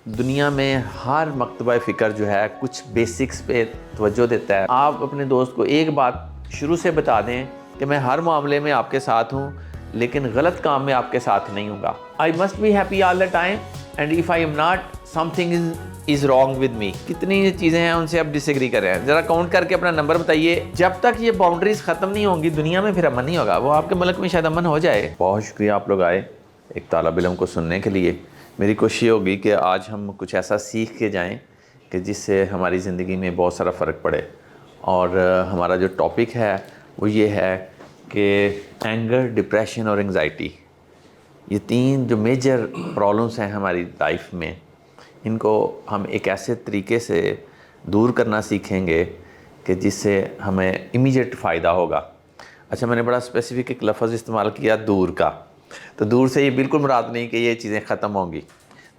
दुनिया में हर मकतबा फ़िक्र जो है कुछ बेसिक्स पे तवज्जो देता है। आप अपने दोस्त को एक बात शुरू से बता दें कि मैं हर मामले में आपके साथ हूँ, लेकिन गलत काम में आपके साथ नहीं हूँगा। I must be happy all the time and if I am not something is wrong with me. कितनी चीज़ें हैं उनसे आप डिसएग्री कर रहे हैं, ज़रा काउंट करके अपना नंबर बताइए। जब तक ये बाउंड्रीज ख़त्म नहीं होंगी दुनिया में फिर अमन नहीं होगा। वो आपके मुल्क में शायद अमन हो जाए। बहुत शुक्रिया आप लोग आए एक तालिब इल्म को सुनने के लिए। मेरी कोशिश होगी कि आज हम कुछ ऐसा सीख के जाएं कि जिससे हमारी ज़िंदगी में बहुत सारा फ़र्क पड़े। और हमारा जो टॉपिक है वो ये है कि एंगर, डिप्रेशन और एंग्जाइटी, ये तीन जो मेजर प्रॉब्लम्स हैं हमारी लाइफ में, इनको हम एक ऐसे तरीके से दूर करना सीखेंगे कि जिससे हमें इमीडिएट फ़ायदा होगा। अच्छा, मैंने बड़ा स्पेसिफिक एक लफ्ज़ इस्तेमाल किया, दूर का। तो दूर से ये बिल्कुल मुराद नहीं कि ये चीज़ें ख़त्म होंगी।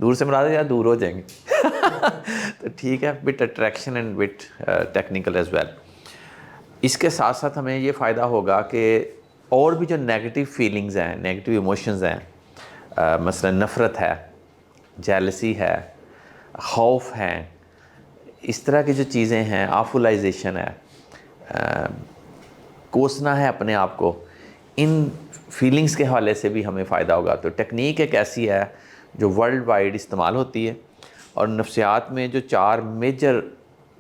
दूर से मुराद है या दूर हो जाएंगे। तो ठीक है, bit attraction and bit technical as well. इसके साथ साथ हमें ये फ़ायदा होगा कि और भी जो नेगेटिव फीलिंग्स हैं, नेगेटिव इमोशंस हैं, मसलन नफ़रत है, जेलसी है, खौफ है, इस तरह की जो चीज़ें हैं, आफुलाइजेशन है, कोसना है अपने आप को, इन फीलिंग्स के हवाले से भी हमें फ़ायदा होगा। तो टेक्निक एक ऐसी है जो वर्ल्ड वाइड इस्तेमाल होती है। और नफ्सियात में जो चार मेजर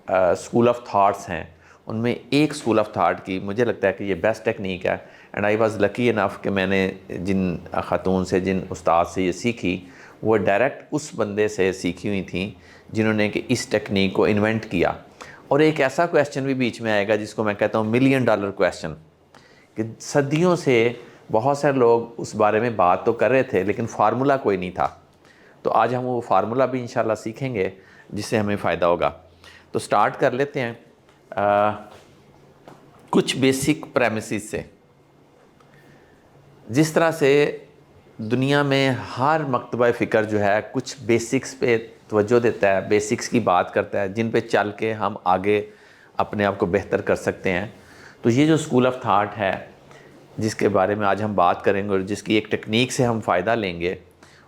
स्कूल ऑफ थाट्स हैं, उनमें एक स्कूल ऑफ थाट की मुझे लगता है कि ये बेस्ट टेक्निक है। And I was lucky enough कि मैंने जिन खातून से, जिन उस्ताद से ये सीखी, वो डायरेक्ट उस बंदे से सीखी हुई थी जिन्होंने कि इस टेक्निक को इन्वेंट किया। और एक ऐसा क्वेश्चन भी बीच में आएगा जिसको मैं कहता हूँ $1 मिलियन क्वेश्चन, कि सदियों से बहुत सारे लोग उस बारे में बात तो कर रहे थे लेकिन फार्मूला कोई नहीं था। तो आज हम वो फार्मूला भी इंशाल्लाह सीखेंगे जिससे हमें फ़ायदा होगा। तो स्टार्ट कर लेते हैं कुछ बेसिक प्रेमिसेस से। जिस तरह से दुनिया में हर मकतबा फ़िक्र जो है कुछ बेसिक्स पे तवज्जो देता है, बेसिक्स की बात करता है जिन पे चल के हम आगे अपने आप को बेहतर कर सकते हैं। तो ये जो स्कूल ऑफ थाट है जिसके बारे में आज हम बात करेंगे और जिसकी एक टेक्निक से हम फ़ायदा लेंगे,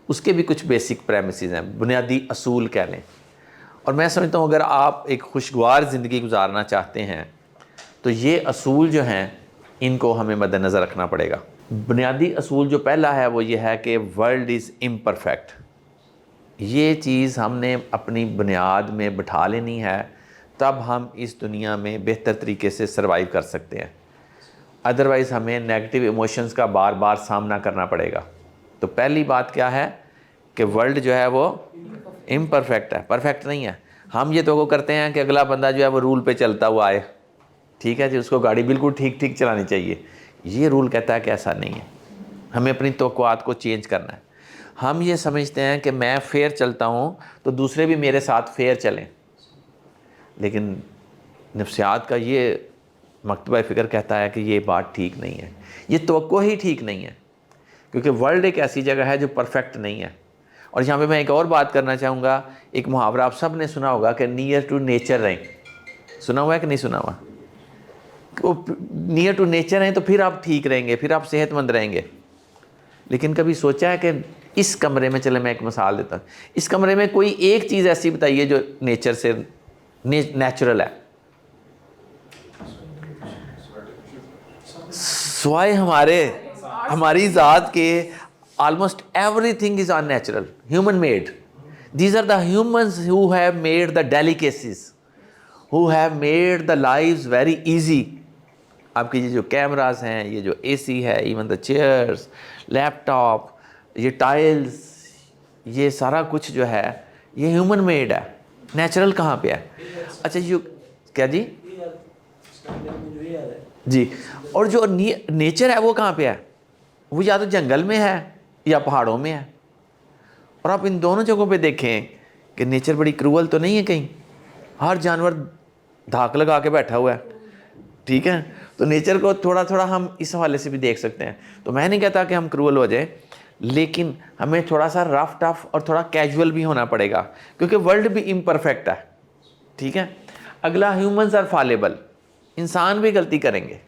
उसके भी कुछ बेसिक प्रेमिसेस हैं, बुनियादी असूल कह लें। और मैं समझता हूँ अगर आप एक खुशगवार ज़िंदगी गुजारना चाहते हैं तो ये असूल जो हैं इनको हमें मद्देनज़र रखना पड़ेगा। बुनियादी असूल जो पहला है वो ये है कि वर्ल्ड इज़ इम्परफेक्ट। ये चीज़ हमने अपनी बुनियाद में बिठा लेनी है, तब हम इस दुनिया में बेहतर तरीके से सर्वाइव कर सकते हैं। अदरवाइज़ हमें नेगेटिव इमोशंस का बार बार सामना करना पड़ेगा। तो पहली बात क्या है कि वर्ल्ड जो है वो इम्परफेक्ट है, परफेक्ट नहीं है। हम ये तो करते हैं कि अगला बंदा जो है वो रूल पे चलता हुआ आए, ठीक है जी, उसको गाड़ी बिल्कुल ठीक ठीक चलानी चाहिए। ये रूल कहता है कि ऐसा नहीं है, हमें अपनी तवक्कुआत को चेंज करना है। हम ये समझते हैं कि मैं फेयर चलता हूँ तो दूसरे भी मेरे साथ फेयर चलें, लेकिन नफ्सियात का ये मकतबा फ़िक्र कहता है कि ये बात ठीक नहीं है, ये तवक्को ही ठीक नहीं है, क्योंकि वर्ल्ड एक ऐसी जगह है जो परफेक्ट नहीं है। और यहाँ पे मैं एक और बात करना चाहूँगा, एक मुहावरा आप सब ने सुना होगा कि नियर टू नेचर रहें। सुना हुआ है कि नहीं सुना हुआ? नियर टू नेचर हैं तो फिर आप ठीक रहेंगे, फिर आप सेहतमंद रहेंगे। लेकिन कभी सोचा है कि इस कमरे में, चले मैं एक मिसाल देता हूँ, इस कमरे में कोई एक चीज़ ऐसी बताइए जो नेचर से नेचुरल है, स्वाय हमारी ज़ात के almost everything is unnatural, human made. These are the humans who have made the delicacies, who have made the lives very easy. आपके ये जो कैमरास हैं, ये जो एसी है, इवन द चेयर्स, लैपटॉप, ये टाइल्स, ये सारा कुछ जो है ये ह्यूमन मेड है। नेचुरल कहाँ पे है? अच्छा, ये क्या जी? जी। और जो नेचर है वो कहाँ पे है? वो या तो जंगल में है या पहाड़ों में है। और आप इन दोनों जगहों पे देखें कि नेचर बड़ी क्रूअल तो नहीं है कहीं। हर जानवर धाक लगा के बैठा हुआ है, ठीक है। तो नेचर को थोड़ा थोड़ा हम इस हवाले से भी देख सकते हैं। तो मैं नहीं कहता कि हम क्रूअल हो जाए, लेकिन हमें थोड़ा सा रफ टफ और थोड़ा कैजुअल भी होना पड़ेगा, क्योंकि वर्ल्ड भी इम्परफेक्ट है, ठीक है। अगला, ह्यूमंस आर फॉलेबल, इंसान भी गलती करेंगे,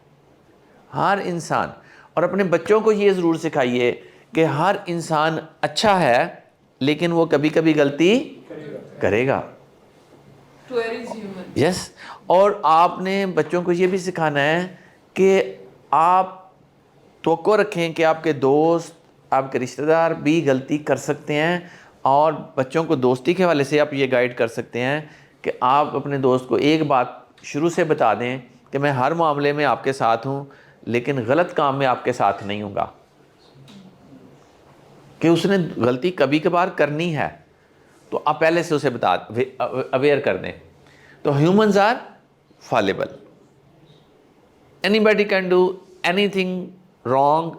हर इंसान। और अपने बच्चों को ये ज़रूर सिखाइए कि हर इंसान अच्छा है, लेकिन वो कभी कभी गलती करेगा। यस। और आपने बच्चों को ये भी सिखाना है कि आप तवक्को रखें कि आपके दोस्त, आपके रिश्तेदार भी गलती कर सकते हैं, और बच्चों को दोस्ती के हवाले से आप ये गाइड कर सकते हैं कि आप अपने दोस्त को एक बात शुरू से बता दें कि मैं हर मामले में आपके साथ हूँ, लेकिन गलत काम में आपके साथ नहीं हूँगा, कि उसने गलती कभी कभार करनी है तो आप पहले से उसे बता अवेयर कर दें। तो humans are fallible, anybody can do anything wrong,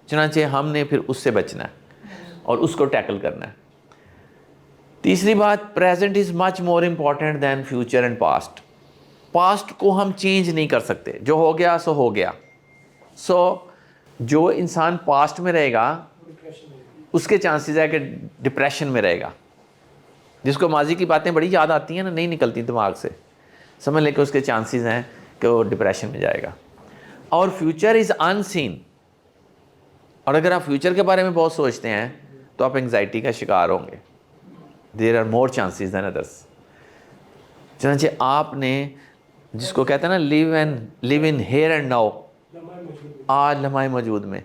चुनांचे हमने फिर उससे बचना है और उसको टैकल करना है। तीसरी बात, present is much more important than future and past. Past को हम चेंज नहीं कर सकते, जो हो गया सो हो गया। सो जो इंसान पास्ट में रहेगा उसके चांसेस है कि डिप्रेशन में रहेगा। जिसको माजी की बातें बड़ी याद आती हैं ना, नहीं निकलती दिमाग से, समझ लेके उसके चांसेस हैं कि वो डिप्रेशन में जाएगा। और फ्यूचर इज़ अनसीन, और अगर आप फ्यूचर के बारे में बहुत सोचते हैं तो आप एंग्जाइटी का शिकार होंगे। There are more chances than others. चलिए, आपने जिसको कहते हैं ना live in here and now, आज लम्हा मौजूद में,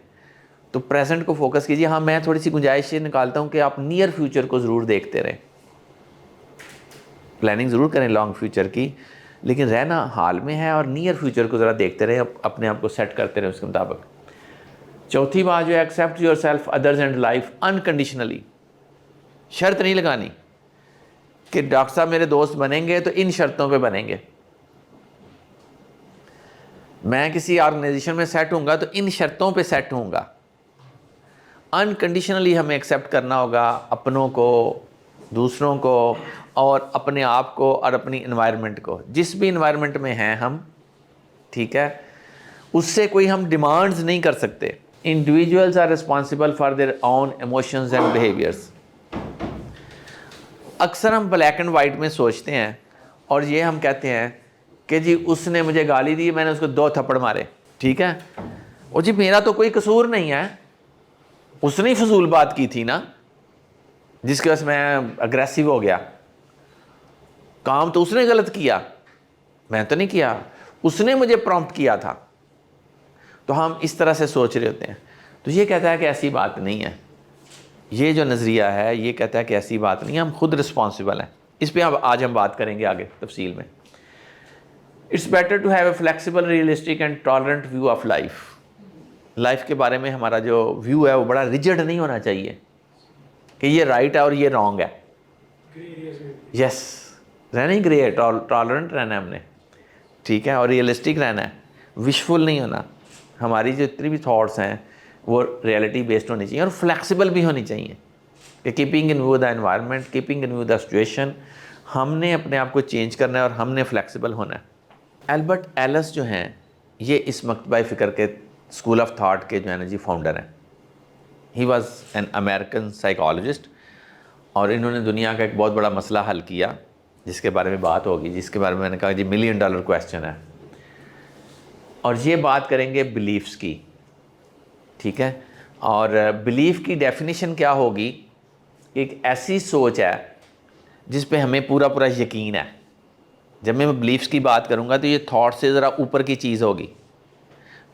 तो प्रेजेंट को फोकस कीजिए। हाँ, मैं थोड़ी सी गुंजाइश ये निकालता हूँ कि आप नियर फ्यूचर को ज़रूर देखते रहें, प्लानिंग ज़रूर करें लॉन्ग फ्यूचर की, लेकिन रहना हाल में है और नियर फ्यूचर को ज़रा देखते रहें, अपने आप को सेट करते रहें उसके मुताबिक। चौथी बात जो है, accept yourself, others and life unconditionally. शर्त नहीं लगानी कि डॉक्टर साहब मेरे दोस्त बनेंगे तो इन शर्तों पे बनेंगे, मैं किसी ऑर्गेनाइजेशन में सेट होऊंगा तो इन शर्तों पे सेट होऊंगा। अनकंडीशनली हमें एक्सेप्ट करना होगा अपनों को, दूसरों को, और अपने आप को और अपनी इन्वायरमेंट को, जिस भी इन्वायरमेंट में हैं हम, ठीक है, उससे कोई हम डिमांड्स नहीं कर सकते। Individuals are responsible for their own emotions and behaviours. अक्सर हम ब्लैक एंड वाइट में सोचते हैं और ये हम कहते हैं कि जी उसने मुझे गाली दी, मैंने उसको 2 थप्पड़ मारे, ठीक है, और जी मेरा तो कोई कसूर नहीं है, उसने ही फजूल बात की थी ना जिसके वजह से मैं अग्रेसिव हो गया, काम तो उसने गलत किया, मैं तो नहीं किया, उसने मुझे प्रॉम्प्ट किया था। तो हम इस तरह से सोच रहे होते हैं। तो ये कहता है कि ऐसी बात नहीं है, ये जो नज़रिया है ये कहता है कि ऐसी बात नहीं है, हम खुद रिस्पॉन्सिबल हैं। इस पर अब आज हम बात करेंगे आगे तफसील में। It's better to have a flexible, realistic and tolerant view of life. Life के बारे में हमारा जो व्यू है वो बड़ा रिजिड नहीं होना चाहिए कि ये राइट है और ये रॉन्ग है। यस, रहना ही ग्रे है, टॉलरेंट रहना है हमने, ठीक है, और रियलिस्टिक रहना है, विशफुल नहीं होना। हमारी जो जितनी भी थॉट्स हैं वो रियलिटी बेस्ड होनी चाहिए और फ्लेक्सिबल भी होनी चाहिए कि keeping in view the environment, keeping in view the situation. हमने अपने आप को चेंज करना है और हमने फ्लेक्सिबल होना है। एल्बर्ट एलिस जो हैं ये इस मकतबा फ़िक्र के स्कूल ऑफ थाट के जो है ना जी फाउंडर हैं। He was an American psychologist और इन्होंने दुनिया का एक बहुत बड़ा मसला हल किया जिसके बारे में बात होगी, जिसके बारे में मैंने कहा जी $1 मिलियन क्वेश्चन है। और ये बात करेंगे बिलीफ्स की, ठीक है। और बिलीफ की डेफिनेशन क्या होगी? एक ऐसी सोच है जिस पे हमें पूरा पूरा यकीन है। जब मैं बिलीफ्स की बात करूँगा तो ये थॉट से ज़रा ऊपर की चीज़ होगी।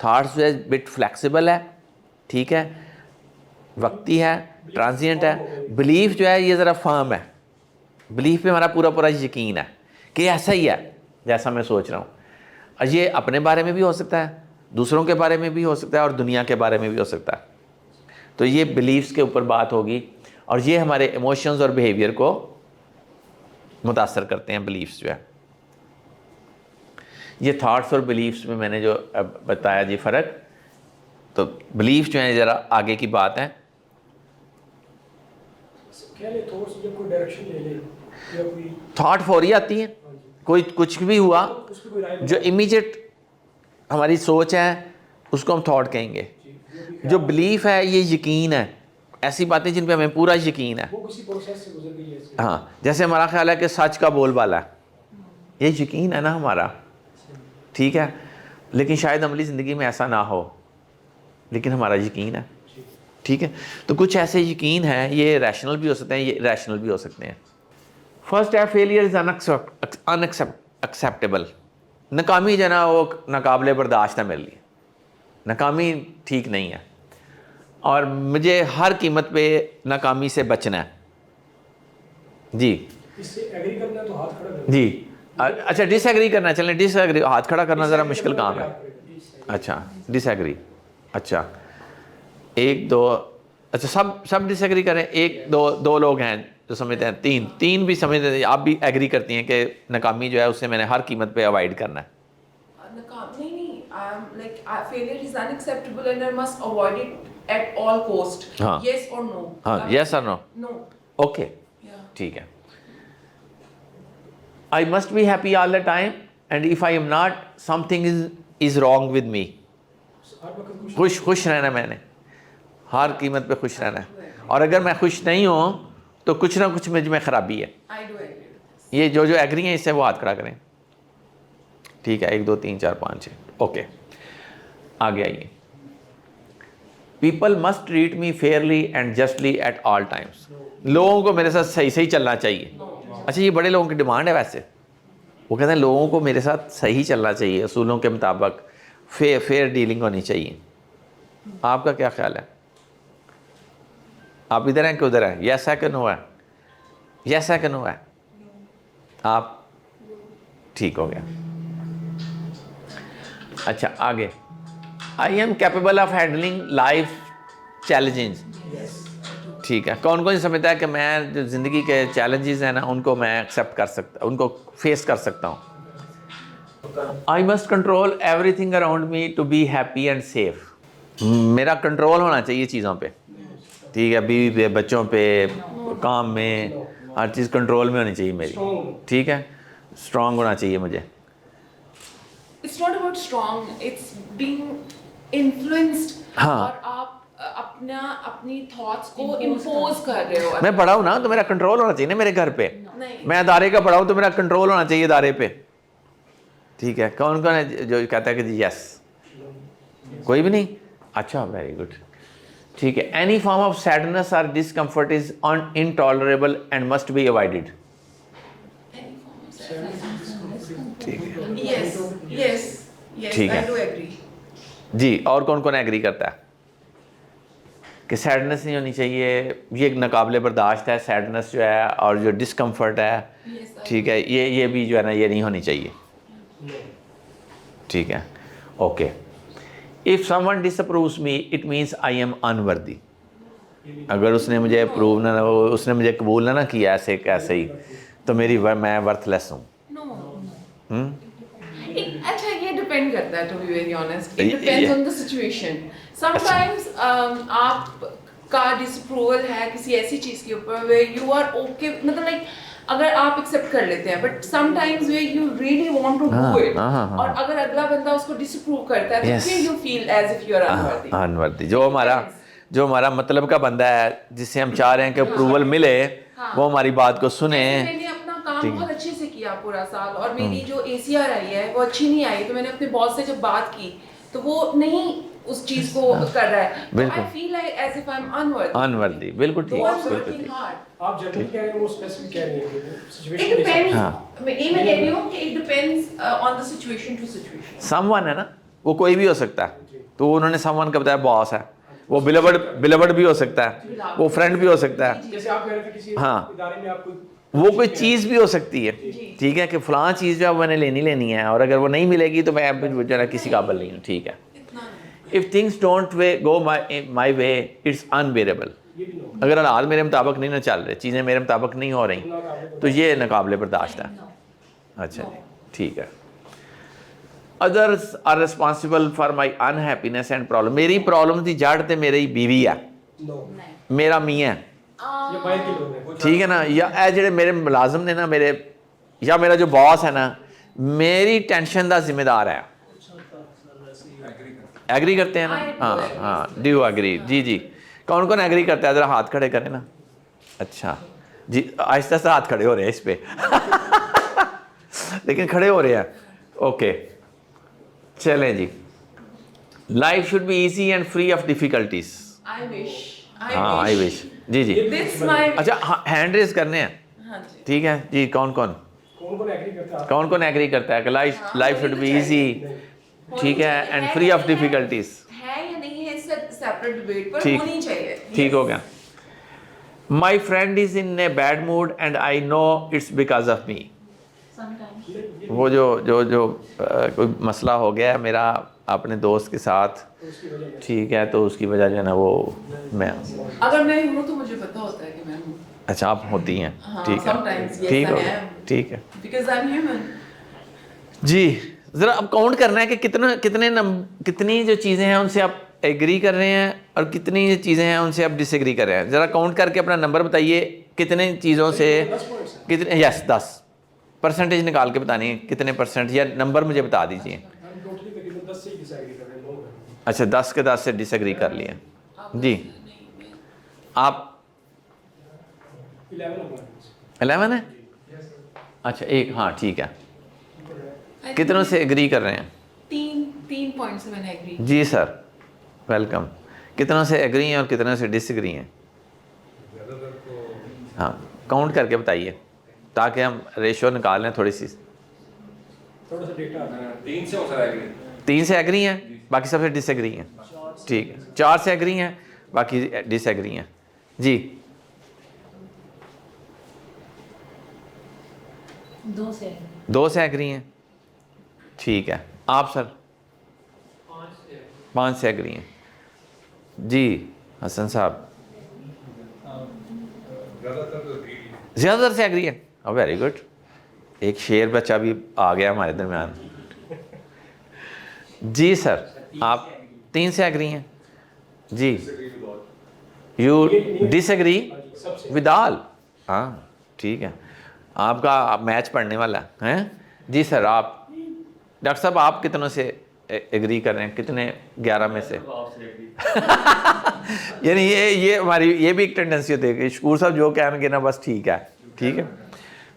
थॉट्स जो है बिट फ्लेक्सिबल है, ठीक है, वक्ती है, ट्रांजिएंट है। बिलीफ जो है ये ज़रा फर्म है, बिलीफ पे हमारा पूरा पूरा यकीन है कि ऐसा ही है जैसा मैं सोच रहा हूँ। और ये अपने बारे में भी हो सकता है, दूसरों के बारे में भी हो सकता है और दुनिया के बारे में भी हो सकता है। तो ये बिलीफ्स के ऊपर बात होगी और ये हमारे इमोशंस और बिहेवियर को मुतासर करते हैं बिलीफ्स जो है। ये थॉट्स और बिलीफ्स में मैंने जो बताया जी फ़र्क, तो बिलीफ जो है ज़रा आगे की बात है। थॉट फौरी आती है, कोई कुछ भी हुआ जो इमीडिएट हमारी सोच है उसको हम थॉट कहेंगे। जो बिलीफ है ये यकीन है, ऐसी बातें जिन पे हमें पूरा यकीन है। हाँ, जैसे हमारा ख्याल है कि सच का बोलबाला है, ये यकीन है ना हमारा, ठीक है, लेकिन शायद अमली ज़िंदगी में ऐसा ना हो, लेकिन हमारा यकीन है, ठीक है। तो कुछ ऐसे यकीन हैं, ये रैशनल भी हो सकते हैं, ये इरैशनल भी हो सकते हैं। फर्स्ट है फेलियर इज़ अनएक्सेप्टेबल। नाकामी जो है ना वो नाकाबिले बर्दाश्त है मेरे लिए, नाकामी ठीक नहीं है और मुझे हर कीमत पे नाकामी से बचना है। जी इससे एग्री करना है तो हाथ खड़ा करना जी अच्छा डिसएग्री करना, चलें डिसएग्री, हाथ खड़ा करना ज़रा मुश्किल काम है। अच्छा डिसएग्री, अच्छा एक दो, अच्छा सब डिसएग्री करें, एक दो लोग हैं जो समझते हैं, तीन भी समझते हैं, आप भी एग्री करती हैं कि नाकामी जो है उससे मैंने हर कीमत पे अवॉइड करना है। नहीं, like failure is unacceptable and I must avoid it at all cost. हाँ. Yes or no? हाँ, yes or no? No. Okay Yeah. ठीक है। I must be happy all the time and if I am not, something is wrong with me. हर वक्त खुश खुश रहना, मैंने हर कीमत पे खुश रहना है और अगर मैं खुश नहीं हूँ तो कुछ ना कुछ मुझ में ख़राबी है। I do agree with this. ये जो एग्री हैं इससे वो हाथ खड़ा करें। ठीक है, 1 2 3 4 5 6 ओके आगे आइए। People must treat me Fairlie and justly at all times. लोगों को मेरे साथ सही सही चलना चाहिए। अच्छा ये बड़े लोगों की डिमांड है वैसे, वो कहते हैं लोगों को मेरे साथ सही चलना चाहिए, असूलों के मुताबिक फेयर डीलिंग होनी चाहिए। आपका क्या ख्याल है? आप इधर हैं कि उधर हैं? यस है कि नो है? यस है कि नो है? आप ठीक हो गया। अच्छा आगे, I am capable of handling life challenges. ठीक है, कौन कौन समझता है कि मैं जो ज़िंदगी के चैलेंजेस हैं ना उनको मैं एक्सेप्ट कर सकता, उनको फेस कर सकता हूँ। I must control everything around me to be happy and safe. मेरा कंट्रोल होना चाहिए चीज़ों पे, ठीक है, बीवी पे, बच्चों पे, काम में, हर चीज़ कंट्रोल में होनी चाहिए मेरी। ठीक है, स्ट्रॉन्ग होना चाहिए मुझे। It's not about strong, it's being influenced. हाँ। और आप अपनी थॉट्स को इम्पोज कर रहे हो। मैं पढ़ा हूँ ना तो मेरा कंट्रोल होना चाहिए ना मेरे घर पे। नहीं। मैं अदारे का पढ़ा हूँ तो मेरा कंट्रोल होना चाहिए अदारे पे। ठीक है, कौन कौन है जो कहता है कि जी यस? कोई भी नहीं? अच्छा वेरी गुड। ठीक है, एनी फॉर्म ऑफ सैडनेस और discomfort is intolerable and must be avoided. ठीक है Yes, yes, yes, ठीक I है। do agree. जी, और कौन कौन एग्री करता है कि सैडनेस नहीं होनी चाहिए, ये एक नाकाबिले बर्दाश्त है सैडनेस जो है, और जो डिसकम्फर्ट है, Yes, I ठीक है, ये भी जो है ना ये नहीं होनी चाहिए। ठीक है okay. If someone disapproves me it means I am unworthy. अगर उसने मुझे अप्रूव ना, उसने मुझे कबूल ना किया ऐसे कैसे ही, तो मैं वर्थलेस हूँ। No. अच्छा ये डिपेंड करता है, to be very honest, it depends on the situation. Sometimes आपका डिसअप्रूवल है किसी ऐसी चीज के ऊपर वे यू आर ओके, मतलब लाइक अगर आप एक्सेप्ट कर लेते हैं, but sometimes way you really want to do it, और अगर अगला बंदा उसको डिसअप्रूव करता है तो फिर you feel as if you are unworthy. Unworthy जो हमारा मतलब का बंदा है, जिससे हम चाह रहे हैं कि अप्रूवल मिले, वो हमारी बात को सुने। मैंने अपना काम बहुत अच्छे से किया पूरा साल, और मेरी जो ACR आई है वो अच्छी नहीं आई, तो मैंने अपने बॉस से जब बात की तो वो नहीं उस चीज को कर रहा है, तो I feel like as if I am unworthy. बिल्कुल ठीक, बिल्कुल ठीक। आप जनरल कह रहे हैं, वो स्पेसिफिक कह रहे हैं, It सिचुएशन depends. हाँ। मैं ये कह रही हूँ कि it depends on the situation to situation. Someone है ना, वो कोई भी हो सकता है, तो उन्होंने समवन का बताया बॉस है, वो बिलवर्ड भी हो सकता है, वो फ्रेंड भी हो सकता है, जैसे आप कह रहे थे किसी हाँ। इदारे में आपको वो कोई चीज़ भी हो सकती है। ठीक है, कि फलां चीज़ जो है मैंने लेनी है, और अगर वो नहीं मिलेगी तो मैं जो है किसी काबिल नहीं हूँ। ठीक है, if things don't go my way it's unbearable. अगर हालात मेरे मुताबिक नहीं ना चल रहे, चीज़ें मेरे मुताबिक नहीं हो रही, तो ये नाकाबिले बर्दाश्त है। अच्छा जी ठीक है। Others are responsible for my unhappiness and problem. मेरी प्रॉब्लम की जड़ तो मेरी बीवी है, मेरा मियाँ है, ये बाहर के लोग हैं। ठीक है ना, या ए जेडे मेरे मुलाजम ने ना मेरे, या मेरा जो बॉस है ना, मेरी टेंशन का जिम्मेदार है। एग्री करते हैं ना? हाँ हाँ, डू यू एग्री? जी जी, कौन कौन एग्री करता है? ज़रा हाथ खड़े करें ना। अच्छा जी, आहिस्ता आहिस्ता हाथ खड़े हो रहे हैं इस पे लेकिन खड़े हो रहे हैं। ओके चलें जी। Life should be easy and free of difficulties. I wish. हाँ आई विश। जी जी This my. अच्छा हैंड रेज करने हैं, हाँ जी। ठीक है जी। कौन कौन एग्री करता है? कौन कौन एग्री करता है कि लाइफ शुड बी इजी, ठीक है, एंड फ्री ऑफ डिफिकल्टीज? है या नहीं है सेपरेट डिबेट, पर ठीक, होनी चाहिए। ठीक हो गया। My friend is in a bad mood and I know it's because of मी। वो जो कोई मसला हो गया है मेरा अपने दोस्त के साथ, ठीक है, तो उसकी वजह जो है ना वो मैं, अगर मैं हूँ तो मुझे पता होता है कि मैं हूँ। अच्छा आप होती हैं, हाँ, ठीक sometimes, है, yes, ठीक I हो, am. ठीक है Because I'm human. जी। ज़रा अब काउंट करना है कि कितनी जो चीज़ें हैं उनसे आप एग्री कर रहे हैं और कितनी जो चीज़ें हैं उनसे आप डिसएग्री कर रहे हैं। ज़रा काउंट करके अपना नंबर बताइए, कितने चीज़ों से कितने, यस 10 परसेंटेज निकाल के बतानी है, कितने परसेंट, या नंबर मुझे बता दीजिए। हम टोटली तकरीबन 10 से ही डिसएग्री कर रहे हैं लोग। अच्छा 10 के 10 से डिसएग्री कर लिए जी। आप 11 होगा। 11 है? अच्छा एक, हाँ ठीक है। कितनों से एग्री कर रहे हैं? 3 पॉइंट से मैंने एग्री। जी सर, वेलकम। कितनों से एग्री हैं और कितनों से डिसएग्री हैं? हाँ काउंट करके बताइए ताकि हम रेशो निकाल लें थोड़ी सी। थोड़ा सा डेटा 3 से हो सकता है। 3 से एग्री हैं, बाकी सबसे डिसएग्री हैं, ठीक है। 4 से एग्री हैं, बाकी डिसएग्री हैं जी। 2 से एग्री हैं, ठीक है। आप सर? 5 से एग्री हैं जी। हसन साहब ज़्यादातर से एग्री है, वेरी गुड। एक शेर बच्चा भी आ गया हमारे दरमियान जी। सर आप 3 से एग्री हैं जी। यू डिसएग्री विद ऑल, हाँ ठीक है। आपका मैच पढ़ने वाला है जी। सर आप डॉक्टर साहब आप कितनों से एग्री कर रहे हैं, कितने 11 में से? यानी ये हमारी ये भी एक टेंडेंसी होती है कि शकूर साहब जो कहेंगे ना बस ठीक है, ठीक है।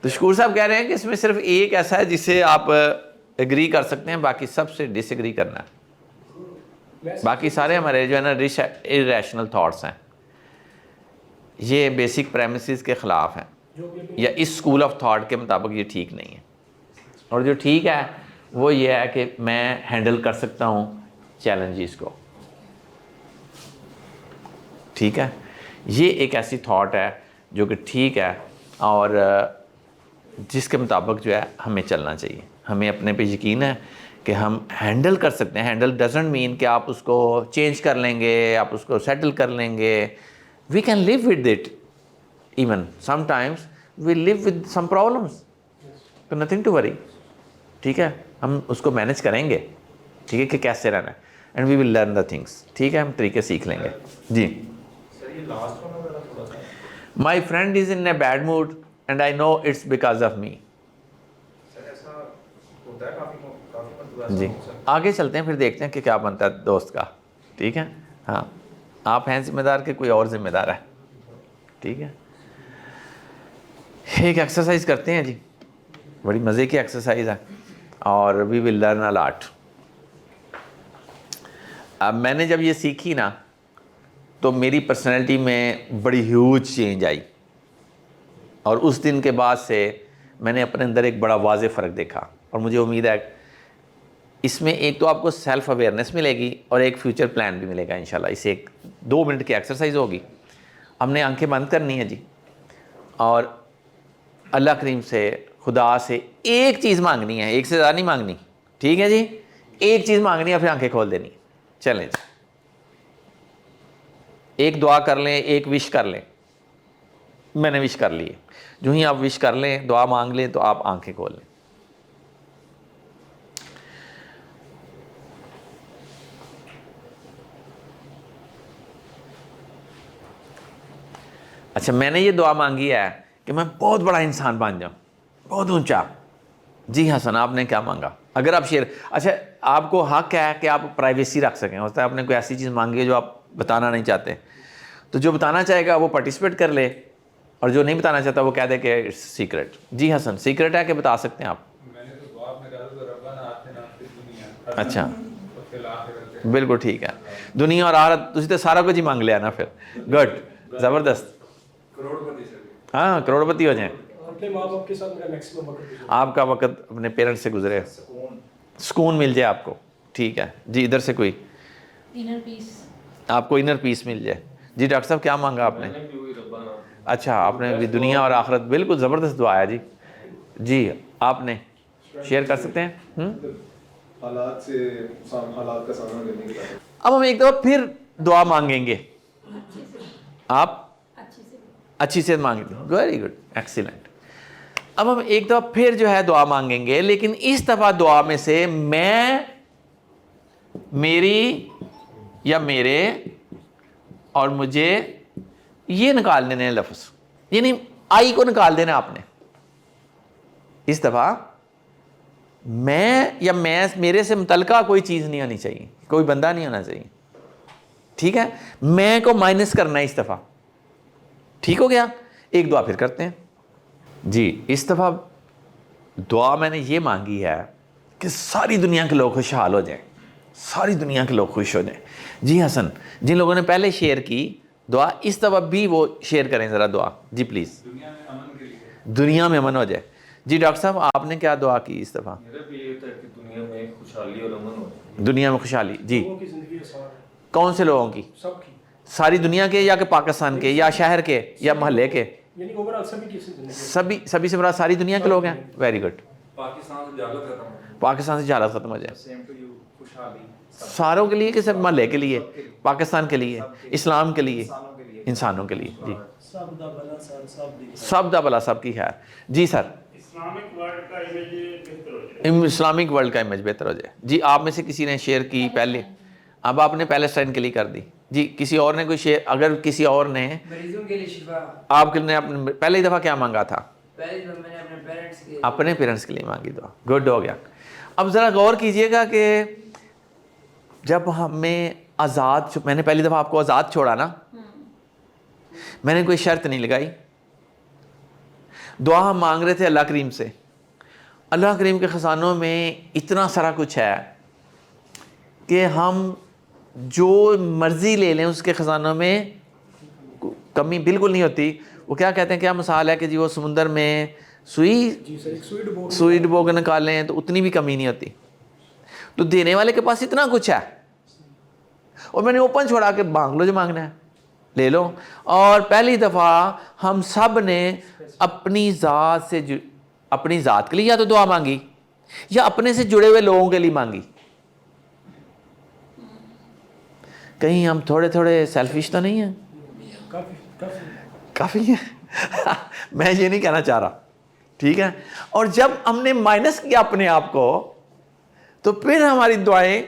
तो शकूर साहब कह रहे हैं कि इसमें सिर्फ एक ऐसा है जिससे आप एग्री कर सकते हैं, बाकी सबसे डिसएग्री करना है। बाकी सारे हमारे जो है ना इरेशनल थॉट्स हैं, ये बेसिक प्रेमिसेस के ख़िलाफ़ हैं, या इस स्कूल ऑफ थॉट के मुताबिक ये ठीक नहीं है। और जो ठीक है वो ये है कि मैं हैंडल कर सकता हूँ चैलेंजेस को, ठीक है। ये एक ऐसी थॉट है जो कि ठीक है और जिसके मुताबिक जो है हमें चलना चाहिए। हमें अपने पे यकीन है कि हम हैंडल कर सकते हैं। हैंडल डजंट मीन कि आप उसको चेंज कर लेंगे, आप उसको सेटल कर लेंगे। We can live with it, even sometimes we live with some problems, तो नथिंग टू वरी, ठीक है। हम उसको मैनेज करेंगे, ठीक है, कि कैसे रहना है, and we will learn the things, ठीक है। हम तरीके सीख लेंगे जी। My friend is in a bad mood and I know it's because of me. जी आगे चलते हैं, फिर देखते हैं कि क्या बनता है दोस्त का, ठीक है। हाँ आप हैं जिम्मेदार कि कोई और जिम्मेदार है, ठीक है। एक एक्सरसाइज करते हैं जी, बड़ी मज़े की एक्सरसाइज है और we will learn a lot. अब मैंने जब ये सीखी ना तो मेरी पर्सनैलिटी में बड़ी ह्यूज चेंज आई, और उस दिन के बाद से मैंने अपने अंदर एक बड़ा वाज़ेह फ़र्क देखा। और मुझे उम्मीद है इसमें एक तो आपको सेल्फ़ अवेयरनेस मिलेगी और एक फ्यूचर प्लान भी मिलेगा इंशाल्लाह। इसे एक 2 मिनट की एक्सरसाइज होगी। हमने आंखें बंद करनी है जी, और अल्लाह करीम से, खुदा से एक चीज़ मांगनी है, एक से ज़्यादा नहीं मांगनी, ठीक है जी। एक चीज़ मांगनी है, फिर आंखें खोल देनी। चलें जी, एक दुआ कर लें, एक विश कर लें। मैंने विश कर ली है, जो ही आप विश कर लें, दुआ मांग लें, तो आप आंखें खोल लें। अच्छा मैंने ये दुआ मांगी है कि मैं बहुत बड़ा इंसान बन जाऊं, बहुत ऊंचा। जी हसन आपने क्या मांगा? अगर आप शेयर, अच्छा आपको हक है कि आप प्राइवेसी रख सकें। होता है आपने कोई ऐसी चीज़ मांगी है जो आप बताना नहीं चाहते, तो जो बताना चाहेगा वो पार्टिसिपेट कर ले, और जो नहीं बताना चाहता वो कह दे कि इट्स सीक्रेट। जी हसन सीक्रेट है कि बता सकते हैं आप? अच्छा बिल्कुल ठीक है। दुनिया और आखिरत तुसी तो सारा कुछ ही मांग लिया ना, फिर गुड, ज़बरदस्त। हाँ करोड़पति हो जाए, अपने माँ बाप के साथ मेरा मैक्सिमम वक्त गुजरा। आपका वक्त अपने पेरेंट्स से गुजरे, सुकून मिल जाए आपको, ठीक है जी। इधर से कोई इनर पीस, आपको इनर पीस मिल जाए जी। डॉक्टर साहब क्या मांगा आपने? अच्छा, आपने भी दुनिया और आखिरत, बिल्कुल ज़बरदस्त दुआ है जी। जी आपने शेयर कर सकते हैं। हालात का सामना करने के लिए। अब हम एक दफ़ा फिर दुआ मांगेंगे। आप अच्छी से मांगेंगे, वेरी गुड, एक्सीलेंट। अब हम एक दफ़ा फिर जो है दुआ मांगेंगे, लेकिन इस दफ़ा दुआ में से मैं, मेरी या मेरे और मुझे ये निकाल देने लफ्ज़, यानी आई को निकाल देना आपने। इस दफ़ा मैं या मैं, मेरे से मुतलका कोई चीज़ नहीं आनी चाहिए, कोई बंदा नहीं आना चाहिए, ठीक है। मैं को माइनस करना है इस दफ़ा, ठीक हो गया। एक दुआ फिर करते हैं जी। इस दफ़ा दुआ मैंने ये मांगी है कि सारी दुनिया के लोग खुशहाल हो जाएं, सारी दुनिया के लोग खुश हो जाएं। जी हसन, जिन लोगों ने पहले शेयर की दुआ, इस दफ़ा भी वो शेयर करें ज़रा दुआ जी प्लीज़। दुनिया में अमन के लिए, दुनिया में अमन हो जाए जी। डॉक्टर साहब आपने क्या दुआ की इस दफ़ा? मेरा भी ये था कि दुनिया में खुशहाली और अमन हो। दुनिया में खुशहाली जी। लोगों की ज़िंदगी आसान है, कौन से लोगों की? सबकी, सारी दुनिया के, या कि पाकिस्तान के, या शहर के, या मोहल्ले के? यानी ओवरऑल सभी की ज़िंदगी। सभी, सभी से बड़ा सारी दुनिया के लोग हैं। Very good. पाकिस्तान से जागत खत्म हो, पाकिस्तान से जहालत ख़त्म हो जाए, सेम टू यू, खुशहाली सारों के लिए कि सब मोहल्ले के लिए, पाकिस्तान के लिए, इस्लाम के लिए, इंसानों के लिए। इंसानों के लिए जी। सब दा भला सब दी। सब दा भला सब की खैर जी। सर इस्लामिक वर्ल्ड का इमेज बेहतर हो जाए। इस्लामिक वर्ल्ड का इमेज बेहतर हो जाए जी। आप में से किसी ने शेयर की पहले, अब आपने पैलेस्टाइन के लिए कर दी जी। किसी और ने कोई शेयर, अगर किसी और ने, मरीजों के लिए शिफा, आपके ने अपने पहली दफ़ा क्या मांगा था? पहले तो मैंने अपने पेरेंट्स के अपने पेरेंट्स के लिए मांगी दुआ, गुड हो गया। अब ज़रा गौर कीजिएगा कि जब हमें आज़ाद, मैंने पहली दफ़ा आपको आज़ाद छोड़ा ना, मैंने कोई शर्त नहीं लगाई। दुआ हम मांग रहे थे अल्लाह करीम से। अल्लाह करीम के ख़जानों में इतना सारा कुछ है कि हम जो मर्ज़ी ले लें उसके ख़जानों में कमी बिल्कुल नहीं होती। वो क्या कहते हैं, क्या मिसाल है कि जी वो समुंदर में सुई जी सर, एक सुई डुबो के निकालें तो उतनी भी कमी नहीं होती। तो देने वाले के पास इतना कुछ है, और मैंने ओपन छोड़ा के मांग लो, जो मांगना है ले लो। और पहली दफ़ा हम सब ने अपनी ज़ात से, अपनी ज़ात के लिए या तो दुआ मांगी, या अपने से जुड़े हुए लोगों के लिए मांगी। कहीं हम थोड़े थोड़े सेल्फिश तो नहीं हैं? काफ़ी है मैं ये नहीं कहना चाह रहा, ठीक है। और जब हमने माइनस किया अपने आप को, तो फिर हमारी दुआएं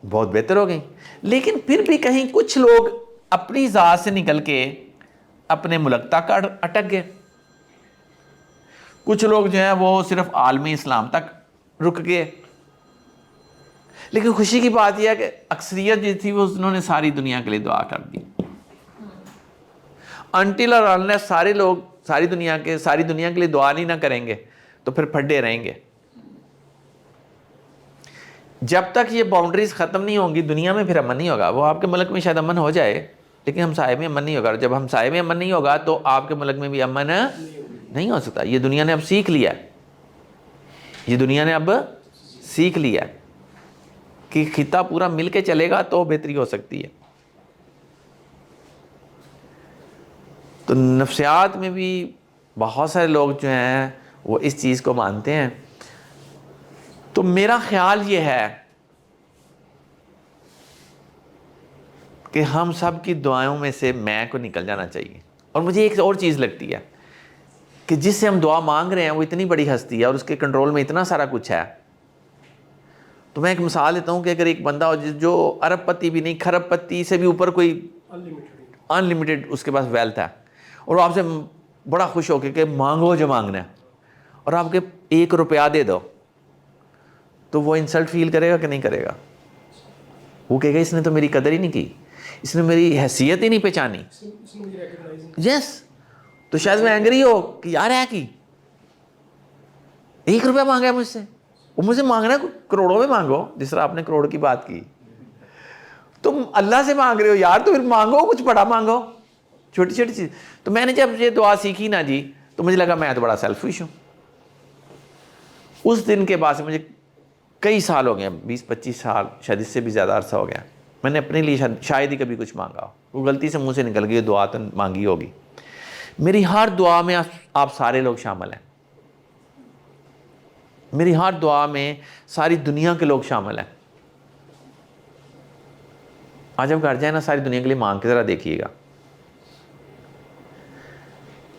बहुत बेहतर हो गई। लेकिन फिर भी कहीं कुछ लोग अपनी ज़ात से निकल के अपने मुल्क तक अटक गए। कुछ लोग जो हैं वो सिर्फ आलमी इस्लाम तक रुक गए। लेकिन खुशी की बात यह है कि अक्सरियत जो थी वो उन्होंने सारी दुनिया के लिए दुआ कर दी। अनटिल और अनलेस सारे लोग सारी दुनिया के लिए दुआ नहीं ना करेंगे तो फिर फड्डे रहेंगे। जब तक ये बाउंड्रीज ख़त्म नहीं होंगी दुनिया में, फिर अमन नहीं होगा। वो आपके मुल्क में शायद अमन हो जाए, लेकिन हमसाये में अमन नहीं होगा। और जब हमसाये में अमन नहीं होगा तो आपके मुल्क में भी अमन नहीं हो सकता। ये दुनिया ने अब सीख लिया है, ये दुनिया ने अब सीख लिया है कि खिता पूरा मिल के चलेगा तो बेहतरी हो सकती है। तो नफ्सियात में भी बहुत सारे लोग जो हैं वो इस चीज़ को मानते हैं। तो मेरा ख्याल ये है कि हम सब की दुआओं में से मैं को निकल जाना चाहिए। और मुझे एक और चीज़ लगती है कि जिससे हम दुआ मांग रहे हैं वो इतनी बड़ी हस्ती है और उसके कंट्रोल में इतना सारा कुछ है। तो मैं एक मिसाल देता हूँ कि अगर एक बंदा हो जो अरबपति भी नहीं, खरबपति से भी ऊपर कोई अनलिमिटेड उसके पास वेल्थ है, और वो आपसे बड़ा खुश होकर कि मांगो जो मांगना है, और आपके 1 रुपया दे दो, तो वो इंसल्ट फील करेगा कि नहीं करेगा? वो कहेगा इसने तो मेरी कदर ही नहीं की, इसने मेरी हैसियत ही नहीं पहचानी। यस, तो शायद मैं एंग्री हो कि यार है कि 1 रुपया मांगा है मुझसे, वो मुझसे मांगना है करोड़ों में मांगो, जिस तरह आपने करोड़ की बात की। तुम अल्लाह से मांग रहे हो यार, तो फिर मांगो कुछ बड़ा मांगो, छोटी छोटी चीज़। तो मैंने जब ये दुआ सीखी ना जी, तो मुझे लगा मैं तो बड़ा सेल्फिश हूँ। उस दिन के बाद से मुझे कई साल हो गए, 20-25 साल, शायद इससे भी ज़्यादा अरसा हो गया, मैंने अपने लिए शायद ही कभी कुछ मांगा हो। वो गलती से मुंह से निकल गई, दुआ तो मांगी होगी। मेरी हर दुआ में आप सारे लोग शामिल हैं। मेरी हर दुआ में सारी दुनिया के लोग शामिल हैं। आज जब घर जाए ना, सारी दुनिया के लिए मांग के ज़रा देखिएगा।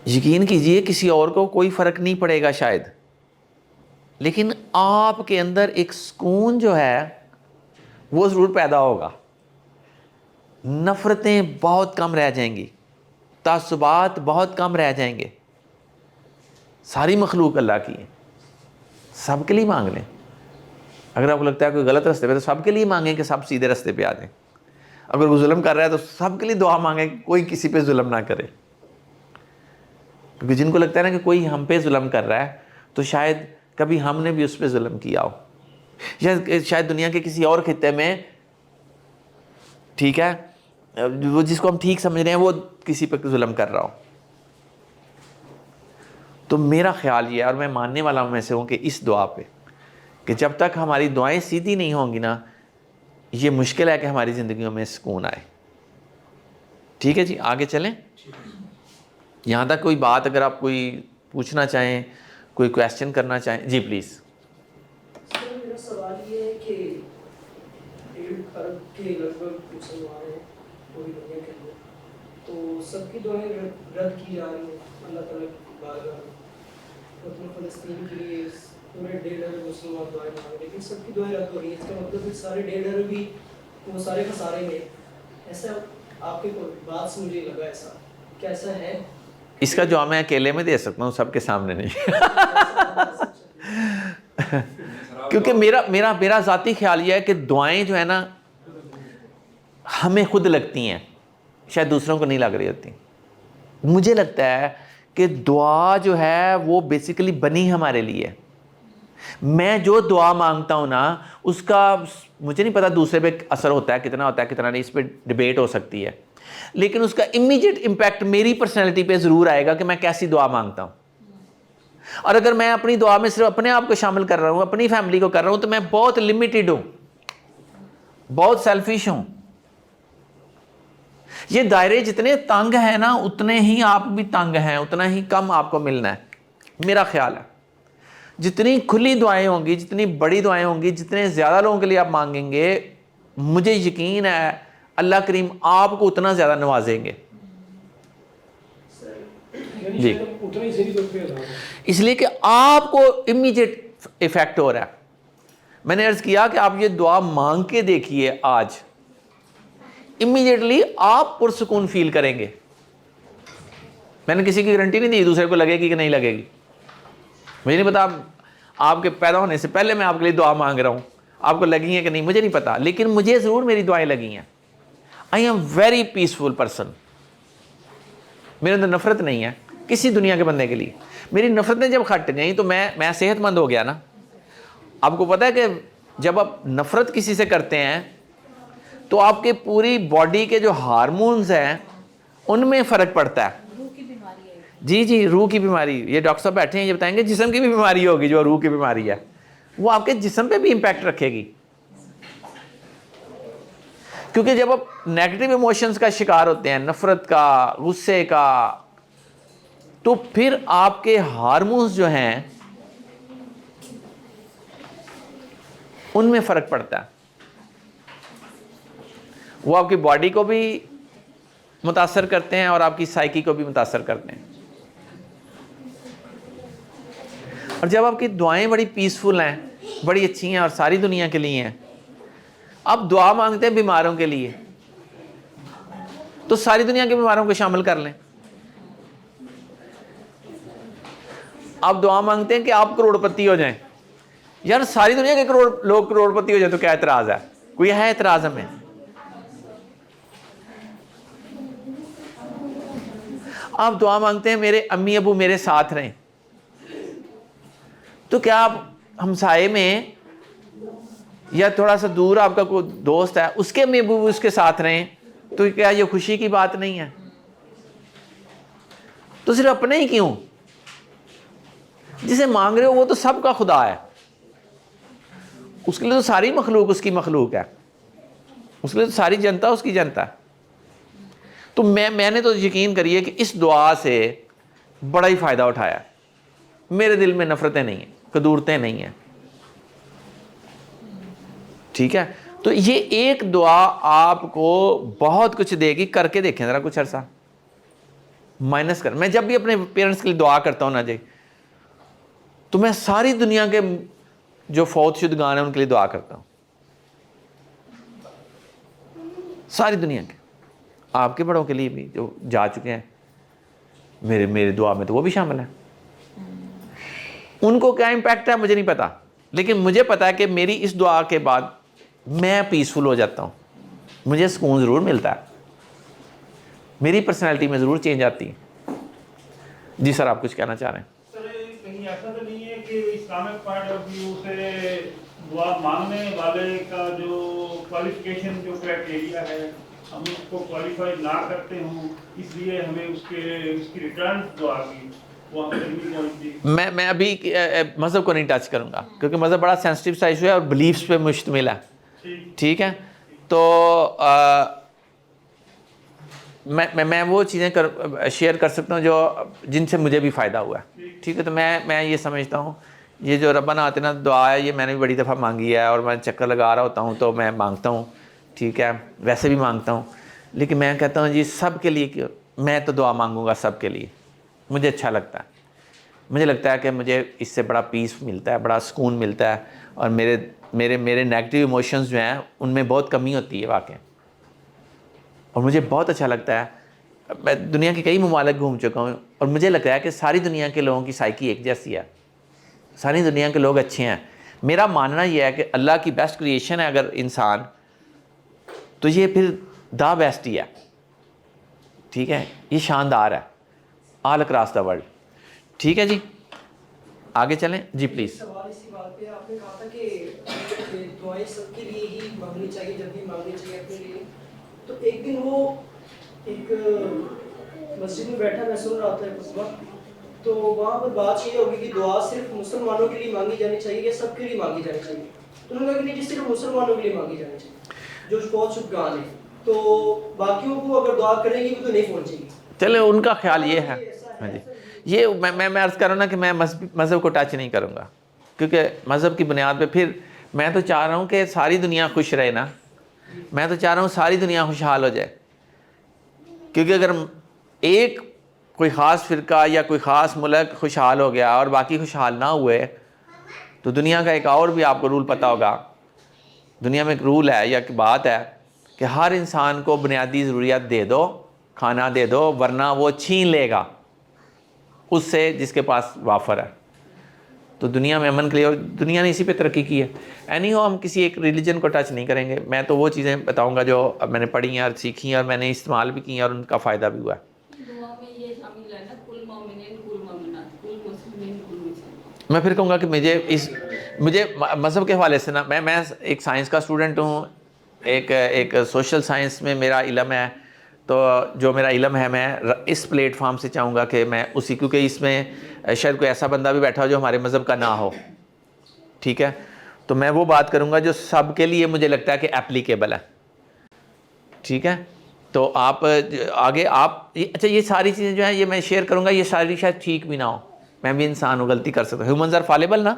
यकीन कीजिए किसी और को कोई फ़र्क नहीं पड़ेगा शायद, लेकिन आपके अंदर एक सुकून जो है वो ज़रूर पैदा होगा। नफ़रतें बहुत कम रह जाएंगी, तासुबात बहुत कम रह जाएंगे। सारी मखलूक अल्लाह की है, सबके लिए मांग लें। अगर आपको लगता है कोई गलत रास्ते पे, तो सबके लिए मांगें कि सब सीधे रास्ते पे आ जाएं। अगर वो जुल्म कर रहा है तो सबके लिए दुआ मांगें कि कोई किसी पे जुल्म ना करे। क्योंकि जिनको लगता है ना कि कोई हम पे जुल्म कर रहा है, तो शायद कभी हमने भी उस पर जुल्म किया हो। शायद दुनिया के किसी और खित्ते में, ठीक है, वो जिसको हम ठीक समझ रहे हैं वो किसी पर जुल्म कर रहा हो। तो मेरा ख्याल ये है, और मैं मानने वाला हूँ, मैं से हूँ कि इस दुआ पे, कि जब तक हमारी दुआएं सीधी नहीं होंगी ना, ये मुश्किल है कि हमारी ज़िंदगियों में सुकून आए। ठीक है जी, आगे चलें। यहाँ तक कोई बात अगर आप कोई पूछना चाहें, कोई क्वेश्चन करना चाहें, जी प्लीज़। सर मेरा सवाल ये है कि 1.5 अरब के लगभग मुसलमान हैं पूरी दुनिया के अंदर, तो सबकी दुआएं रद्द की जा रही हैं अल्लाह ताला की बारगाह में। मतलब फ़लस्तीन के लिए पूरे 1.5 अरब मुसलमान दुआएं मांग रहे हैं, लेकिन सबकी दुआएं रद्द हो रही हैं। इसका मतलब फिर सारे 1.5 अरब भी वो सारे खसारे में। ऐसा आपके बात से मुझे लगा, ऐसा क्या ऐसा है? इसका जवाब मैं अकेले में दे सकता हूँ, सबके सामने नहीं। क्योंकि मेरा ज़ाती ख्याल ये है कि दुआएं जो है ना, हमें खुद लगती हैं, शायद दूसरों को नहीं लग रही होती। मुझे लगता है कि दुआ जो है वो बेसिकली बनी हमारे लिए। मैं जो दुआ मांगता हूँ ना, उसका मुझे नहीं पता दूसरे पे असर होता है, कितना होता है कितना नहीं, इस पर डिबेट हो सकती है, लेकिन उसका इमीडिएट इम्पैक्ट मेरी पर्सनैलिटी पे ज़रूर आएगा कि मैं कैसी दुआ मांगता हूँ। और अगर मैं अपनी दुआ में सिर्फ अपने आप को शामिल कर रहा हूँ, अपनी फैमिली को कर रहा हूँ, तो मैं बहुत लिमिटेड हूँ, बहुत सेल्फिश हूँ। ये दायरे जितने तंग हैं ना, उतने ही आप भी तंग हैं, उतना ही कम आपको मिलना है, मेरा ख्याल है। जितनी खुली दुआएं होंगी, जितनी बड़ी दुआएं होंगी, जितने ज़्यादा लोगों के लिए आप मांगेंगे, मुझे यकीन है अल्लाह करीम आपको उतना ज़्यादा नवाजेंगे। जी, उतना ही सही पे है। इसलिए कि आपको इमीडिएट इफेक्ट हो रहा है। मैंने अर्ज़ किया कि आप ये दुआ मांग के देखिए, आज इमीडिएटली आप पुरसुकून फील करेंगे। मैंने किसी की गारंटी नहीं दी दूसरे को लगेगी कि नहीं लगेगी। मुझे नहीं पता, आपके पैदा होने से पहले मैं आपके लिए दुआ मांग रहा हूँ, आपको लगी है कि नहीं मुझे नहीं पता, लेकिन मुझे ज़रूर मेरी दुआएं लगी हैं। I am very peaceful person. मेरे अंदर नफ़रत नहीं है किसी दुनिया के बंदे के लिए। मेरी नफ़रतें जब खट गई तो मैं सेहतमंद हो गया ना। आपको पता है कि जब आप नफ़रत किसी से करते हैं तो आपके पूरी बॉडी के जो हार्मोन्स हैं उनमें फ़र्क पड़ता है। जी, रूह की बीमारी, ये डॉक्टर साहब बैठे हैं, ये बताएंगे जिस्म की भी बीमारी होगी, जो रूह की बीमारी है वो आपके जिस्म पे भी इम्पैक्ट रखेगी। क्योंकि जब आप नेगेटिव इमोशंस का शिकार होते हैं, नफ़रत का, गुस्से का, तो फिर आपके हार्मोन्स जो हैं उनमें फ़र्क पड़ता है। वो आपकी बॉडी को भी मुतासर करते हैं और आपकी साइकी को भी मुतासर करते हैं। और जब आपकी दुआएं बड़ी पीसफुल हैं, बड़ी अच्छी हैं और सारी दुनिया के लिए हैं, आप दुआ मांगते हैं बीमारों के लिए, तो सारी दुनिया के बीमारों को शामिल कर लें। आप दुआ मांगते हैं कि आप करोड़पति हो जाएं, यार सारी दुनिया के लोग करोड़पति हो जाए तो क्या एतराज़ है? कोई है एतराज़ हमें? आप दुआ मांगते हैं मेरे अम्मी अबू मेरे साथ रहें, तो क्या आप हमसाए में या थोड़ा सा दूर आपका कोई दोस्त है उसके अम्मी अबू उसके साथ रहें, तो क्या ये खुशी की बात नहीं है? तो सिर्फ अपने ही क्यों, जिसे मांग रहे हो वो तो सबका खुदा है, उसके लिए तो सारी मखलूक उसकी मखलूक है, उसके लिए तो सारी जनता उसकी जनता है। तो मैंने तो यकीन करिए कि इस दुआ से बड़ा ही फ़ायदा उठाया। मेरे दिल में नफ़रतें नहीं हैं, कदूरतें नहीं हैं, ठीक है। तो ये एक दुआ आपको बहुत कुछ देगी। करके देखें ज़रा कुछ अरसा, माइनस कर। मैं जब भी अपने पेरेंट्स के लिए दुआ करता हूँ ना जी, तो मैं सारी दुनिया के जो फौत शुदगान हैं उनके लिए दुआ करता हूँ, सारी दुनिया के, आपके बड़ों के लिए भी जो जा चुके हैं, मेरे दुआ में तो वो भी शामिल है। उनको क्या इम्पैक्ट है मुझे नहीं पता, लेकिन मुझे पता है कि मेरी इस दुआ के बाद मैं पीसफुल हो जाता हूँ, मुझे सुकून ज़रूर मिलता है, मेरी पर्सनैलिटी में ज़रूर चेंज आती है। जी सर, आप कुछ कहना चाह रहे हैं? सर कहीं ऐसा तो नहीं है कि इस्लामिक पॉइंट ऑफ व्यू से दुआ मांगने वाले का जो क्वालिफिकेशन, जो क्राइटेरिया है, हम उसको क्वालिफाई ना करते हों, इसलिए हमें उसकी रिटर्न दुआ की वो हमें नहीं पहुंचती। मैं अभी मज़हब को नहीं टच करूँगा, क्योंकि मज़हब बड़ा सेंसिटिव सा इशू है और बिलीफ्स पे मुश्तमिल है, ठीक है। तो मैं वो चीज़ें शेयर कर सकता हूँ जो जिनसे मुझे भी फ़ायदा हुआ है, ठीक है। तो मैं ये समझता हूँ, ये जो रब्बना आतिना दुआ है, ये मैंने भी बड़ी दफ़ा मांगी है, और मैं चक्कर लगा रहा होता हूँ तो मैं मांगता हूँ, ठीक है, वैसे भी मांगता हूँ। लेकिन मैं कहता हूँ जी सब के लिए क्यों, मैं तो दुआ मांगूँगा सब के लिए, मुझे अच्छा लगता है, मुझे लगता है कि मुझे इससे बड़ा पीस मिलता है, बड़ा सुकून मिलता है, और मेरे नेगेटिव इमोशंस जो हैं उनमें बहुत कमी होती है वाकई, और मुझे बहुत अच्छा लगता है। मैं दुनिया के कई ममालिक घूम चुका हूँ और मुझे लगता है कि सारी दुनिया के लोगों की साइकी एक जैसी है, सारी दुनिया के लोग अच्छे हैं। मेरा मानना यह है कि अल्लाह की बेस्ट क्रिएशन है अगर इंसान, तो ये फिर द बेस्ट ही है, ठीक है, ये शानदार है ऑल अक्रॉस द वर्ल्ड, ठीक है जी। आगे चलें जी प्लीज़। सवाल इसी बात पे आपने कहा था कि दुआएं सबके लिए ही मांगनी चाहिए, जब भी मांगनी चाहिए अपने लिए। तो एक दिन वो एक मस्जिद में बैठा मैं सुन रहा था उस वक्त, तो वहाँ पर बात ये होगी कि दुआ सिर्फ मुसलमानों के लिए मांगी जानी चाहिए या सबके लिए मांगी जानी चाहिए। तो उन्होंने कहा कि नहीं, सिर्फ मुसलमानों के लिए मांगी जानी चाहिए जो बहुत शुभगान है, तो बाकियों को अगर दुआ करेंगे तो नहीं पहुँचेगी। चले, उनका ख्याल ये है। हाँ जी, ये मैं अर्ज़ कर रहा हूँ ना कि मैं मज़हब को टच नहीं करूँगा, क्योंकि मज़हब की बुनियाद पे फिर मैं तो चाह रहा हूँ कि सारी दुनिया खुश रहे ना, मैं तो चाह रहा हूँ सारी दुनिया खुशहाल हो जाए। क्योंकि अगर एक कोई ख़ास फ़िरका या कोई ख़ास मुल्क खुशहाल हो गया और बाकी खुशहाल ना हुए, तो दुनिया का एक और भी आपको रूल पता होगा, दुनिया में एक रूल है या बात है कि हर इंसान को बुनियादी ज़रूरियात दे दो, खाना दे दो, वरना वो छीन लेगा उससे जिसके पास वाफर है। तो दुनिया में अमन के लिए, और दुनिया ने इसी पे तरक्की की है। एनी हो, हम किसी एक रिलीजन को टच नहीं करेंगे, मैं तो वो चीज़ें बताऊंगा जो मैंने पढ़ी हैं और सीखी हैं और मैंने इस्तेमाल भी की हैं और उनका फ़ायदा भी हुआ है। दुआ में ये शामिल है ना, कुल मोमिनीन कुल मोमिनात कुल मुस्लिमीन कुल मुसलमान। मैं फिर कहूँगा कि मुझे मज़हब के हवाले से ना, मैं एक साइंस का स्टूडेंट हूँ, एक सोशल साइंस में मेरा इल्म है, तो जो मेरा इल्म है मैं इस प्लेटफॉर्म से चाहूँगा कि मैं उसी, क्योंकि इसमें शायद कोई ऐसा बंदा भी बैठा हो जो हमारे मज़हब का ना हो, ठीक है, तो मैं वो बात करूँगा जो सब के लिए मुझे लगता है कि एप्लीकेबल है, ठीक है। तो आप आगे आप अच्छा, ये सारी चीज़ें जो हैं ये मैं शेयर करूँगा, ये सारी शायद ठीक भी ना हो, मैं भी इंसान हूँ, गलती कर सकता हूँ, ह्यूमन्स आर फॉलेबल ना,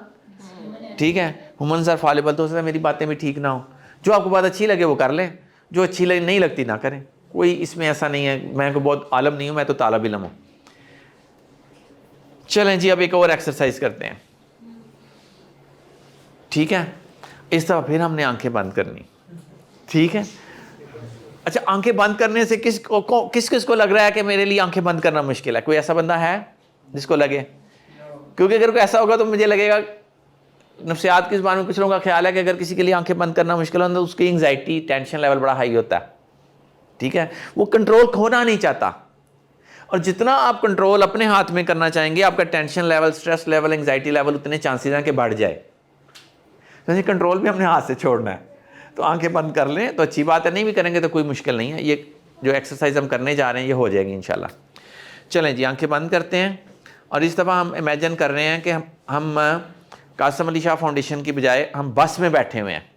ठीक है, ह्यूमन्स आर फॉलेबल, तो हो सकता है मेरी बातें भी ठीक ना हो, जो आपको बात अच्छी लगे वो कर लें, जो अच्छी लगे नहीं लगती ना करें, कोई इसमें ऐसा नहीं है, मैं कोई बहुत आलम नहीं हूँ, मैं तो तालिब इल्म हूँ। चलें जी, अब एक और एक्सरसाइज करते हैं, ठीक है। इस दफ़ा फिर हमने आंखें बंद करनी, ठीक है। अच्छा, आंखें बंद करने से किस किस को लग रहा है कि मेरे लिए आंखें बंद करना मुश्किल है? कोई ऐसा बंदा है जिसको लगे? क्योंकि अगर कोई ऐसा होगा तो मुझे लगेगा, नफ्सियात की ज़बान में कुछ लोगों का ख्याल है कि अगर किसी के लिए आंखें बंद करना मुश्किल हो तो उसकी एंग्जाइटी, टेंशन लेवल बड़ा हाई होता है, ठीक है, वो कंट्रोल खोना नहीं चाहता, और जितना आप कंट्रोल अपने हाथ में करना चाहेंगे, आपका tension level, stress level, anxiety level उतने चांसेस हैं कि बढ़ जाए। तो ये कंट्रोल भी अपने हाथ से छोड़ना है। तो आंखें बंद कर लें तो अच्छी बात है, नहीं भी करेंगे तो कोई मुश्किल नहीं है, ये जो एक्सरसाइज हम करने जा रहे हैं ये हो जाएगी इंशाल्लाह। चलें जी, आंखें बंद करते हैं और इस दफ़ा हम इमेजिन कर रहे हैं कि हम कासिम अली शाह फाउंडेशन की बजाय हम बस में बैठे हुए हैं,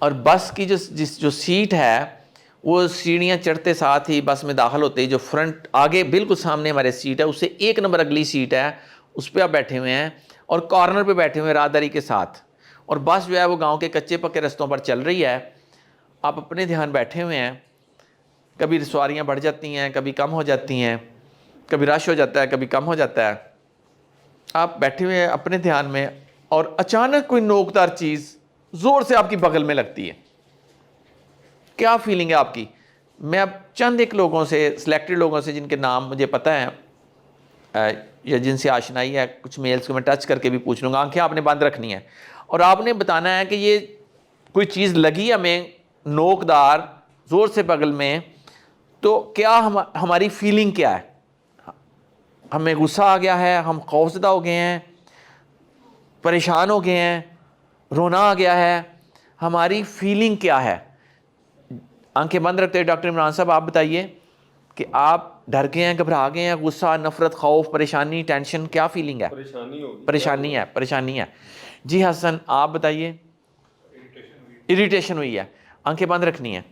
और बस की जो सीट है वो सीढ़ियाँ चढ़ते साथ ही बस में दाखिल होते ही जो फ्रंट आगे बिल्कुल सामने हमारे सीट है, उससे एक नंबर अगली सीट है, उस पर आप बैठे हुए हैं और कॉर्नर पे बैठे हुए हैं राहदारी के साथ, और बस जो है वो गांव के कच्चे पक्के रास्तों पर चल रही है। आप अपने ध्यान बैठे हुए हैं, कभी सवारियाँ बढ़ जाती हैं, कभी कम हो जाती हैं, कभी रश हो जाता है, कभी कम हो जाता है। आप बैठे हुए हैं अपने ध्यान में, और अचानक कोई नोकदार चीज़ ज़ोर से आपकी बगल में लगती है। क्या फीलिंग है आपकी? मैं अब चंद एक लोगों से, सिलेक्टेड लोगों से जिनके नाम मुझे पता है या जिनसे आशनाई है, कुछ मेल्स को मैं टच करके भी पूछ लूँगा। आंखें आपने बंद रखनी है और आपने बताना है कि ये कोई चीज़ लगी हमें नोकदार ज़ोर से बगल में, तो क्या हमारी फीलिंग क्या है? हमें गुस्सा आ गया है, हम खौफजदा हो गए हैं, परेशान हो गए हैं, रोना आ गया है, हमारी फीलिंग क्या है? आंखें बंद रखते हुए डॉक्टर इमरान साहब आप बताइए कि आप डर गए हैं, घबरा गए हैं, गुस्सा, नफरत, खौफ, परेशानी, टेंशन, क्या फीलिंग है? परेशानी होगी, परेशानी है। जी हसन आप बताइए। इरिटेशन हुई है, आंखें बंद रखनी है।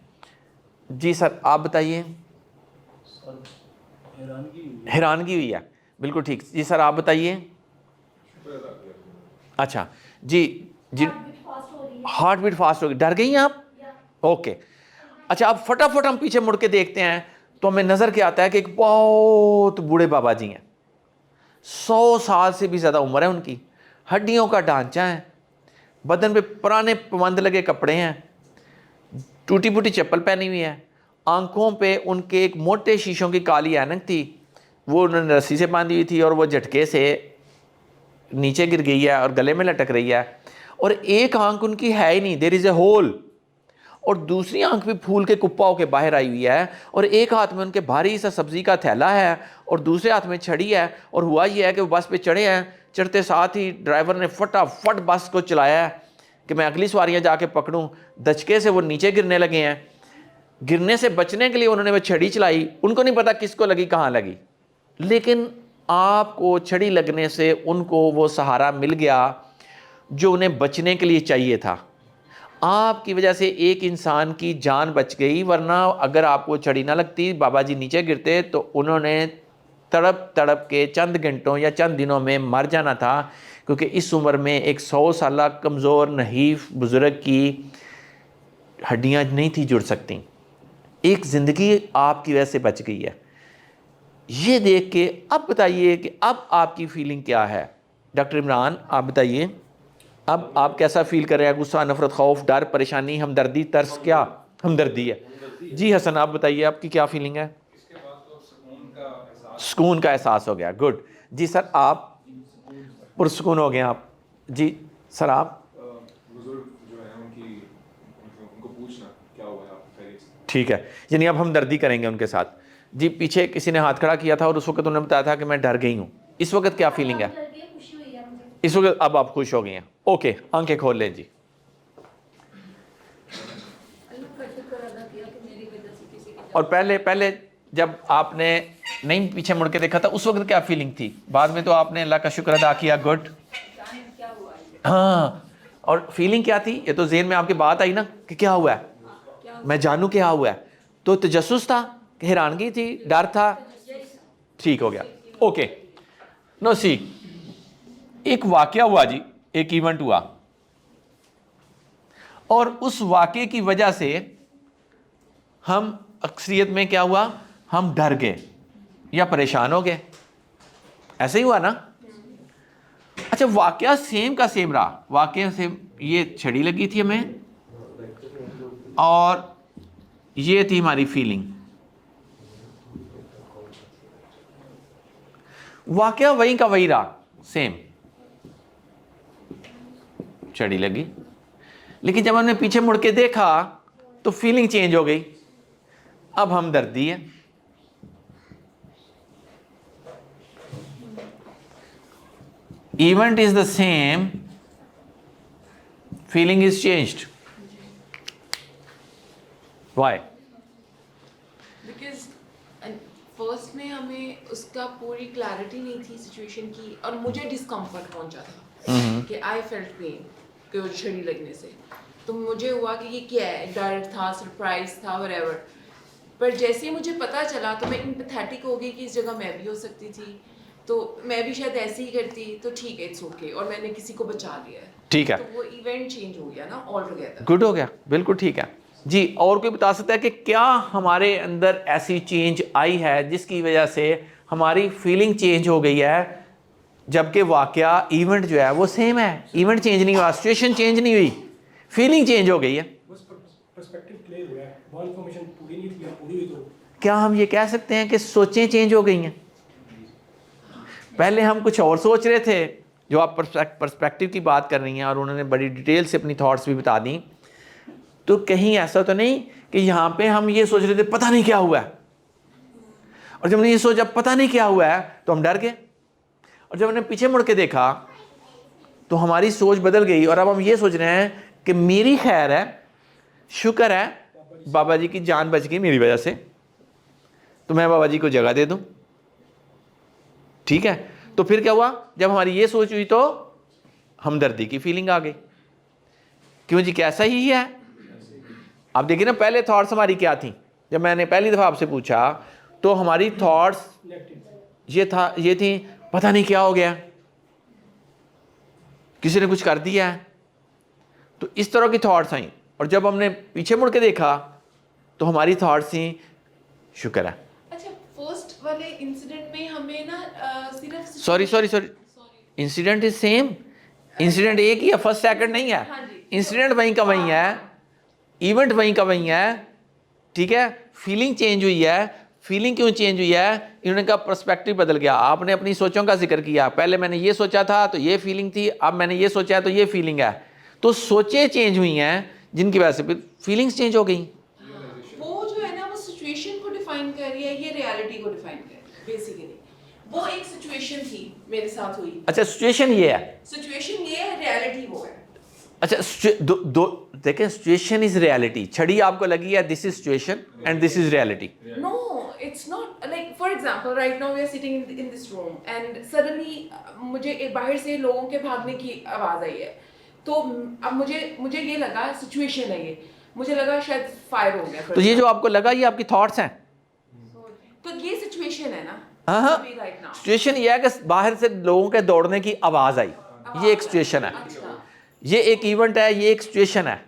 जी सर आप बताइए। हैरानगी हुई है, बिल्कुल ठीक। जी सर आप बताइए। अच्छा जी हार्ट बीट फास्ट हो गई, डर गई हैं आप? ओके अच्छा, अब फटाफट हम पीछे मुड़ के देखते हैं तो हमें नज़र क्या आता है कि एक बहुत बूढ़े बाबा जी हैं, 100 साल से भी ज़्यादा उम्र है उनकी, हड्डियों का ढांचा है, बदन पे पुराने पवंद लगे कपड़े हैं, टूटी फूटी चप्पल पहनी हुई है, आंखों पे उनके एक मोटे शीशों की काली ऐनक थी, वो उन्होंने रस्सी से बांधी हुई थी और वो झटके से नीचे गिर गई है और गले में लटक रही है, और एक आंख उनकी है ही नहीं, देयर इज़ ए होल, और दूसरी आंख भी फूल के कुप्पा होकर बाहर आई हुई है, और एक हाथ में उनके भारी सा सब्जी का थैला है और दूसरे हाथ में छड़ी है। और हुआ ये है कि वो बस पे चढ़े हैं, चढ़ते साथ ही ड्राइवर ने फटाफट बस को चलाया है कि मैं अगली सवारियाँ जाके पकड़ूं। दचके से वो नीचे गिरने लगे हैं, गिरने से बचने के लिए उन्होंने वो छड़ी चलाई, उनको नहीं पता किसको लगी, कहाँ लगी, लेकिन आपको छड़ी लगने से उनको वो सहारा मिल गया जो उन्हें बचने के लिए चाहिए था। आपकी वजह से एक इंसान की जान बच गई, वरना अगर आपको छड़ी ना लगती, बाबा जी नीचे गिरते तो उन्होंने तड़प तड़प के चंद घंटों या चंद दिनों में मर जाना था, क्योंकि इस उम्र में एक 100 साल कमज़ोर नहीफ बुज़ुर्ग की हड्डियां नहीं थी जुड़ सकती। एक ज़िंदगी आपकी वजह से बच गई है। ये देख के अब बताइए कि अब आपकी फीलिंग क्या है? डॉक्टर इमरान आप बताइए, अब आप कैसा फील कर रहे हैं? गुस्सा, नफरत, खौफ, डर, परेशानी, हमदर्दी, तरस, क्या हमदर्दी है? जी हसन आप बताइए आपकी क्या फीलिंग है? सुकून का एहसास हो गया, गुड। जी सर आप पुरसुकून हो गए आप? जी सर आप? बुजुर्ग जो है उनको पूछना क्या हुआ है आपको पहले से। ठीक है, यानी अब हम दर्दी करेंगे उनके साथ। जी पीछे किसी ने हाथ खड़ा किया था और उस वक्त उन्होंने बताया था कि मैं डर गई हूँ, इस वक्त क्या फीलिंग है? इस वक्त अब आप खुश हो गई हैं। ओके आंखें खोल लें जी। और पहले जब आपने नहीं पीछे मुड़ के देखा था उस वक्त क्या फीलिंग थी? बाद में तो आपने अल्लाह का शुक्र अदा किया, गुड। हाँ, और फीलिंग क्या थी? ये तो ज़हन में आपकी बात आई ना कि क्या हुआ है, मैं जानूं क्या हुआ है। तो तजस्सुस था, हैरानगी थी, डर था, ठीक हो गया। ओके नो सी, एक वाकया हुआ जी, एक इवेंट हुआ, और उस वाकये की वजह से हम अक्सरियत में क्या हुआ, हम डर गए या परेशान हो गए, ऐसे ही हुआ ना? अच्छा वाकया सेम का सेम रहा, वाकया से ये छड़ी लगी थी हमें और ये थी हमारी फीलिंग, वाकया वही का वही रहा, सेम छड़ी लगी, लेकिन जब हमने पीछे मुड़ के देखा तो फीलिंग चेंज हो गई, अब हम दर्दी है। Event is the same, feeling is changed. Why? Because first में हमें उसका पूरी क्लैरिटी नहीं थी सिचुएशन की, और मुझे डिस्कम्फर्ट पहुंचा था कि आई फेल्ट पेन कि वो छड़ी लगने से। तो मुझे हुआ कि ये क्या है, डर था, सरप्राइज था, व्हाटएवर। पर जैसे ही मुझे पता चला तो मैं एम्पैथेटिक हो गई कि इस जगह मैं भी हो सकती थी, तो मैं भी शायद ऐसे ही करती, तो ठीक है, इट्स ओके, और मैंने किसी को बचा लिया है। ठीक है, तो वो इवेंट चेंज हो गया ना ऑल टुगेदर। गुड हो गया, बिल्कुल ठीक है जी। और कोई बता सकता है कि क्या हमारे अंदर ऐसी चेंज आई है जिसकी वजह से हमारी फीलिंग चेंज हो गई है, जबकि वाकया इवेंट जो है वो सेम है, इवेंट चेंज नहीं हुआ, सिचुएशन चेंज नहीं हुई, फीलिंग चेंज हो गई है। बस पर्सपेक्टिव क्लियर हुआ है, वो इन्फॉर्मेशन पूरी नहीं थी, पूरी हुई तो क्या हम ये कह सकते हैं कि सोचें चेंज हो गई हैं? पहले हम कुछ और सोच रहे थे, जो आप पर्सपेक्टिव की बात कर रही हैं और उन्होंने बड़ी डिटेल से अपनी थॉट्स भी बता दी, तो कहीं ऐसा तो नहीं कि यहाँ पे हम ये सोच रहे थे पता नहीं क्या हुआ है, और जब हमने ये सोचा पता नहीं क्या हुआ है तो हम डर गए, और जब हमने पीछे मुड़ के देखा तो हमारी सोच बदल गई, और अब हम ये सोच रहे हैं कि मेरी खैर है, शुक्र है बाबा जी की जान बच गई मेरी वजह से, तो मैं बाबा जी को जगह दे दूं। ठीक है, तो फिर क्या हुआ, जब हमारी ये सोच हुई तो हमदर्दी की फीलिंग आ गई। क्यों जी, कैसा ही है? आप देखिए ना, पहले थॉट्स हमारी क्या थी, जब मैंने पहली दफ़ा आपसे पूछा तो हमारी थॉट्स ये थी पता नहीं क्या हो गया, किसी ने कुछ कर दिया है, तो इस तरह की थॉट्स आई। और जब हमने पीछे मुड़ के देखा तो हमारी थॉट्स थी शुक्र है। अच्छा, फर्स्ट वाले इंसिडेंट में हमें ना सिर्फ sorry incident is same, incident एक ही है, फर्स्ट सेकंड नहीं है, हाँ जी। इंसिडेंट वहीं का वहीं है, इवेंट वहीं का वहीं है। ठीक है, फीलिंग चेंज हुई है। फीलिंग क्यों चेंज हुई है? इन्होंने कहा पर्सपेक्टिव बदल गया, आपने अपनी सोचों का जिक्र किया, पहले मैंने ये सोचा था तो ये फीलिंग थी, अब मैंने ये सोचा है तो ये फीलिंग है, तो सोचें चेंज हुई हैं जिनकी वजह से फिर फीलिंग्स चेंज हो गई। वो जो है ना, वो सिचुएशन को डिफाइन कर रही है, ये रियलिटी को डिफाइन कर रही है बेसिकली। वो एक सिचुएशन थी मेरे साथ हुई, अच्छा, सिचुएशन ये है, सिचुएशन ये है, रियलिटी वो है। अच्छा दो देखें, सिचुएशन इज रियलिटी, छड़ी आपको लगी है, this is situation and this is reality. No, it's not like, for example, right now we are sitting in this room and suddenly मुझे बाहर से लोगों के भागने की आवाज आई है, तो अब मुझे ये लगा सिचुएशन है, ये मुझे लगा शायद फायर हो गया। तो ये जो आपको लगा ये आपकी थॉट्स हैं, तो ये सिचुएशन है ना। हाँ, अभी right now। सिचुएशन ये है कि बाहर से लोगों के दौड़ने की आवाज आई, ये एक सिचुएशन है, अच्छा, ये एक इवेंट है, ये एक सिचुएशन है।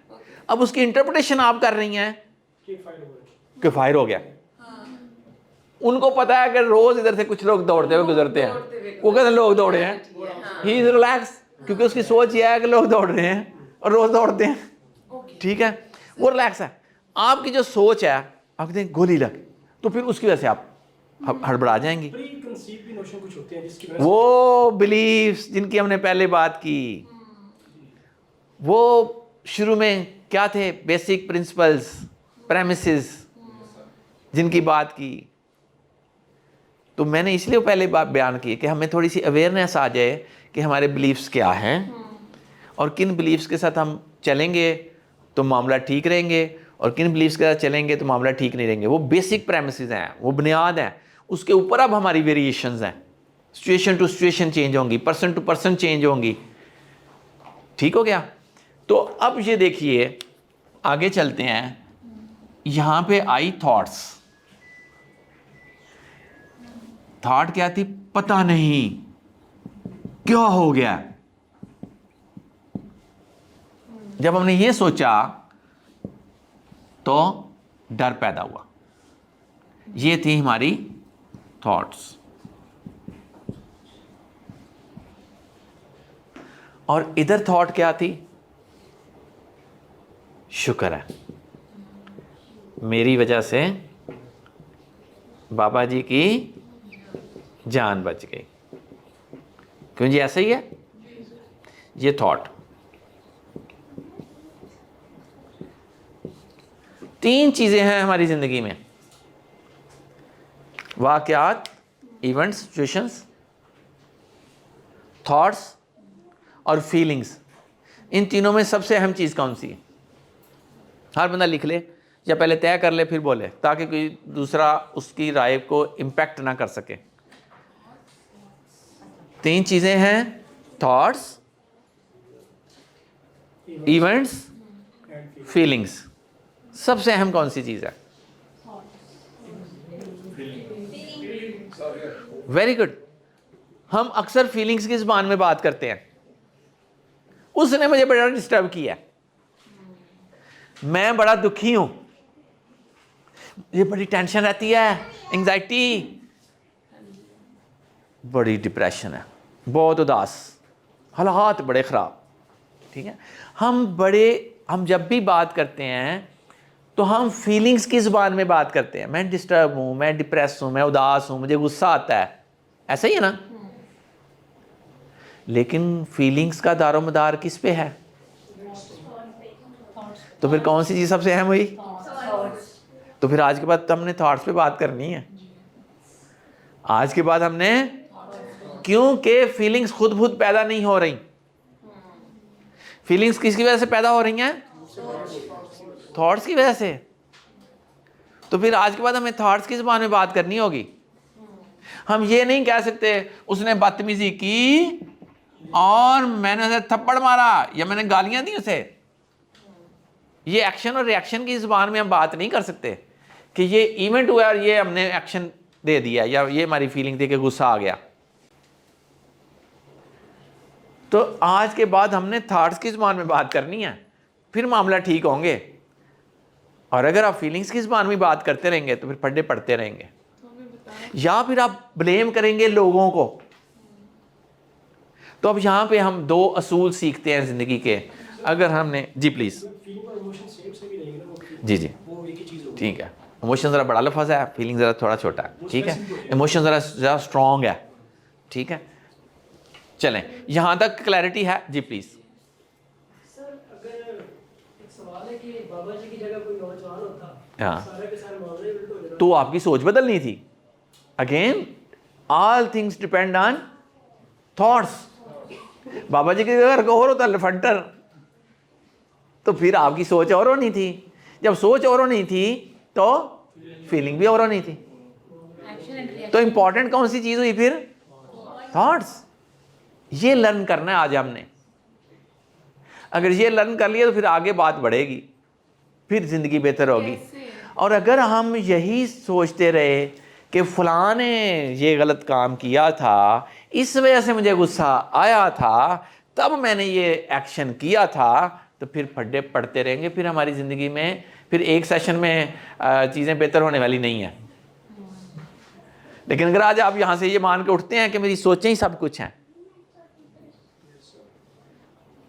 अब उसकी इंटरप्रिटेशन आप कर रही हैं कि फायर हो गया। उनको पता है कि रोज इधर से कुछ लोग दौड़ते हुए गुजरते हैं, वो कहते हैं लोग दौड़े हैं, ही इज रिलैक्स, क्योंकि उसकी सोच ये है कि लोग दौड़ रहे हैं और रोज दौड़ते हैं। ठीक है, वो रिलैक्स है। आपकी जो सोच है, आप कहते हैं गोली लग, तो फिर उसकी वजह से आप हड़बड़ा जाएंगी। प्री-कंसीव भी नोशन कुछ होते हैं जिसकी वजह से वो बिलीव्स जिनकी हमने पहले बात की, वो शुरू में क्या थे, बेसिक प्रिंसिपल्स, प्रेमिसेस जिनकी बात की, तो मैंने इसलिए पहले बात बयान की कि हमें थोड़ी सी अवेयरनेस आ जाए कि हमारे बिलीव्स क्या हैं और किन बिलीव्स के साथ हम चलेंगे तो मामला ठीक रहेंगे, और किन बिलीव्स के साथ चलेंगे तो मामला ठीक नहीं रहेंगे। वो बेसिक प्रेमिसेस हैं, वो बुनियाद हैं, उसके ऊपर अब हमारी वेरिएशंस हैं, सिचुएशन टू सिचुएशन चेंज होंगी, पर्सन टू पर्सन चेंज होंगी। ठीक हो गया? तो अब ये देखिए, आगे चलते हैं, यहाँ पे आई थॉट्स। थॉट क्या थी? पता नहीं क्या हो गया। जब हमने ये सोचा तो डर पैदा हुआ। ये थी हमारी थॉट्स। और इधर थॉट क्या थी? शुक्र है मेरी वजह से बाबा जी की जान बच गई। क्यों जी, ऐसा ही है ये थॉट। तीन चीजें हैं हमारी जिंदगी में, वाकयात, इवेंट्स, सिचुएशंस, थॉट्स और फीलिंग्स। इन तीनों में सबसे अहम चीज कौन सी है? हर बंदा लिख ले, या पहले तय कर ले फिर बोले, ताकि कोई दूसरा उसकी राय को इम्पेक्ट ना कर सके। 3 चीज़ें हैं, थॉट्स, इवेंट्स, फीलिंग्स। सबसे अहम कौन सी चीज़ है? Very good. हम अक्सर फीलिंग्स की ज़बान में बात करते हैं। उसने मुझे बड़ा डिस्टर्ब किया, मैं बड़ा दुखी हूं, ये बड़ी टेंशन रहती है, एंजाइटी, बड़ी डिप्रेशन है, बहुत उदास, हालात बड़े ख़राब। ठीक है, हम जब भी बात करते हैं तो हम फीलिंग्स की ज़ुबान में बात करते हैं। मैं डिस्टर्ब हूँ, मैं डिप्रेस हूँ, मैं उदास हूँ, मुझे गुस्सा आता है, ऐसा ही है ना? लेकिन फीलिंग्स का दारोमदार किस पे है? तो फिर कौन सी चीज़ सबसे अहम हुई? तो फिर आज के बाद तो हमने थॉट्स पे बात करनी है। आज के बाद हमने, क्योंकि फीलिंग्स खुद पैदा नहीं हो रही। फीलिंग्स किसकी वजह से पैदा हो रही हैं? थॉट्स की वजह से। तो फिर आज के बाद हमें थॉट्स की ज़बान में बात करनी होगी। हम ये नहीं कह सकते उसने बदतमीजी की और मैंने उसे थप्पड़ मारा या मैंने गालियां दी उसे। ये एक्शन और रिएक्शन की ज़बान में हम बात नहीं कर सकते कि ये इवेंट हुआ और ये हमने एक्शन दे दिया या ये हमारी फीलिंग थी कि गुस्सा आ गया। तो आज के बाद हमने थॉट्स की ज़बान में बात करनी है, फिर मामला ठीक होंगे। और अगर आप फीलिंग्स की ज़बान में बात करते रहेंगे तो फिर पढ़े पढ़ते रहेंगे, या फिर आप ब्लेम करेंगे लोगों को। तो अब यहाँ पे हम 2 असूल सीखते हैं ज़िंदगी के। अगर हमने, जी प्लीज़, जी ठीक है, इमोशन ज़रा बड़ा लफ्ज़ है, फीलिंग ज़रा थोड़ा छोटा है। ठीक है, इमोशन ज़रा स्ट्रॉन्ग है। ठीक है, चलें, यहाँ तक क्लैरिटी है? जी प्लीज़। सर अगर एक सवाल है कि बाबा जी की जगह कोई नौजवान होता, हाँ, सारे के सारे मामले उल्टे हो जाते, तो आपकी सोच बदलनी थी। Again all things depend on thoughts. बाबा जी के अगर और होता लफंटर, तो फिर आपकी सोच और होनी थी। जब सोच और होनी थी तो फीलिंग भी और होनी थी। तो इंपॉर्टेंट कौन सी चीज हुई फिर? थॉट्स। ये लर्न करना है आज हमने। अगर ये लर्न कर लिया तो फिर आगे बात बढ़ेगी, फिर जिंदगी बेहतर होगी। और अगर हम यही सोचते रहे कि फलां ने ये गलत काम किया था, इस वजह से मुझे गुस्सा आया था, तब मैंने ये एक्शन किया था, तो फिर पढ़े पढ़ते रहेंगे। फिर हमारी ज़िंदगी में फिर एक सेशन में चीज़ें बेहतर होने वाली नहीं है। लेकिन अगर आज आप यहाँ से ये मान के उठते हैं कि मेरी सोचें ही सब कुछ हैं,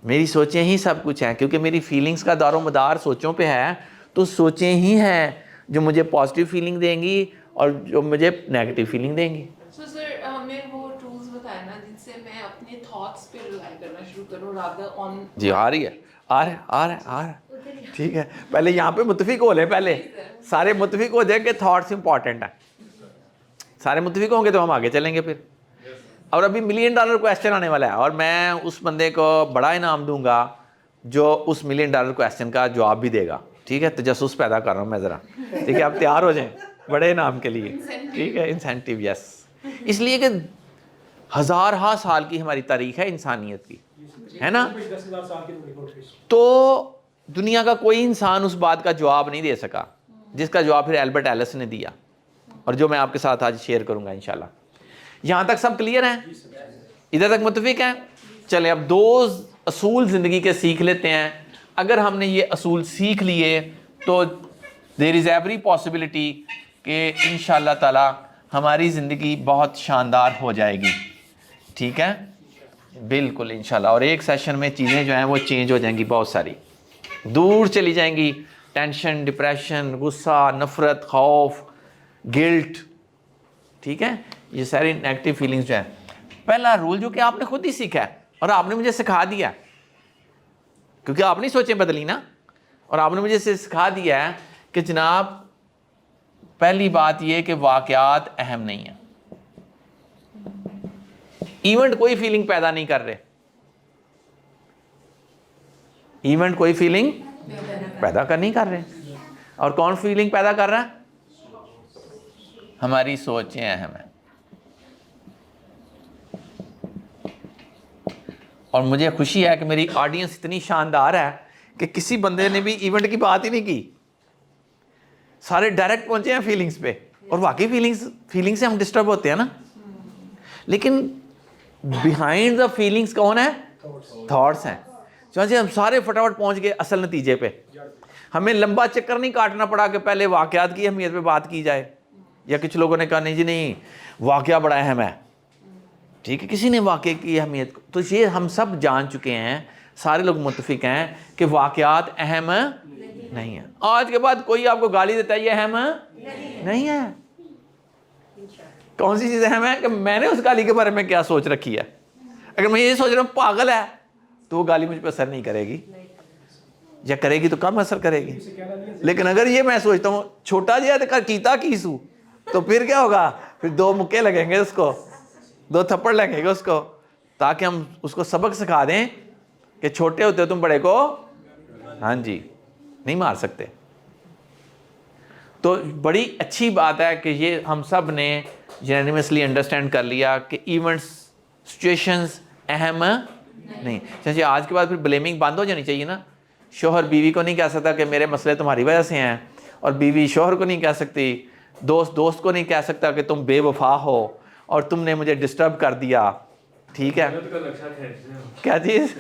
मेरी सोचें ही सब कुछ हैं, क्योंकि मेरी फीलिंग्स का दारोमदार सोचों पे है, तो सोचें ही हैं जो मुझे पॉजिटिव फीलिंग देंगी और जो मुझे नेगेटिव फीलिंग देंगी। So sir, हमें वो टूल्स बताए ना जिनसे मैं अपने थॉट्स पे रिलाई करना शुरू करूँ rather on। जी आ रही है, आ रहा है। ठीक है, पहले यहाँ पे मुत्तफिक हो ले, पहले सारे मुत्तफिक हो जाए कि थॉट्स इंपॉर्टेंट है। सारे मुत्तफिक होंगे तो हम आगे चलेंगे फिर। और अभी $1 मिलियन क्वेश्चन आने वाला है, और मैं उस बंदे को बड़ा इनाम दूंगा जो उस $1 मिलियन क्वेश्चन का जवाब भी देगा। ठीक है, तजस्सुस पैदा कर रहा हूँ मैं ज़रा। ठीक है, आप तैयार हो जाएं बड़े इनाम के लिए। ठीक है, इंसेंटिव, यस। इसलिए कि हज़ार साल की हमारी तारीख है इंसानियत की, है ना? 10,000 साल की। तो दुनिया का कोई इंसान उस बात का जवाब नहीं दे सका जिसका जवाब फिर एल्बर्ट एलिस ने दिया, और जो मैं आपके साथ आज शेयर करूंगा इंशाल्लाह। यहाँ तक सब क्लियर है? इधर तक मुत्तफिक हैं? चले अब 2 असूल ज़िंदगी के सीख लेते हैं। अगर हमने ये असूल सीख लिए तो देयर इज़ एवरी पॉसिबिलिटी कि इंशाल्लाह ताला हमारी ज़िंदगी बहुत शानदार हो जाएगी। ठीक है, बिल्कुल इंशाल्लाह। और एक सेशन में चीज़ें जो हैं वो चेंज हो जाएंगी, बहुत सारी दूर चली जाएंगी। टेंशन, डिप्रेशन, गुस्सा, नफ़रत, खौफ, गिल्ट, ठीक है, ये सारी नेगेटिव फीलिंग्स जो हैं। पहला रूल जो कि आपने खुद ही सीखा है और आपने मुझे सिखा दिया, क्योंकि आपने सोचें बदली ना, और आपने मुझे सिखा दिया है कि जनाब पहली बात ये कि वाक़यात अहम नहीं है। इवेंट कोई फीलिंग पैदा नहीं कर रहे, इवेंट कोई फीलिंग पैदा कर नहीं कर रहे। और कौन फीलिंग पैदा कर रहा है? हमारी सोचें अहम है। और मुझे खुशी है कि मेरी ऑडियंस इतनी शानदार है कि किसी बंदे ने भी इवेंट की बात ही नहीं की, सारे डायरेक्ट पहुंचे हैं फीलिंग्स पे। और वाकई फीलिंग से हम डिस्टर्ब होते हैं ना, लेकिन बिहाइंड द फीलिंग्स कौन है? थॉट्स हैं। चलिए हम सारे फटाफट पहुंच गए असल नतीजे पे। हमें लंबा चक्कर नहीं काटना पड़ा कि पहले वाकयात की अहमियत पे बात की जाए, या कुछ लोगों ने कहा नहीं जी नहीं, वाकया बड़ा अहम है। ठीक है, किसी ने वाकये की अहमियत, तो ये हम सब जान चुके हैं, सारे लोग मुत्तफिक हैं कि वाकयात अहम नहीं है। आज के बाद कोई आपको गाली देता है ये अहम नहीं है। कौन सी चीज़ अहम है? कि मैंने उस गाली के बारे में क्या सोच रखी है। अगर मैं ये सोच रहा हूँ पागल है, तो वो गाली मुझ पर असर नहीं करेगी, या करेगी तो कम असर करेगी। लेकिन अगर ये मैं सोचता हूँ छोटा जिहा कीता कीसू, तो फिर क्या होगा? फिर 2 मुक्के लगेंगे उसको, 2 थप्पड़ लगेंगे उसको, ताकि हम उसको सबक सिखा दें कि छोटे होते हो तुम बड़े को, हाँ जी, नहीं मार सकते। तो बड़ी अच्छी बात है कि ये हम सब ने यूनानिमसली अंडरस्टैंड कर लिया कि इवेंट्स, सिचुएशंस अहम नहीं। चाहे आज के बाद फिर ब्लेमिंग बंद हो जानी चाहिए ना। शोहर बीवी को नहीं कह सकता कि मेरे मसले तुम्हारी वजह से हैं, और बीवी शोहर को नहीं कह सकती, दोस्त को नहीं कह सकता कि तुम बेवफा हो और तुमने मुझे डिस्टर्ब कर दिया। ठीक है, क्या चीज़?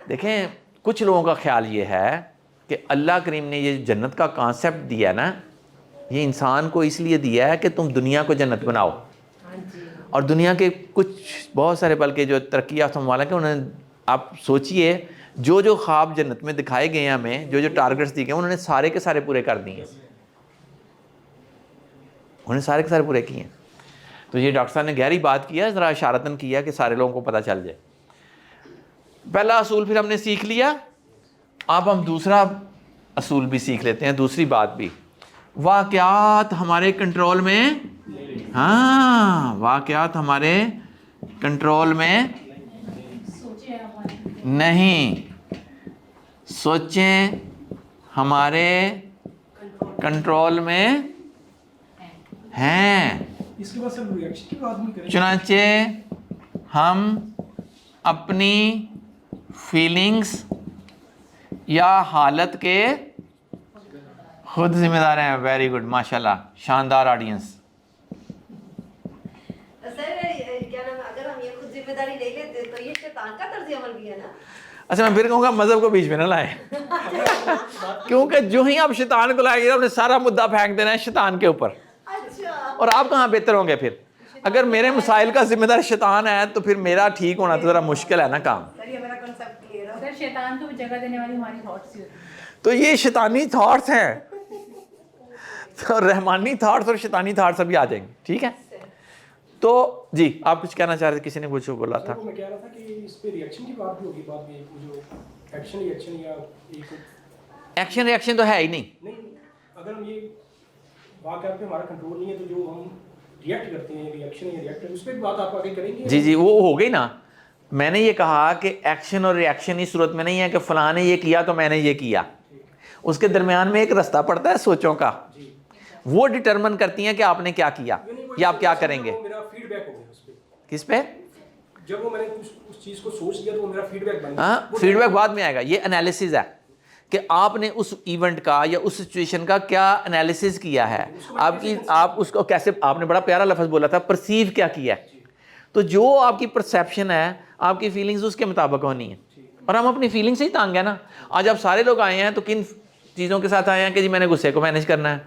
देखें, कुछ लोगों का ख्याल ये है कि अल्लाह करीम ने ये जन्नत का कॉन्सेप्ट दिया ना, ये इंसान को इसलिए दिया है कि तुम दुनिया को जन्नत बनाओ। और दुनिया के कुछ बहुत सारे बल्कि जो तरक्की याफ्ता ममालिक हैं, उन्होंने, आप सोचिए, जो जो ख्वाब जन्नत में दिखाए गए हैं हमें, जो जो टारगेट्स दिए गए, उन्होंने सारे के सारे पूरे कर दिए, उन्होंने सारे के सारे पूरे किए हैं। तो ये डॉक्टर साहब ने गहरी बात किया, ज़रा इशारतन किया कि सारे लोगों को पता चल जाए। पहला असूल फिर हमने सीख लिया, अब हम दूसरा असूल भी सीख लेते हैं, दूसरी बात भी। वाक़यात हमारे कंट्रोल में, हाँ, वाक़यात हमारे कंट्रोल में नहीं, सोचें हमारे कंट्रोल में हैं। इसके बाद सब रिएक्शन की बात नहीं करें। चुनांचे हम अपनी फीलिंग्स या हालत के खुद जिम्मेदार हैं। वेरी गुड, माशाल्लाह, शानदार ऑडियंस। सर क्या नाम है, अगर हम ये खुद जिम्मेदारी नहीं लेते तो ये शैतान का तर्ज अमल भी है ना। अच्छा, मैं फिर कहूँगा मज़हब को बीच में ना लाए, क्योंकि जो ही आप शैतान को लाएंगे आपने सारा मुद्दा फेंक देना है शैतान के ऊपर। अच्छा, और आप कहाँ बेहतर होंगे फिर? अगर मेरे मसाइल का जिम्मेदार शैतान है तो फिर मेरा ठीक होना तो ज़रा मुश्किल है ना काम। सर ये मेरा कॉन्सेप्ट क्लियर है। सर शैतान को जगह देने वाली हमारी थॉट्स ही होती हैं। तो ये शैतानी थॉट्स हैं, तो रहमानी थॉट्स और शैतानी थॉट्स अभी आ जाएंगे। ठीक है, तो जी आप कुछ कहना चाह रहे थे, किसी ने कुछ बोला था। मैं कह रहा था कि इस पे रिएक्शन की बात भी होगी बाद में, जो एक्शन रिएक्शन या एक एक्शन रिएक्शन तो है ही नहीं। नहीं, अगर हम ये वाक़यात पे हमारा कंट्रोल नहीं है तो जो हम रिएक्ट करते हैं, रिएक्शन या रिएक्ट, उस पर भी बात आप आगे करेंगे। जी, वो हो गई ना। मैंने ये कहा कि एक्शन और रिएक्शन इस सूरत में नहीं है कि फ़लाँ ने ये किया तो मैंने ये किया। उसके दरमियान में एक रास्ता पड़ता है सोचों का, वो डिटरमिन करती हैं कि आपने क्या किया या आप क्या करेंगे। मेरा फीडबैक हो गया उस पे। किस पे? जब वो मैंने उस चीज़ को सोच लिया तो वो मेरा फीडबैक बन गया। हाँ, फीडबैक बाद में आएगा। ये एनालिसिस है कि आपने उस इवेंट का या उस सिचुएशन का क्या एनालिसिस किया है, आप उसको कैसे, आपने बड़ा प्यारा लफ्ज़ बोला था, परसीव क्या किया है। तो जो आपकी परसेप्शन है, आपकी फीलिंग्स उसके मुताबिक होनी है। और हम अपनी फीलिंग से ही तंग है ना। आज आप सारे लोग आए हैं तो किन चीज़ों के साथ आए हैं कि जी मैंने गुस्से को मैनेज करना है,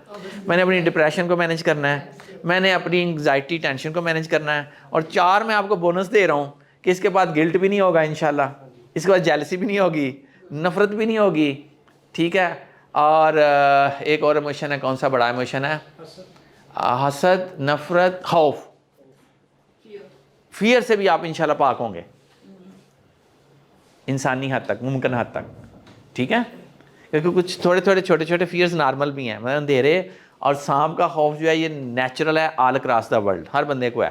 मैंने अपनी डिप्रेशन को मैनेज करना है, मैंने अपनी एंग्जाइटी टेंशन को मैनेज करना है, और 4 मैं आपको बोनस दे रहा हूँ कि इसके बाद गिल्ट भी नहीं होगा इंशाल्लाह, इसके बाद जेलसी भी नहीं होगी, नफ़रत भी नहीं होगी। ठीक है, और एक और इमोशन है, कौन सा बड़ा इमोशन है? हसद, नफ़रत, खौफ। फियर से भी आप इंशाल्लाह पाक होंगे इंसानी हद तक, मुमकिन हद तक। ठीक है, क्योंकि कुछ थोड़े थोड़े छोटे छोटे फियर्स नॉर्मल भी हैं। मतलब अंधेरे और सांप का खौफ जो है ये नेचुरल है, ऑल अक्रॉस द वर्ल्ड, हर बंदे को है।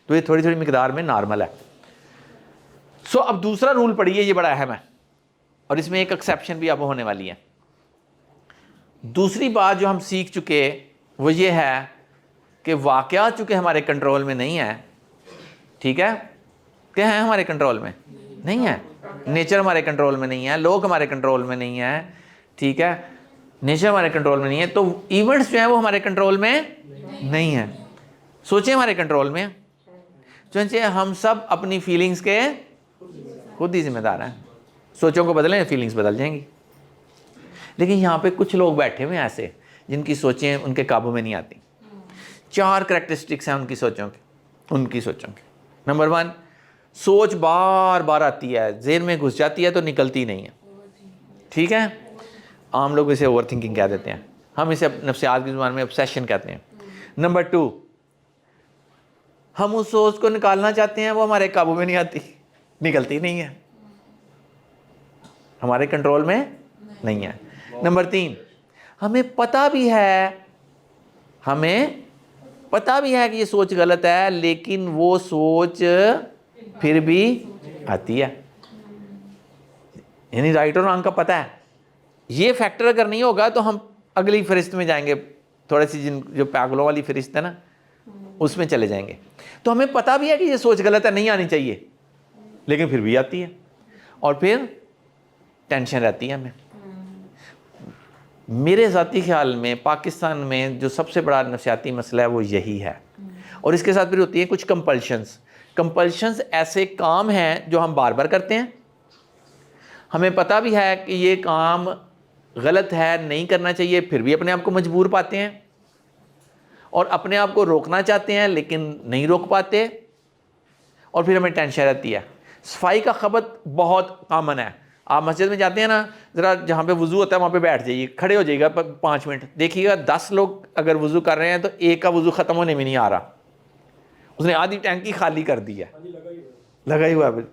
तो ये थोड़ी थोड़ी मिकदार में नॉर्मल है। सो अब दूसरा रूल पढ़िए, ये बड़ा अहम है, और इसमें एक एक्सेप्शन भी अब होने वाली है। दूसरी बात जो हम सीख चुके वो ये है कि वाक़या चूँकि हमारे कंट्रोल में नहीं है, ठीक है, क्या है हमारे कंट्रोल में नहीं है, नेचर हमारे कंट्रोल में नहीं है, लोग हमारे कंट्रोल में नहीं है, ठीक है, नेचर हमारे कंट्रोल में नहीं है, तो इवेंट्स जो हैं वो हमारे कंट्रोल में नहीं है। सोचें हमारे कंट्रोल में, चूँकि हम सब अपनी फीलिंग्स के खुद ही जिम्मेदार हैं। सोचों को बदलें, फीलिंग्स बदल जाएंगी। लेकिन यहाँ पे कुछ लोग बैठे हुए हैं ऐसे जिनकी सोचें उनके काबू में नहीं आती। 4 करैक्टरिस्टिक्स हैं उनकी सोचों की। नंबर 1, सोच बार बार आती है, ज़हन में घुस जाती है तो निकलती नहीं है, ठीक है, आम लोग इसे ओवर थिंकिंग कह देते हैं, हम इसे नफ्सियात की ज़ुबान में ऑब्सेशन कहते हैं। नंबर 2, हम उस सोच को निकालना चाहते हैं, वो हमारे काबू में नहीं आती, निकलती नहीं है, हमारे कंट्रोल में नहीं है। नंबर 3, हमें पता भी है कि ये सोच गलत है, लेकिन वो सोच फिर भी आती है, यानी राइट और रॉन्ग का पता है। ये फैक्टर अगर नहीं होगा तो हम अगली फरिश्त में जाएंगे, थोड़ी सी जो पागलों वाली फरिश्त है ना, उसमें चले जाएंगे। तो हमें पता भी है कि ये सोच गलत है, नहीं आनी चाहिए, लेकिन फिर भी आती है, और फिर टेंशन रहती है हमें। मेरे ज़ाती ख्याल में पाकिस्तान में जो सबसे बड़ा नफसियाती मसला है वो यही है। और इसके साथ फिर होती है कुछ कंपल्शंस ऐसे काम हैं जो हम बार बार करते हैं, हमें पता भी है कि ये काम गलत है, नहीं करना चाहिए, फिर भी अपने आप को मजबूर पाते हैं और अपने आप को रोकना चाहते हैं लेकिन नहीं रोक पाते, और फिर हमें टेंशन रहती है। सफाई का खबत बहुत कॉमन है। आप मस्जिद में जाते हैं ना, ज़रा जहाँ पे वज़ू होता है वहाँ पे बैठ जाइए, खड़े हो जाइएगा 5 मिनट, देखिएगा 10 लोग अगर वज़ू कर रहे हैं तो एक का वज़ू ख़त्म होने में नहीं आ रहा, उसने आधी टैंकी खाली कर दी है, लगा ही हुआ है।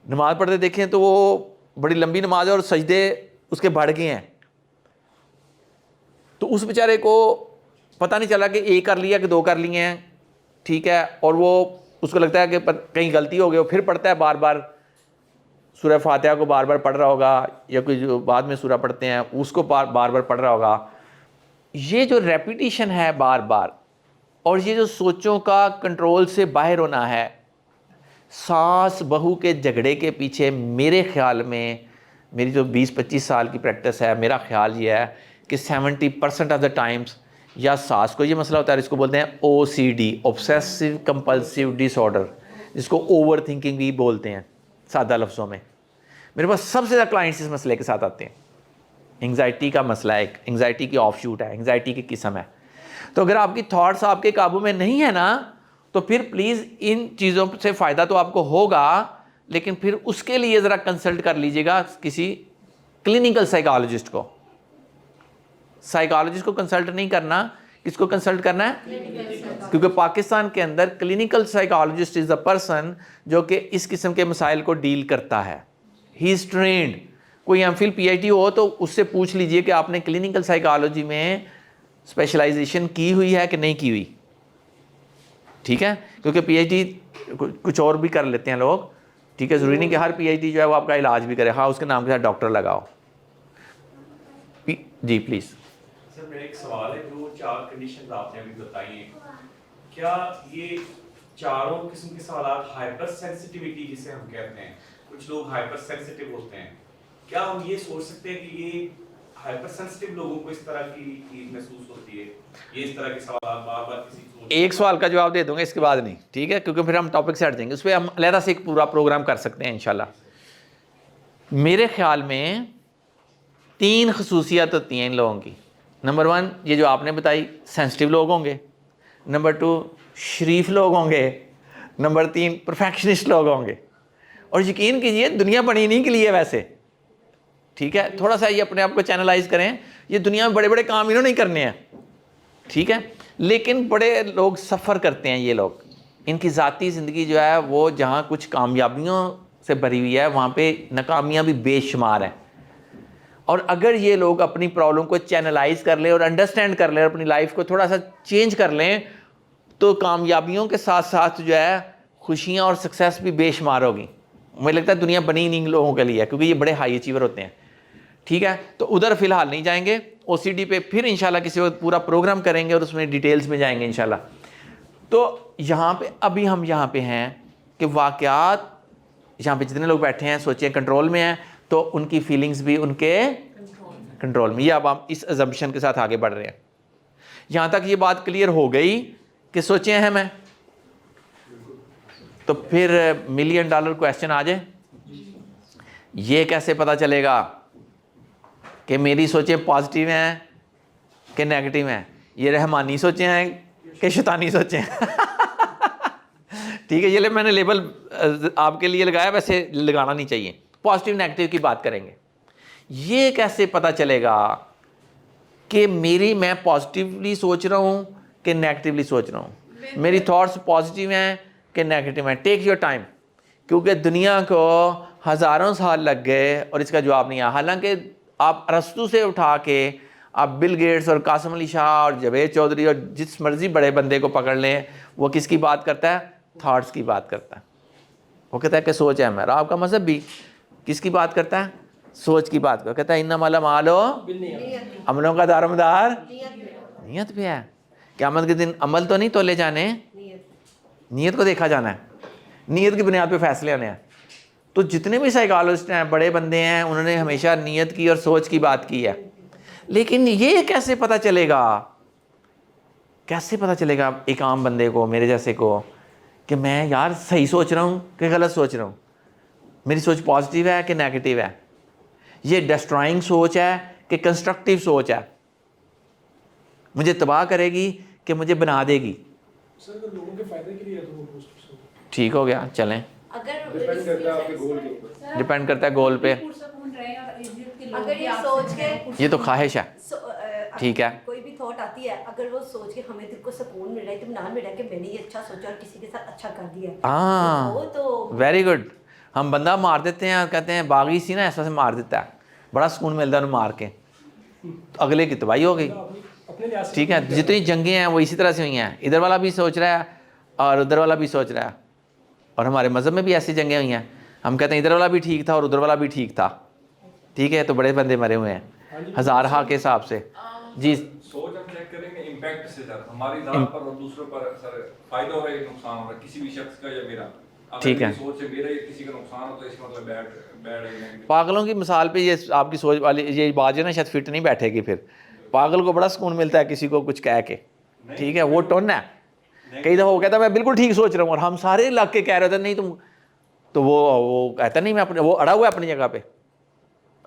नमाज़ पढ़ते देखें तो वो बड़ी लंबी नमाज है और सजदे उसके बढ़ गए हैं, तो उस बेचारे को पता नहीं चला कि एक कर लिया कि 2 कर लिए हैं, ठीक है, और वो उसको लगता है कि कहीं गलती हो गई, फिर पढ़ता है बार बार, सूरह फातिहा को बार बार पढ़ रहा होगा, या कोई जो बाद में सूरह पढ़ते हैं उसको बार बार पढ़ रहा होगा। ये जो रेपिटिशन है बार बार, और ये जो सोचों का कंट्रोल से बाहर होना है, सास बहू के झगड़े के पीछे मेरे ख्याल में, मेरी जो 20-25 साल की प्रैक्टिस है, मेरा ख्याल ये है कि 70% ऑफ द टाइम्स या सास को ये मसला होता है, इसको बोलते हैं OCD, ऑब्सेसिव कंपल्सिव डिसऑर्डर, जिसको ओवर थिंकिंग भी बोलते हैं सादा लफ्ज़ों में। मेरे पास सबसे ज़्यादा क्लाइंट्स इस मसले के साथ आते हैं। एंग्जाइटी का मसला है, एंग्जाइटी की ऑफ शूट है, एंग्जाइटी की किस्म है। तो अगर आपकी थॉट्स आपके काबू में नहीं है ना, तो फिर प्लीज़ इन चीज़ों से फ़ायदा तो आपको होगा, लेकिन फिर उसके लिए ज़रा कंसल्ट कर लीजिएगा किसी क्लिनिकल साइकोलॉजिस्ट को। साइकोलॉजिस्ट को कंसल्ट नहीं करना, किसको कंसल्ट करना है? क्योंकि पाकिस्तान के अंदर clinical psychologist is the person जो कि इस किस्म के मसाइल को डील करता है। He is trend. कोई एमफिल PhD हो तो उससे पूछ लीजिए कि आपने क्लिनिकल साइकोलॉजी में स्पेशलाइजेशन की हुई है कि नहीं की हुई, ठीक है, क्योंकि PhD कुछ और भी कर लेते हैं लोग, ठीक है, ज़रूरी नहीं कि हर PhD जो है वो आपका इलाज भी करे। हाँ, उसके नाम के साथ डॉक्टर लगाओ। जी प्लीज़। सर मेरा एक सवाल है, जो 4 कंडीशंस आपने अभी बताई हैं, क्या ये चारों किस्म के सवाल हाइपर सेंसिटिविटी जिसे हम कहते हैं, कुछ लोग हाइपर सेंसिटिव होते हैं, क्या हम ये सोच सकते हैं कि ये हाइपर सेंसिटिव लोगों को इस तरह की चीज महसूस होती है, ये इस तरह के सवाल बार बार किसी सोच? एक सवाल का जवाब दे दूंगा, इसके बाद नहीं, ठीक है, क्योंकि फिर हम टॉपिक से हट जाएंगे, उस पर हम अलहदा से एक पूरा प्रोग्राम कर सकते हैं इंशाल्लाह। मेरे ख्याल में 3 खसूसियत होती हैं इन लोगों की। नंबर 1 ये जो आपने बताई, सेंसिटिव लोग होंगे। नंबर 2 शरीफ लोग होंगे। नंबर 3 परफेक्शनिस्ट लोग होंगे। और यकीन कीजिए दुनिया बनी नहीं के लिए वैसे, ठीक है, थोड़ा सा ये अपने आप को चैनलाइज करें, ये दुनिया में बड़े बड़े काम इन्होंने नहीं करने हैं, ठीक है, लेकिन बड़े लोग सफ़र करते हैं। ये लोग, इनकी ज़ाती ज़िंदगी जो है वो जहाँ कुछ कामयाबियों से भरी हुई है, वहाँ पे नाकामियाँ भी बेशुमार हैं। और अगर ये लोग अपनी प्रॉब्लम को चैनलाइज कर लें और अंडरस्टैंड कर लें और अपनी लाइफ को थोड़ा सा चेंज कर लें, तो कामयाबियों के साथ साथ जो है खुशियाँ और सक्सेस भी बेशुमार होगी। मुझे लगता है दुनिया बनी नहीं लोगों के लिए, क्योंकि ये बड़े हाई अचीवर होते हैं, ठीक है, तो उधर फ़िलहाल नहीं जाएंगे, OCD पे फिर इंशाल्लाह किसी वक्त पूरा प्रोग्राम करेंगे और उसमें डिटेल्स में जाएंगे इंशाल्लाह। तो यहाँ पे अभी हम यहाँ पे हैं कि वाक़यात यहाँ पे जितने लोग बैठे हैं सोचिए कंट्रोल में हैं, तो उनकी फीलिंग्स भी उनके कंट्रोल में। ये अब हम इस अजम्पशन के साथ आगे बढ़ रहे हैं। यहाँ तक ये बात क्लियर हो गई कि सोचे हैं मैं, तो फिर $1 मिलियन क्वेश्चन आ जाए, ये कैसे पता चलेगा कि मेरी सोचें पॉजिटिव हैं कि नेगेटिव हैं? ये रहमानी सोचें हैं कि शैतानी सोचें हैं? ठीक है, ये मैंने लेबल आपके लिए लगाया, वैसे लगाना नहीं चाहिए। पॉजिटिव नेगेटिव की बात करेंगे। ये कैसे पता चलेगा कि मैं पॉजिटिवली सोच रहा हूँ कि नेगेटिवली सोच रहा हूँ, मेरी थॉट्स पॉजिटिव हैं कि नेगेटिव हैं? टेक योर टाइम, क्योंकि दुनिया को हज़ारों साल लग गए और इसका जवाब नहीं आया। हालांकि आप अरस्तू से उठा के आप बिल गेट्स और कासिम अली शाह और जवेद चौधरी और जिस मर्जी बड़े बंदे को पकड़ लें, वो किसकी बात करता है? थॉट्स की बात करता है। वो कहता है कि सोच है मेरा। आपका मजहब भी किसकी बात करता है? सोच की बात करता है। कहता है इन्ना माला मालो अमलों का दारोमदार नियत पे है। क़यामत के दिन अमल तो नहीं तोले जाने, नीयत को देखा जाना है, नीयत की बुनियाद पे फैसले होने हैं। तो जितने भी साइकोलॉजिस्ट हैं, बड़े बंदे हैं, उन्होंने हमेशा नीयत की और सोच की बात की है। लेकिन ये कैसे पता चलेगा, कैसे पता चलेगा एक आम बंदे को, मेरे जैसे को, कि मैं यार सही सोच रहा हूँ कि गलत सोच रहा हूँ? मेरी सोच पॉजिटिव है कि नेगेटिव है? ये डिस्ट्रॉइंग सोच है कि कंस्ट्रक्टिव सोच है? मुझे तबाह करेगी कि मुझे बना देगी? सर अगर लोगों के फायदे के लिए है तो वो पॉजिटिव सोच। ठीक हो गया, चलें। अगर डिपेंड करता है आपके गोल के ऊपर। डिपेंड करता है गोल पे। अगर ये सोच के ये तो ख्वाहिश है, ठीक है। कोई भी थॉट आती है, अगर वो सोच के हमें दिल को सुकून मिल रहा है, इत्मीनान मिल रहा है कि मैंने ये अच्छा सोचा और किसी के साथ अच्छा कर दिया, वो तो वेरी गुड। हम बंदा मार देते हैं और कहते हैं बागी सी ना ऐसा से मार देता है, बड़ा सुकून मिलता है उन्हें मार के, तो अगले की तबाही हो गई। ठीक है, जितनी जंगें हैं वो इसी तरह से हुई हैं। इधर वाला भी सोच रहा है और उधर वाला भी सोच रहा है, और हमारे मज़हब में भी ऐसी जंगें हुई हैं। हम कहते हैं इधर वाला भी ठीक था और उधर वाला भी ठीक था, ठीक है, तो बड़े बंदे मरे हुए हैं हज़ार हा के हिसाब से। जी, सोच हम चेक करेंगे इम्पैक्ट से सर, हमारी जात पर और दूसरों पर सर फायदा हो रहा है कि नुकसान हो रहा है, किसी भी शख्स का या मेरा। ठीक है, सोच से मेरा या किसी का नुकसान हो तो इसका मतलब बैड है। पागलों की मिसाल पे ये आपकी सोच वाली ये बात जो ना शायद फिट नहीं बैठेगी। फिर पागल को बड़ा सुकून मिलता है किसी को कुछ कह के, ठीक है, वो टोन है। कई दफ़ा वो कहता है मैं बिल्कुल ठीक सोच रहा हूँ और हम सारे लग के कह रहे थे नहीं तुम, तो वो कहता नहीं मैं अपने, वो अड़ा हुआ है अपनी जगह पे।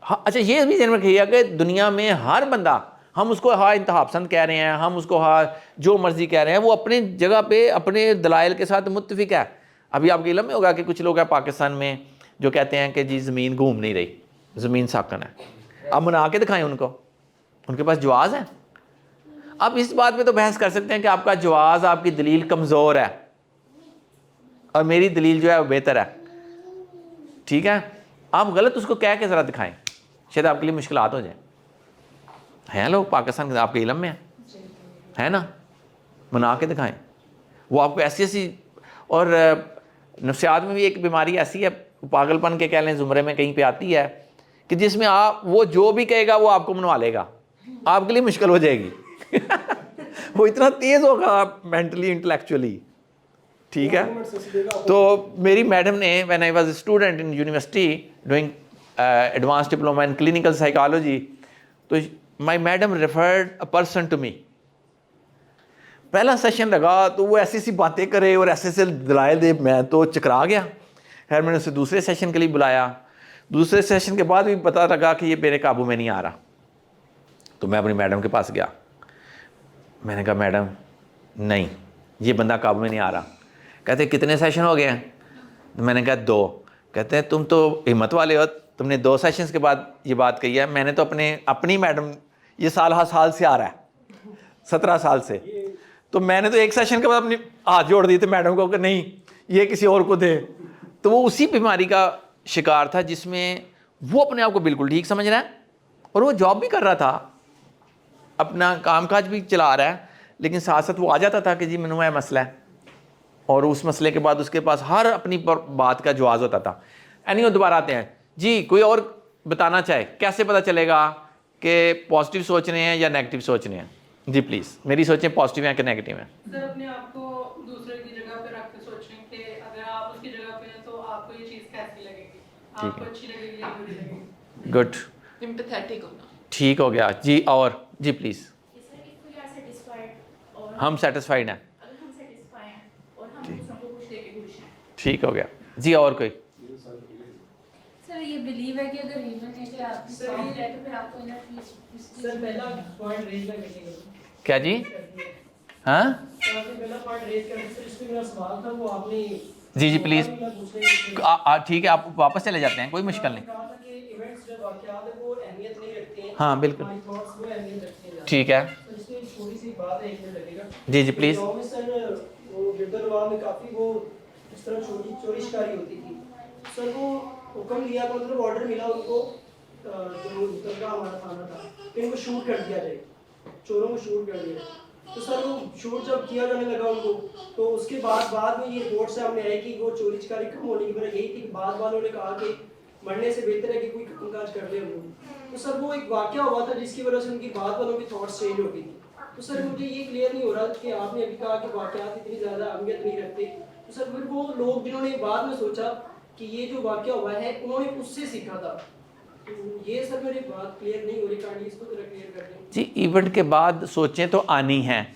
हाँ, अच्छा ये भी ध्यान में रखिएगा कि दुनिया में हर बंदा, हम उसको हाँ इंतहा पसंद कह रहे हैं, हम उसको हाँ जो मर्जी कह रहे हैं, वो अपनी जगह पे अपने दलाइल के साथ मुत्तफिक है। अभी आपके इल्म में होगा कि कुछ लोग हैं पाकिस्तान में जो कहते हैं कि जी ज़मीन घूम नहीं रही, ज़मीन साकन है। अब बना के दिखाएं उनको, उनके पास जवाज़ है। अब इस बात पे तो बहस कर सकते हैं कि आपका जवाज़, आपकी दलील कमज़ोर है और मेरी दलील जो है वो बेहतर है, ठीक है। आप गलत उसको कह के ज़रा दिखाएं, शायद आपके लिए मुश्किलात हो जाए। हैं लोग पाकिस्तान के आपके इल्म में है ना, बना के दिखाएं। वो आपको ऐसी ऐसी, और नफ्सियात में भी एक बीमारी ऐसी है, पागलपन के कह लें ज़ुमरे में कहीं पे आती है, कि जिसमें आप वो जो भी कहेगा वो आपको मनवा लेगा, आपके लिए मुश्किल हो जाएगी। वो इतना तेज़ होगा मेंटली इंटेलेक्चुअली, ठीक है। तो मेरी मैडम ने when I was a student in university doing advance diploma in clinical psychology, तो my madam referred a person to me. पहला सेशन लगा तो वो ऐसी सी बातें करे और ऐसे ऐसे दलाइल दे, मैं तो चकरा गया। खैर मैंने उसे दूसरे सेशन के लिए बुलाया। दूसरे सेशन के बाद भी पता लगा कि ये मेरे काबू में नहीं आ रहा, तो मैं अपनी मैडम के पास गया। मैंने कहा मैडम नहीं, ये बंदा काबू में नहीं आ रहा। कहते कितने सेशन हो गए हैं? तो मैंने कहा 2। कहते हैं तुम तो हिम्मत वाले हो, तुमने 2 सेशंस के बाद ये बात कही है। मैंने तो अपनी मैडम, ये साल से आ रहा है, 17 साल से, तो मैंने तो एक सेशन के बाद अपनी हाथ जोड़ दिए थे मैडम को कि नहीं ये किसी और को दे। तो वो उसी बीमारी का शिकार था जिसमें वो अपने आप को बिल्कुल ठीक समझ रहा है और वो जॉब भी कर रहा था, अपना कामकाज भी चला रहा है, लेकिन साथ साथ वो आ जाता था कि जी मैंने मसला है, और उस मसले के बाद उसके पास हर अपनी बात का जवाब होता था। एनी दोबारा आते हैं जी, कोई और बताना चाहे, कैसे पता चलेगा कि पॉजिटिव सोच रहे हैं या नेगेटिव सोच रहे हैं? जी प्लीज़, मेरी सोचें पॉजिटिव हैं कि नेगेटिव हैं? सर अपने आप को दूसरे की जगह पे रख के सोचें कि अगर आप उसकी जगह पे हैं तो आपको ये चीज़ कैसी लगेगी, आपको अच्छी लगेगी या बुरी लगेगी। गुड, Empathetic होना। ठीक हो गया जी। और जी प्लीज़, हम सेटिस्फाइड हैं, ठीक हो गया जी। और कोई? सर ये बिलीव है कि अगर रीजन है कि आप सॉफ्ट है तो फिर आपको इनर पीस। सर पहला पॉइंट रेज ना करिएगा। क्या जी? हाँ तो आपने पहला पॉइंट रेज कर दिया, इसमें मेरा सवाल था वो आपने जी जी प्लीज़, ठीक है, आप वापस चले जाते हैं, कोई मुश्किल नहीं। कहा था कि इवेंट्स जो वाक़यात है वो अहमियत नहीं रखते हैं। हाँ बिल्कुल, हमारी थॉट्स वो अहमियत रखते हैं। ठीक है तो इसमें एक छोटी सी बात है, 1 मिनट लगेगा। जी जी प्लीज़। गाँव में सर वो गिरदरवाह में काफ़ी वो इस तरह चोरी शिकारी होती थी। सर वो हुक्म दिया था, मतलब ऑर्डर मिला उनको, जो दरगाह हमारा थाना था कि इनको शूट कर दिया जाए, चोरों को शूट कर दिया। तो सर वो शूट जब किया जाने लगा उनको, तो उसके बाद में ये रिपोर्ट सामने आई कि वो चोरी चिकारी कम होने की वजह यही थी कि बाद वालों ने कहा कि मरने से बेहतर है कि कोई कामकाज कर ले हम लोग। तो सर वो एक वाकया हुआ था जिसकी वजह से उनकी बाद वालों की थॉट्स चेंज हो गई थी। तो सर मुझे ये क्लियर नहीं हो रहा कि आपने अभी कहा कि वाकयात इतनी ज़्यादा अहमियत नहीं रखते, तो सर फिर वो लोग जिन्होंने बाद में सोचा कि ये जो वाकया हुआ है उन्होंने उससे सीखा था, तो ये सर मेरी बात क्लियर नहीं हो रही, काइंडली इसको जरा क्लियर कर दें जी। इवेंट के बाद सोचें तो आनी हैं,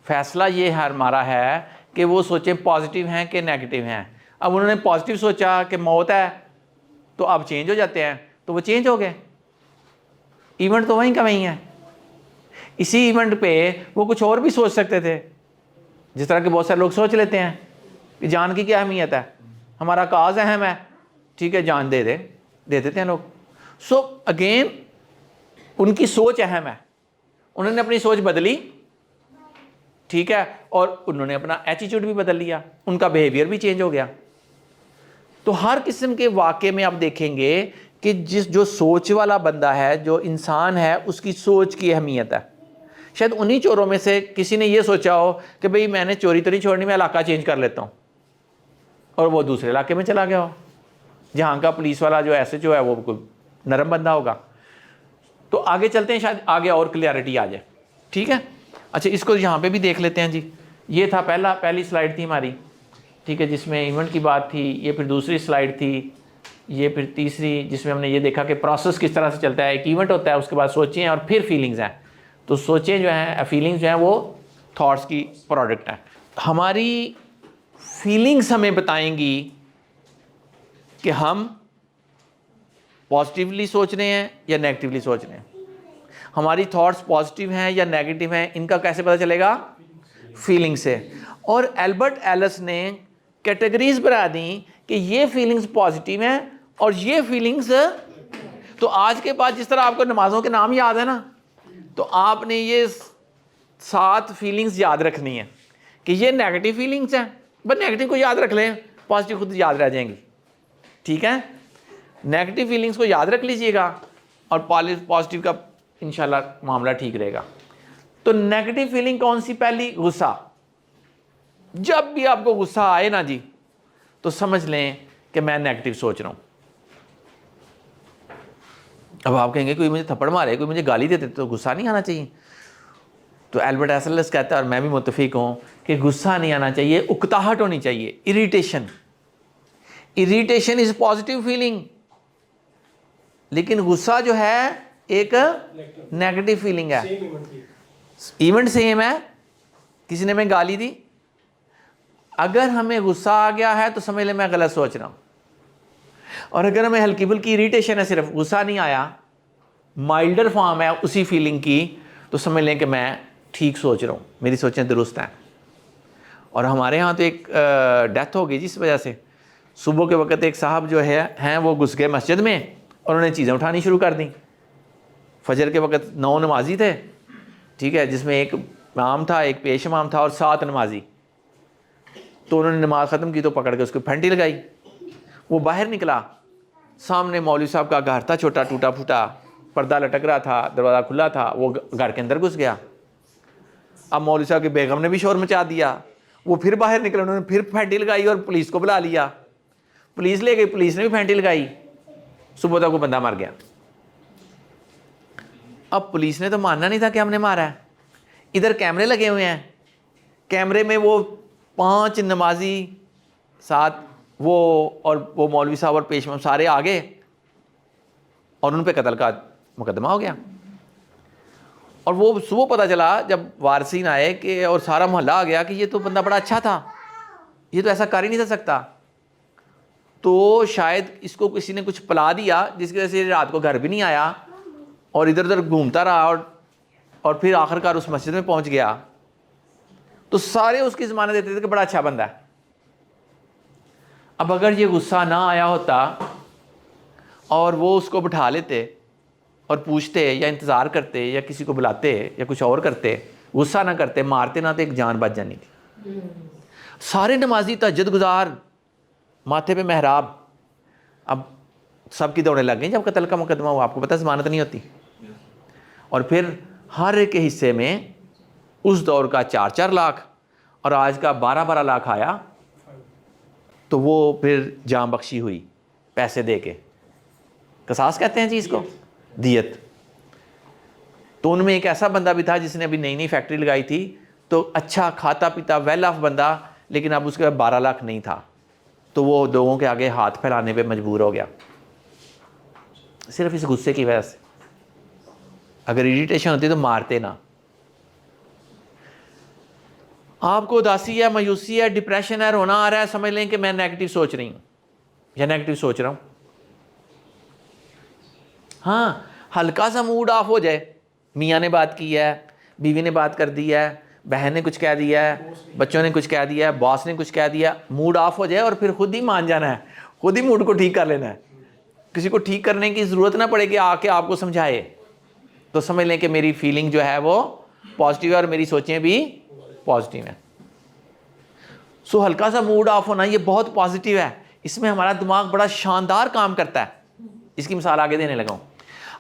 फैसला ये हमारा है कि वो सोचें पॉजिटिव हैं कि नेगेटिव हैं। अब उन्होंने पॉजिटिव सोचा कि मौत है तो अब चेंज हो जाते हैं, तो वो चेंज हो गए, इवेंट तो वहीं का वहीं है। इसी इवेंट पे वो कुछ और भी सोच सकते थे, जिस तरह के बहुत सारे लोग सोच लेते हैं कि जान की क्या अहमियत है, हमारा काज अहम है, ठीक है जान दे देते हैं लोग। सो अगेन उनकी सोच अहम है, उन्होंने अपनी सोच बदली, ठीक है, और उन्होंने अपना एटीट्यूड भी बदल लिया, उनका बिहेवियर भी चेंज हो गया। तो हर किस्म के वाक़े में आप देखेंगे कि जो सोच वाला बंदा है, जो इंसान है, उसकी सोच की अहमियत है। शायद उन्हीं चोरों में से किसी ने ये सोचा हो कि भाई मैंने चोरी तो नहीं छोड़नी, मैं इलाका चेंज कर लेता हूँ, और वो दूसरे इलाके में चला गया हो जहाँ का पुलिस वाला जो SHO है वो कोई नरम बंदा होगा। तो आगे चलते हैं, शायद आगे और क्लियरिटी आ जाए, ठीक है। अच्छा, इसको यहाँ पे भी देख लेते हैं जी। ये था पहली स्लाइड थी हमारी, ठीक है, जिसमें इवेंट की बात थी। ये फिर दूसरी स्लाइड थी, ये फिर तीसरी, जिसमें हमने ये देखा कि प्रोसेस किस तरह से चलता है। एक इवेंट होता है, उसके बाद सोचें और फिर फीलिंग्स हैं। तो सोचें जो हैं, फीलिंग्स जो हैं वो थॉट्स की प्रोडक्ट हैं। हमारी फीलिंग्स हमें बताएंगी कि हम पॉजिटिवली सोच रहे हैं या नेगेटिवली सोच रहे हैं। हमारी थॉट्स पॉजिटिव हैं या नेगेटिव हैं, इनका कैसे पता चलेगा? फीलिंग से। और एल्बर्ट एलिस ने कैटेगरीज बना दी कि ये फीलिंग्स पॉजिटिव हैं और ये फीलिंग्स। तो आज के बाद जिस तरह आपको नमाज़ों के नाम याद है ना, तो आपने ये 7 फीलिंग्स याद रखनी है कि ये नेगेटिव फीलिंग्स हैं, बस नेगेटिव को याद रख लें, पॉजिटिव खुद याद रह जाएंगी, ठीक है। नेगेटिव फीलिंग्स को याद रख लीजिएगा और पॉजिटिव का इंशाल्लाह मामला ठीक रहेगा। तो नेगेटिव फीलिंग कौन सी? पहली, गुस्सा। जब भी आपको गुस्सा आए ना जी, तो समझ लें कि मैं नेगेटिव सोच रहा हूं। अब आप कहेंगे कोई मुझे थप्पड़ मारे, कोई मुझे गाली देते तो गुस्सा नहीं आना चाहिए। तो एल्बर्ट एलिस कहता है, और मैं भी मुत्तफिक हूं, कि गुस्सा नहीं आना चाहिए, उकताहट होनी चाहिए, irritation. Irritation is positive feeling, लेकिन गुस्सा जो है एक नेगेटिव फीलिंग है। इवेंट सेम है, किसी ने मैं गाली दी, अगर हमें गुस्सा आ गया है तो समझ लें मैं गलत सोच रहा हूं। और अगर हमें हल्की फुल्की इरिटेशन है, सिर्फ गुस्सा नहीं आया, माइल्डर फॉर्म है उसी फीलिंग की, तो समझ लें कि मैं ठीक सोच रहा हूँ, मेरी सोचें दुरुस्त हैं। और हमारे यहाँ तो एक डेथ हो गई जिस वजह से, सुबह के वक्त एक साहब जो हैं वो घुस गए मस्जिद में और उन्होंने चीज़ें उठानी शुरू कर दी। फजर के वक्त 9 नमाजी थे, ठीक है, जिसमें एक इमाम था, एक पेश इमाम था और 7 नमाजी। तो उन्होंने नमाज ख़त्म की तो पकड़ के उसको फंटी लगाई। वो बाहर निकला, सामने मौलवी साहब का घर था, छोटा टूटा फूटा, पर्दा लटक रहा था, दरवाज़ा खुला था, वो घर के अंदर घुस गया। अब मौलवी साहब की बेगम ने भी शोर मचा दिया, वो फिर बाहर निकले, उन्होंने फिर फैंटी लगाई और पुलिस को बुला लिया। पुलिस ले गई, पुलिस ने भी फैंटी लगाई। सुबह तक वो बंदा मर गया। अब पुलिस ने तो मानना नहीं था कि हमने मारा है। इधर कैमरे लगे हुए हैं, कैमरे में वो 5 नमाजी साथ वो और वो मौलवी साहब और पेशवा सारे आ गए और उन पे कत्ल का मुकदमा हो गया। और वो सुबह पता चला जब वारसीन आए कि और सारा मोहल्ला आ गया कि ये तो बंदा बड़ा अच्छा था, ये तो ऐसा कर ही नहीं सकता। तो शायद इसको किसी ने कुछ पिला दिया जिसकी वजह से रात को घर भी नहीं आया और इधर उधर घूमता रहा और फिर आखिरकार उस मस्जिद में पहुंच गया। तो सारे उसकी ज़मानत देते थे कि बड़ा अच्छा बंदा है। अब अगर ये गुस्सा ना आया होता और वो उसको बिठा लेते और पूछते या इंतज़ार करते या किसी को बुलाते या कुछ और करते, गुस्सा ना करते, मारते ना, तो एक जान बच जानी थी। सारे नमाजी तहज्जुद गुजार, माथे पे मेहराब, अब सबकी दौड़े लग गई जब कत्ल का मुकदमा हुआ। आपको पता ज़मानत नहीं होती। और फिर हर एक हिस्से में उस दौर का 4-4 लाख और आज का 12-12 लाख आया। तो वो फिर जान बख्शी हुई पैसे दे के, कसास कहते हैं जी इसको, दियत। तो उनमें एक ऐसा बंदा भी था जिसने अभी नई नई फैक्ट्री लगाई थी, तो अच्छा खाता पीता वेल ऑफ बंदा, लेकिन अब उसके 12 लाख नहीं था। तो वो लोगों के आगे हाथ फैलाने पे मजबूर हो गया, सिर्फ इस गुस्से की वजह से। अगर इरिटेशन होती तो मारते ना। आपको उदासी है, मायूसी है, डिप्रेशन है, रोना आ रहा है, समझ लें कि मैं नेगेटिव सोच रही हूँ या नेगेटिव सोच रहा हूँ। हाँ, हल्का सा मूड ऑफ हो जाए, मियाँ ने बात की है, बीवी ने बात कर दी है, बहन ने कुछ कह दिया है, बच्चों ने कुछ कह दिया है, बॉस ने कुछ कह दिया, मूड ऑफ हो जाए और फिर खुद ही मान जाना है, खुद ही मूड को ठीक कर लेना है। किसी को ठीक करने की ज़रूरत ना पड़े कि आके आपको समझाए। तो समझ लें कि मेरी फीलिंग जो है वो पॉजिटिव है और मेरी सोचें भी पॉजिटिव हैं। सो हल्का सा मूड ऑफ होना ये बहुत पॉजिटिव है। इसमें हमारा दिमाग बड़ा शानदार काम करता है। इसकी मिसाल आगे देने लगा हूँ।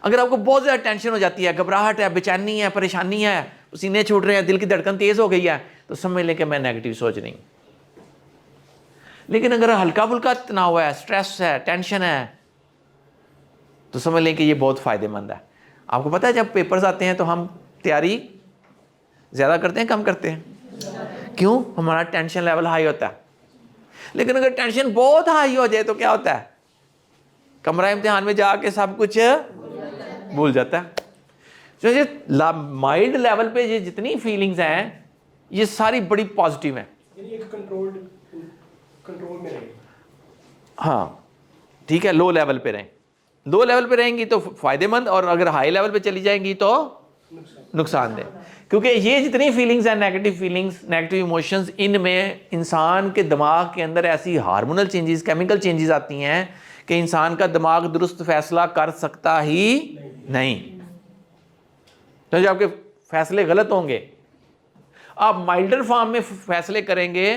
अगर आपको बहुत ज़्यादा टेंशन हो जाती है, घबराहट है, बेचैनी है, परेशानी है, पसीने छूट रहे हैं, दिल की धड़कन तेज़ हो गई है, तो समझ लें कि मैं नेगेटिव सोच रही हूँ। लेकिन अगर हल्का फुल्का तनाव है, स्ट्रेस है, टेंशन है, तो समझ लें कि ये बहुत फ़ायदेमंद है। आपको पता है जब पेपर्स आते हैं तो हम तैयारी ज़्यादा करते हैं, कम करते हैं? क्यों? हमारा टेंशन लेवल हाई होता है। लेकिन अगर टेंशन बहुत हाई हो जाए तो क्या होता है? कमरा इम्तिहान में जाके सब कुछ भूल जाता है। तो ये माइल्ड लेवल पे ये जितनी फीलिंग्स हैं ये सारी बड़ी पॉजिटिव हैं। कंट्रोल में रहें। हाँ ठीक है, लो लेवल पे रहें। लो लेवल पे रहेंगी तो फ़ायदेमंद, और अगर हाई लेवल पे चली जाएंगी तो नुकसानदेह। क्योंकि ये जितनी फीलिंग्स हैं, नेगेटिव फीलिंग्स, नेगेटिव इमोशंस, इनमें इंसान के दिमाग के अंदर ऐसी हार्मोनल चेंजेस, केमिकल चेंजेस आती हैं कि इंसान का दिमाग दुरुस्त फैसला कर सकता ही नहीं। तो जब आपके फैसले गलत होंगे, आप माइल्डर फॉर्म में फैसले करेंगे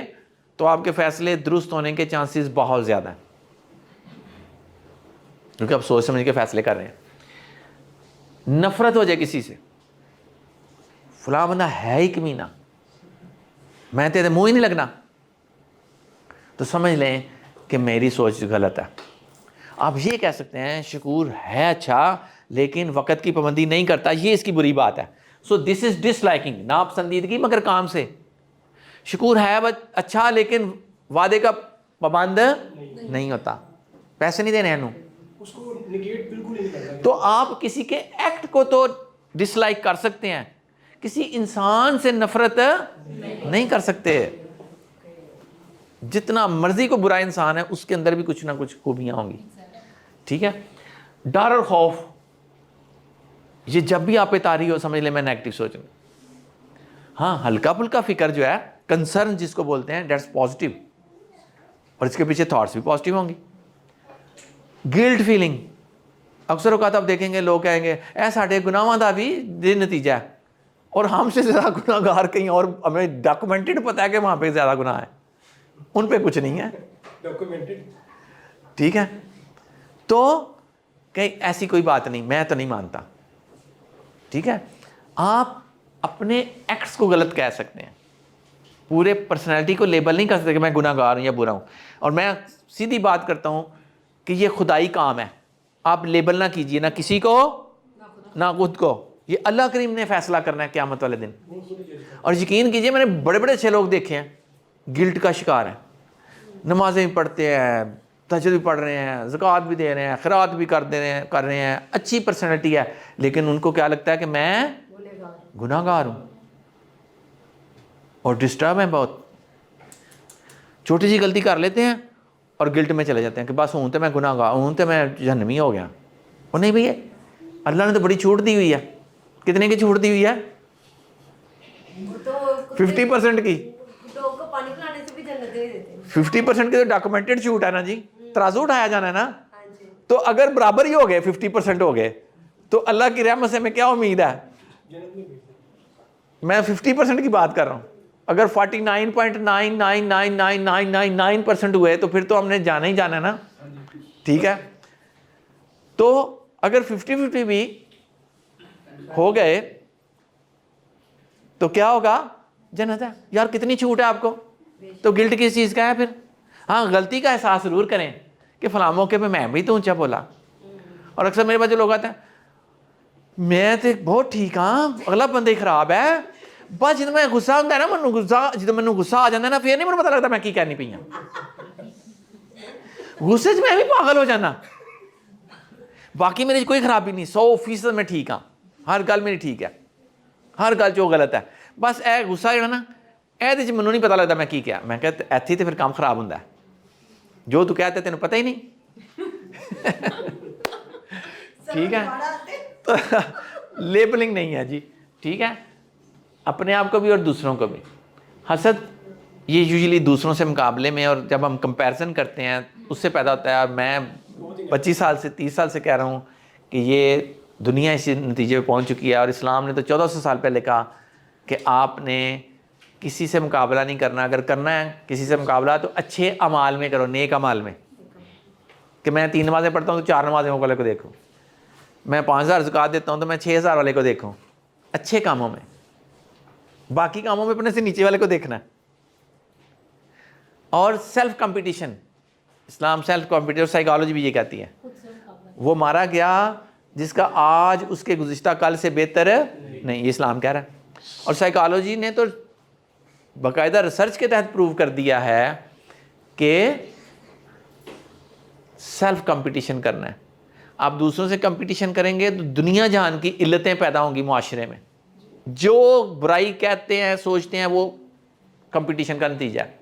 तो आपके फैसले दुरुस्त होने के चांसेस बहुत ज़्यादा हैं, क्योंकि आप सोच समझ के फैसले कर रहे हैं। नफरत हो जाए किसी से, फलां बंदा है ही कमीना, मैं तेरे मुंह ही नहीं लगना, तो समझ लें कि मेरी सोच गलत है। आप ये कह सकते हैं शकूर है अच्छा लेकिन वक़्त की पाबंदी नहीं करता, ये इसकी बुरी बात है। सो दिस इज़ डिसलाइकिंग, नापसंदीदगी मगर काम से। शकूर है अच्छा लेकिन वादे का पाबंद नहीं होता, पैसे नहीं देने हैं, उसको निगेट बिल्कुल नहीं करना। तो आप किसी के एक्ट को तो डिसलाइक कर सकते हैं, किसी इंसान से नफरत नहीं कर सकते। जितना मर्जी को बुरा इंसान है उसके अंदर भी कुछ ना कुछ खूबियां होंगी। ठीक है, डर और खौफ ये जब भी आप पे तारी हो समझ ले मैं नेगेटिव सोच रहा हूं। हाँ, हल्का फुल्का फिक्र जो है, कंसर्न जिसको बोलते हैं, दैट्स पॉजिटिव, और इसके पीछे थॉट्स भी पॉजिटिव होंगी। गिल्ट फीलिंग, अक्सर औकात आप देखेंगे लोग कहेंगे ऐ साढ़े गुनाहों का भी ये नतीजा है, और हमसे ज़्यादा गुनाहगार कहीं और, हमें डॉक्यूमेंटेड पता है कि वहाँ पे ज़्यादा गुनाह है, उन पे कुछ नहीं है डॉक्यूमेंटेड। ठीक है, तो कहीं ऐसी कोई बात नहीं, मैं तो नहीं मानता। ठीक है, आप अपने एक्ट्स को गलत कह सकते हैं, पूरे पर्सनैलिटी को लेबल नहीं कर सकते कि मैं गुनाहगार हूँ या बुरा हूँ। और मैं सीधी बात करता हूँ कि ये खुदाई काम है, आप लेबल ना कीजिए, ना किसी को ना खुद को। ये अल्लाह करीम ने फैसला करना है क़यामत वाले दिन। और यकीन कीजिए मैंने बड़े बड़े अच्छे लोग देखे हैं गिल्ट का शिकार हैं, नमाजें भी पढ़ते हैं, तहज्जुद भी पढ़ रहे हैं, ज़कात भी दे रहे हैं, खैरात भी कर रहे हैं, अच्छी पर्सनैलिटी है, लेकिन उनको क्या लगता है कि मैं गुनाहगार हूँ और डिस्टर्ब है बहुत। छोटी सी गलती कर लेते हैं और गिल्ट में चले जाते हैं कि बस हूँ तो मैं गुनाहगार हूँ, तो मैं जहन्नमी हो गया। और नहीं भैया, अल्लाह ने तो बड़ी छूट दी हुई है। कितने की छूट दी हुई है? 50% की। डॉग को पानी पिलाने से भी जन्नत दे देते हैं। 50% की तो डॉक्यूमेंटेड छूट है ना जी, तराजू उठाया जाना है ना। हाँ जी। तो अगर बराबर ही हो गए 50% हो गए तो अल्लाह की रहमत से मैं क्या उम्मीद है? मैं 50% की बात कर रहा हूँ। अगर 49.99999999% हुए तो फिर तो हमने जाना ही जाना है ना, ठीक है। तो अगर 50-50 भी हो गए तो क्या होगा? जन्नत है। यार कितनी छूट है आपको, तो गिल्ट किस चीज़ का है फिर? हाँ, गलती का एहसास ज़रूर करें कि फलां मौके पे मैं भी तो ऊंचा बोला। और अक्सर मेरे पास जो लोग आते हैं, मैं तो बहुत ठीक हाँ, अगला बंदा ही खराब है, बस जिद मैं गुस्सा होता है ना, मैं गुस्सा आ जाता है ना, फिर नहीं मुझे पता लगता मैं की कहनी पई हाँ। गुस्से से मैं भी पागल हो जाना। बाकी मेरी कोई खराबी नहीं, 100% मैं ठीक हाँ, हर गल मेरी ठीक है, हर गल जो गलत है, बस ए गुस्सा जो ना ए मैनू नहीं पता लगता मैं की क्या। मैं कहता इत्थे तो फिर काम खराब होंदा है, जो तू कहता तेन पता ही नहीं। ठीक है, तो लेबलिंग नहीं है जी, ठीक है। अपने आप को भी और दूसरों को भी। हसद ये यूजुअली दूसरों से मुकाबले में, और जब हम कंपैरिजन करते हैं उससे पैदा होता है। मैं 25 साल से 30 साल से कह रहा हूँ कि ये दुनिया इस नतीजे पे पहुँच चुकी है, और इस्लाम ने तो 1400 साल पहले कहा कि आपने किसी से मुकाबला नहीं करना। अगर करना है किसी से मुकाबला तो अच्छे अमाल में करो, नेक अमाल में। कि मैं 3 नमाज़ें पढ़ता हूँ तो 4 नमाज़ें वाले को देखूँ, मैं 5000 ज़कात देता हूँ तो मैं 6000 वाले को देखूँ, अच्छे कामों में। बाकी कामों में अपने से नीचे वाले को देखना है। और सेल्फ कंपटीशन, इस्लाम सेल्फ कंपटीशन, साइकोलॉजी भी ये कहती है, वो मारा गया जिसका आज उसके गुज़िश्ता कल से बेहतर नहीं, ये इस्लाम कह रहा है। और साइकोलॉजी ने तो बाकायदा रिसर्च के तहत प्रूव कर दिया है कि सेल्फ कंपटीशन करना है। आप दूसरों से कंपटीशन करेंगे तो दुनिया जहान की इल्लतें पैदा होंगी मुआशरे में। जो बुराई कहते हैं सोचते हैं वो कंपटीशन का नतीजा है।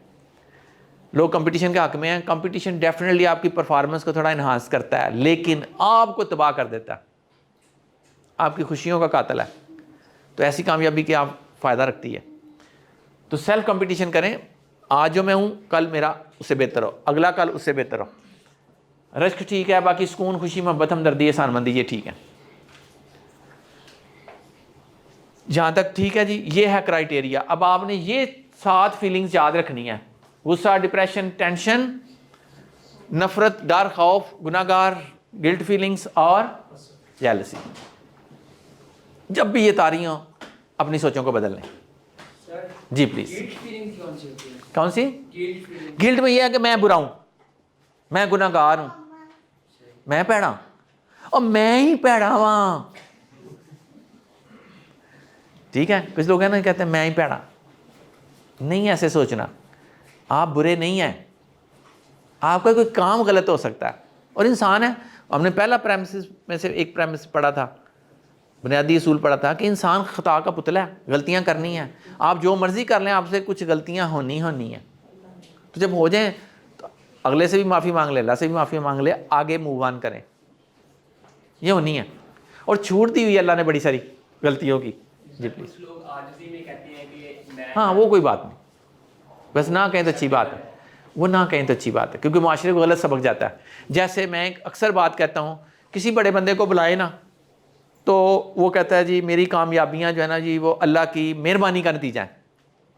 लोग कंपटीशन के हक में हैं। कंपटीशन डेफिनेटली आपकी परफॉर्मेंस को थोड़ा इन्हांस करता है, लेकिन आपको तबाह कर देता है, आपकी खुशियों का कातिल है। तो ऐसी कामयाबी की आप फ़ायदा रखती है। तो सेल्फ कंपटीशन करें, आज जो मैं हूँ कल मेरा उससे बेहतर हो, अगला कल उससे बेहतर हो। रश्क ठीक है, बाकी सुकून, खुशी, मोहब्बत, हमदर्दी, एहसानमंदी ये ठीक है। जहाँ तक ठीक है जी, ये है क्राइटेरिया। अब आपने ये 7 फीलिंग्स याद रखनी है: गुस्सा, डिप्रेशन, टेंशन, नफरत, डर, खौफ, गुनाहगार, गिल्ट फीलिंग्स और जेलसी। जब भी ये तारी हो अपनी सोचों को बदल लें जी प्लीज। कौन सी गिल्ट में यह है कि मैं बुरा हूं, मैं गुनाहगार हूं, मैं पैड़ा, और मैं ही पैड़ा वहां। ठीक है, कुछ लोग हैं ना कहते हैं मैं ही पैड़ा। नहीं ऐसे सोचना, आप बुरे नहीं हैं, आपका कोई काम गलत हो सकता है और इंसान है। हमने पहला प्रेमिस में से एक प्रेमिस पढ़ा था, बुनियादी असूल पढ़ा था कि इंसान खता का पुतला है, गलतियां करनी है। आप जो मर्जी कर लें, आपसे कुछ गलतियां होनी है। तो जब हो जाए तो अगले से भी माफ़ी मांग ले, अल्लाह से भी माफ़ी मांग ले, आगे मूव ऑन करें, ये होनी है। और छूट दी हुई अल्लाह ने बड़ी सारी गलतियों की जी प्लीज़। लोग आजिज़ी में कहते हैं कि मैं, हाँ वो कोई बात नहीं, बस ना कहें तो अच्छी बात है, वो ना कहें तो अच्छी बात है, क्योंकि माशरे को गलत सबक जाता है। जैसे मैं एक अक्सर बात कहता हूँ, किसी बड़े बंदे को बुलाए ना तो वो कहता है जी मेरी कामयाबियाँ जो है ना जी वो अल्लाह की मेहरबानी का नतीजा है।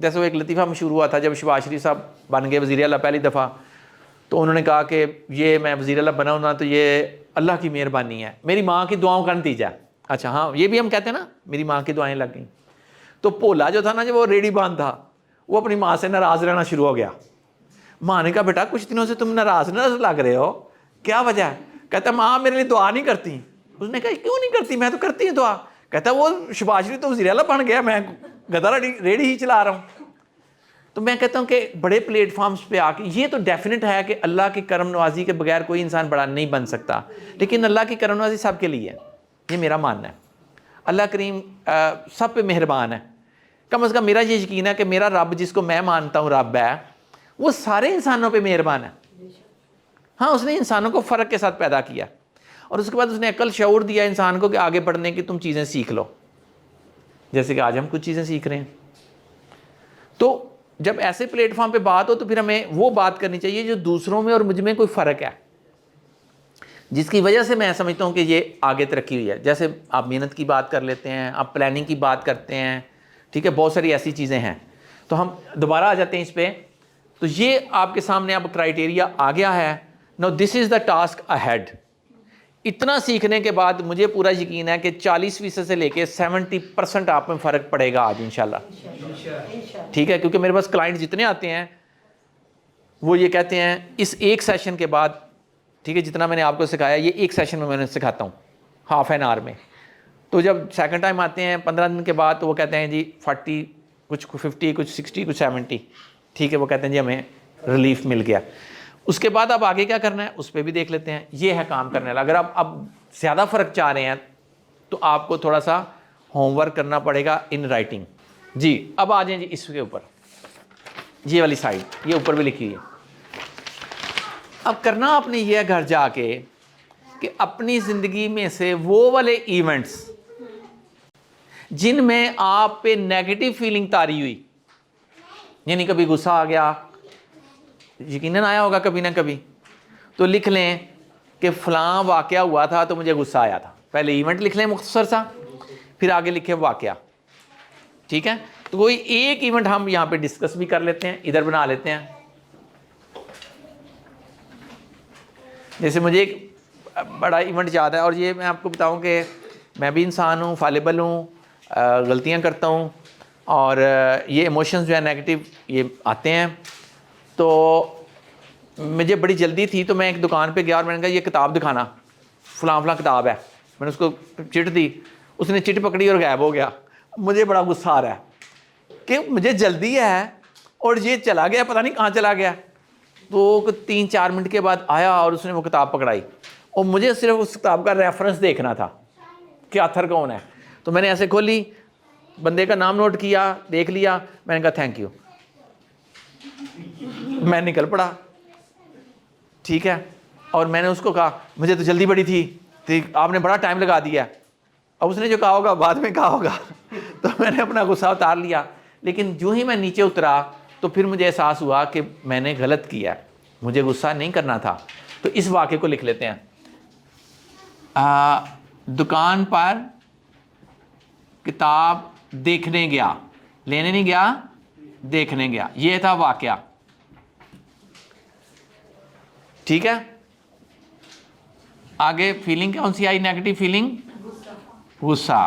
जैसे वो एक लतीफ़ा मशहूर हुआ था, जब शहबाज शरीफ साहब बन गए वज़ीर आला पहली दफ़ा, तो उन्होंने कहा कि ये मैं वज़ीर आला बना हूँ ना तो ये अल्लाह की मेहरबानी है, मेरी माँ की दुआओं का नतीजा है। अच्छा हाँ, ये भी हम कहते हैं ना, मेरी माँ की दुआएँ लग गई। तो भोला जो था ना, जो वो रेडी बांध था, वो अपनी माँ से नाराज़ रहना शुरू हो गया। माँ ने कहा बेटा कुछ दिनों से तुम नाराज़ लग रहे हो, क्या वजह है? कहता माँ मेरे लिए दुआ नहीं करती। उसने कहा क्यों नहीं करती, मैं तो करती हूँ दुआ। कहता वो शहबाज शरीफ तो वज़ीर आला बन गया, मैं गधा रेडी ही चला रहा हूँ। तो मैं कहता हूँ कि बड़े प्लेटफॉर्म्स पे आके, ये तो डेफिनेट है कि अल्लाह की करम नवाजी के बगैर कोई इंसान बड़ा नहीं बन सकता, लेकिन अल्लाह की करम नवाजी सबके लिए है, ये मेरा मानना है। अल्लाह करीम सब पे मेहरबान है। कम से कम मेरा ये यकीन है कि मेरा रब जिसको मैं मानता हूँ रब है, वो सारे इंसानों पे मेहरबान है। हाँ, उसने इंसानों को फ़र्क के साथ पैदा किया और उसके बाद उसने अकल शऊर दिया इंसान को कि आगे बढ़ने की तुम चीज़ें सीख लो, जैसे कि आज हम कुछ चीज़ें सीख रहे हैं। तो जब ऐसे प्लेटफॉर्म पे बात हो तो फिर हमें वो बात करनी चाहिए जो दूसरों में और मुझ में कोई फ़र्क है, जिसकी वजह से मैं समझता हूँ कि ये आगे तरक्की हुई है। जैसे आप मेहनत की बात कर लेते हैं, आप प्लानिंग की बात करते हैं, ठीक है, बहुत सारी ऐसी चीज़ें हैं। तो हम दोबारा आ जाते हैं इस पर। तो ये आपके सामने अब क्राइटेरिया आ गया है। No this is the task ahead. इतना सीखने के बाद मुझे पूरा यकीन है कि 40% से लेके 70% आप में फ़र्क पड़ेगा आज इंशाल्लाह, ठीक है। क्योंकि मेरे पास क्लाइंट जितने आते हैं वो ये कहते हैं इस एक सेशन के बाद, ठीक है, जितना मैंने आपको सिखाया ये एक सेशन में मैंने सिखाता हूँ हाफ एन आवर में। तो जब सेकंड टाइम आते हैं 15 दिन के बाद तो वो कहते हैं जी 40, कुछ 50, कुछ 60, कुछ 70, ठीक है, वो कहते हैं जी हमें रिलीफ मिल गया। उसके बाद अब आगे क्या करना है उस पर भी देख लेते हैं। ये है काम करने वाला। अगर आप अब ज़्यादा फ़र्क चाह रहे हैं तो आपको थोड़ा सा होमवर्क करना पड़ेगा इन राइटिंग। जी अब आ जाएं जी इसके ऊपर, ये वाली साइड, ये ऊपर भी लिखी है। अब करना आपने ये है घर जाके कि अपनी ज़िंदगी में से वो वाले इवेंट्स जिनमें आप पे नेगेटिव फीलिंग तारी हुई, यानी कभी गुस्सा आ गया, यकीनन आया होगा कभी ना कभी, तो लिख लें कि फ़लाँ वाक़या हुआ था तो मुझे गुस्सा आया था। पहले इवेंट लिख लें मुख्तसर सा, फिर आगे लिखें वाक़या, ठीक है। तो कोई एक इवेंट हम यहाँ पे डिस्कस भी कर लेते हैं, इधर बना लेते हैं। जैसे मुझे एक बड़ा इवेंट याद है, और ये मैं आपको बताऊं कि मैं भी इंसान हूँ, फालिबल हूँ, गलतियाँ करता हूँ, और ये इमोशंस जो है नेगेटिव ये आते हैं। तो मुझे बड़ी जल्दी थी तो मैं एक दुकान पे गया और मैंने कहा ये किताब दिखाना, फ़लाँ फ़लाँ किताब है। मैंने उसको चिट दी, उसने चिट पकड़ी और गायब हो गया। मुझे बड़ा गुस्सा आ रहा है कि मुझे जल्दी है और ये चला गया, पता नहीं कहाँ चला गया। तो 3-4 मिनट के बाद आया और उसने वो किताब पकड़ाई और मुझे सिर्फ उस किताब का रेफरेंस देखना था कि ऑथर कौन है। तो मैंने ऐसे खोली, बंदे का नाम नोट किया, देख लिया, मैंने कहा थैंक यू, मैं निकल पड़ा, ठीक है। और मैंने उसको कहा मुझे तो जल्दी बड़ी थी, तो आपने बड़ा टाइम लगा दिया। अब उसने जो कहा होगा बाद में कहा होगा तो मैंने अपना गुस्सा उतार लिया। लेकिन जो ही मैं नीचे उतरा तो फिर मुझे एहसास हुआ कि मैंने गलत किया, मुझे गुस्सा नहीं करना था। तो इस वाक़े को लिख लेते हैं। दुकान पर किताब देखने गया, लेने नहीं गया, देखने गया, ये था वाक़या, ठीक है। आगे फीलिंग कौन सी आई, नेगेटिव फीलिंग, गुस्सा।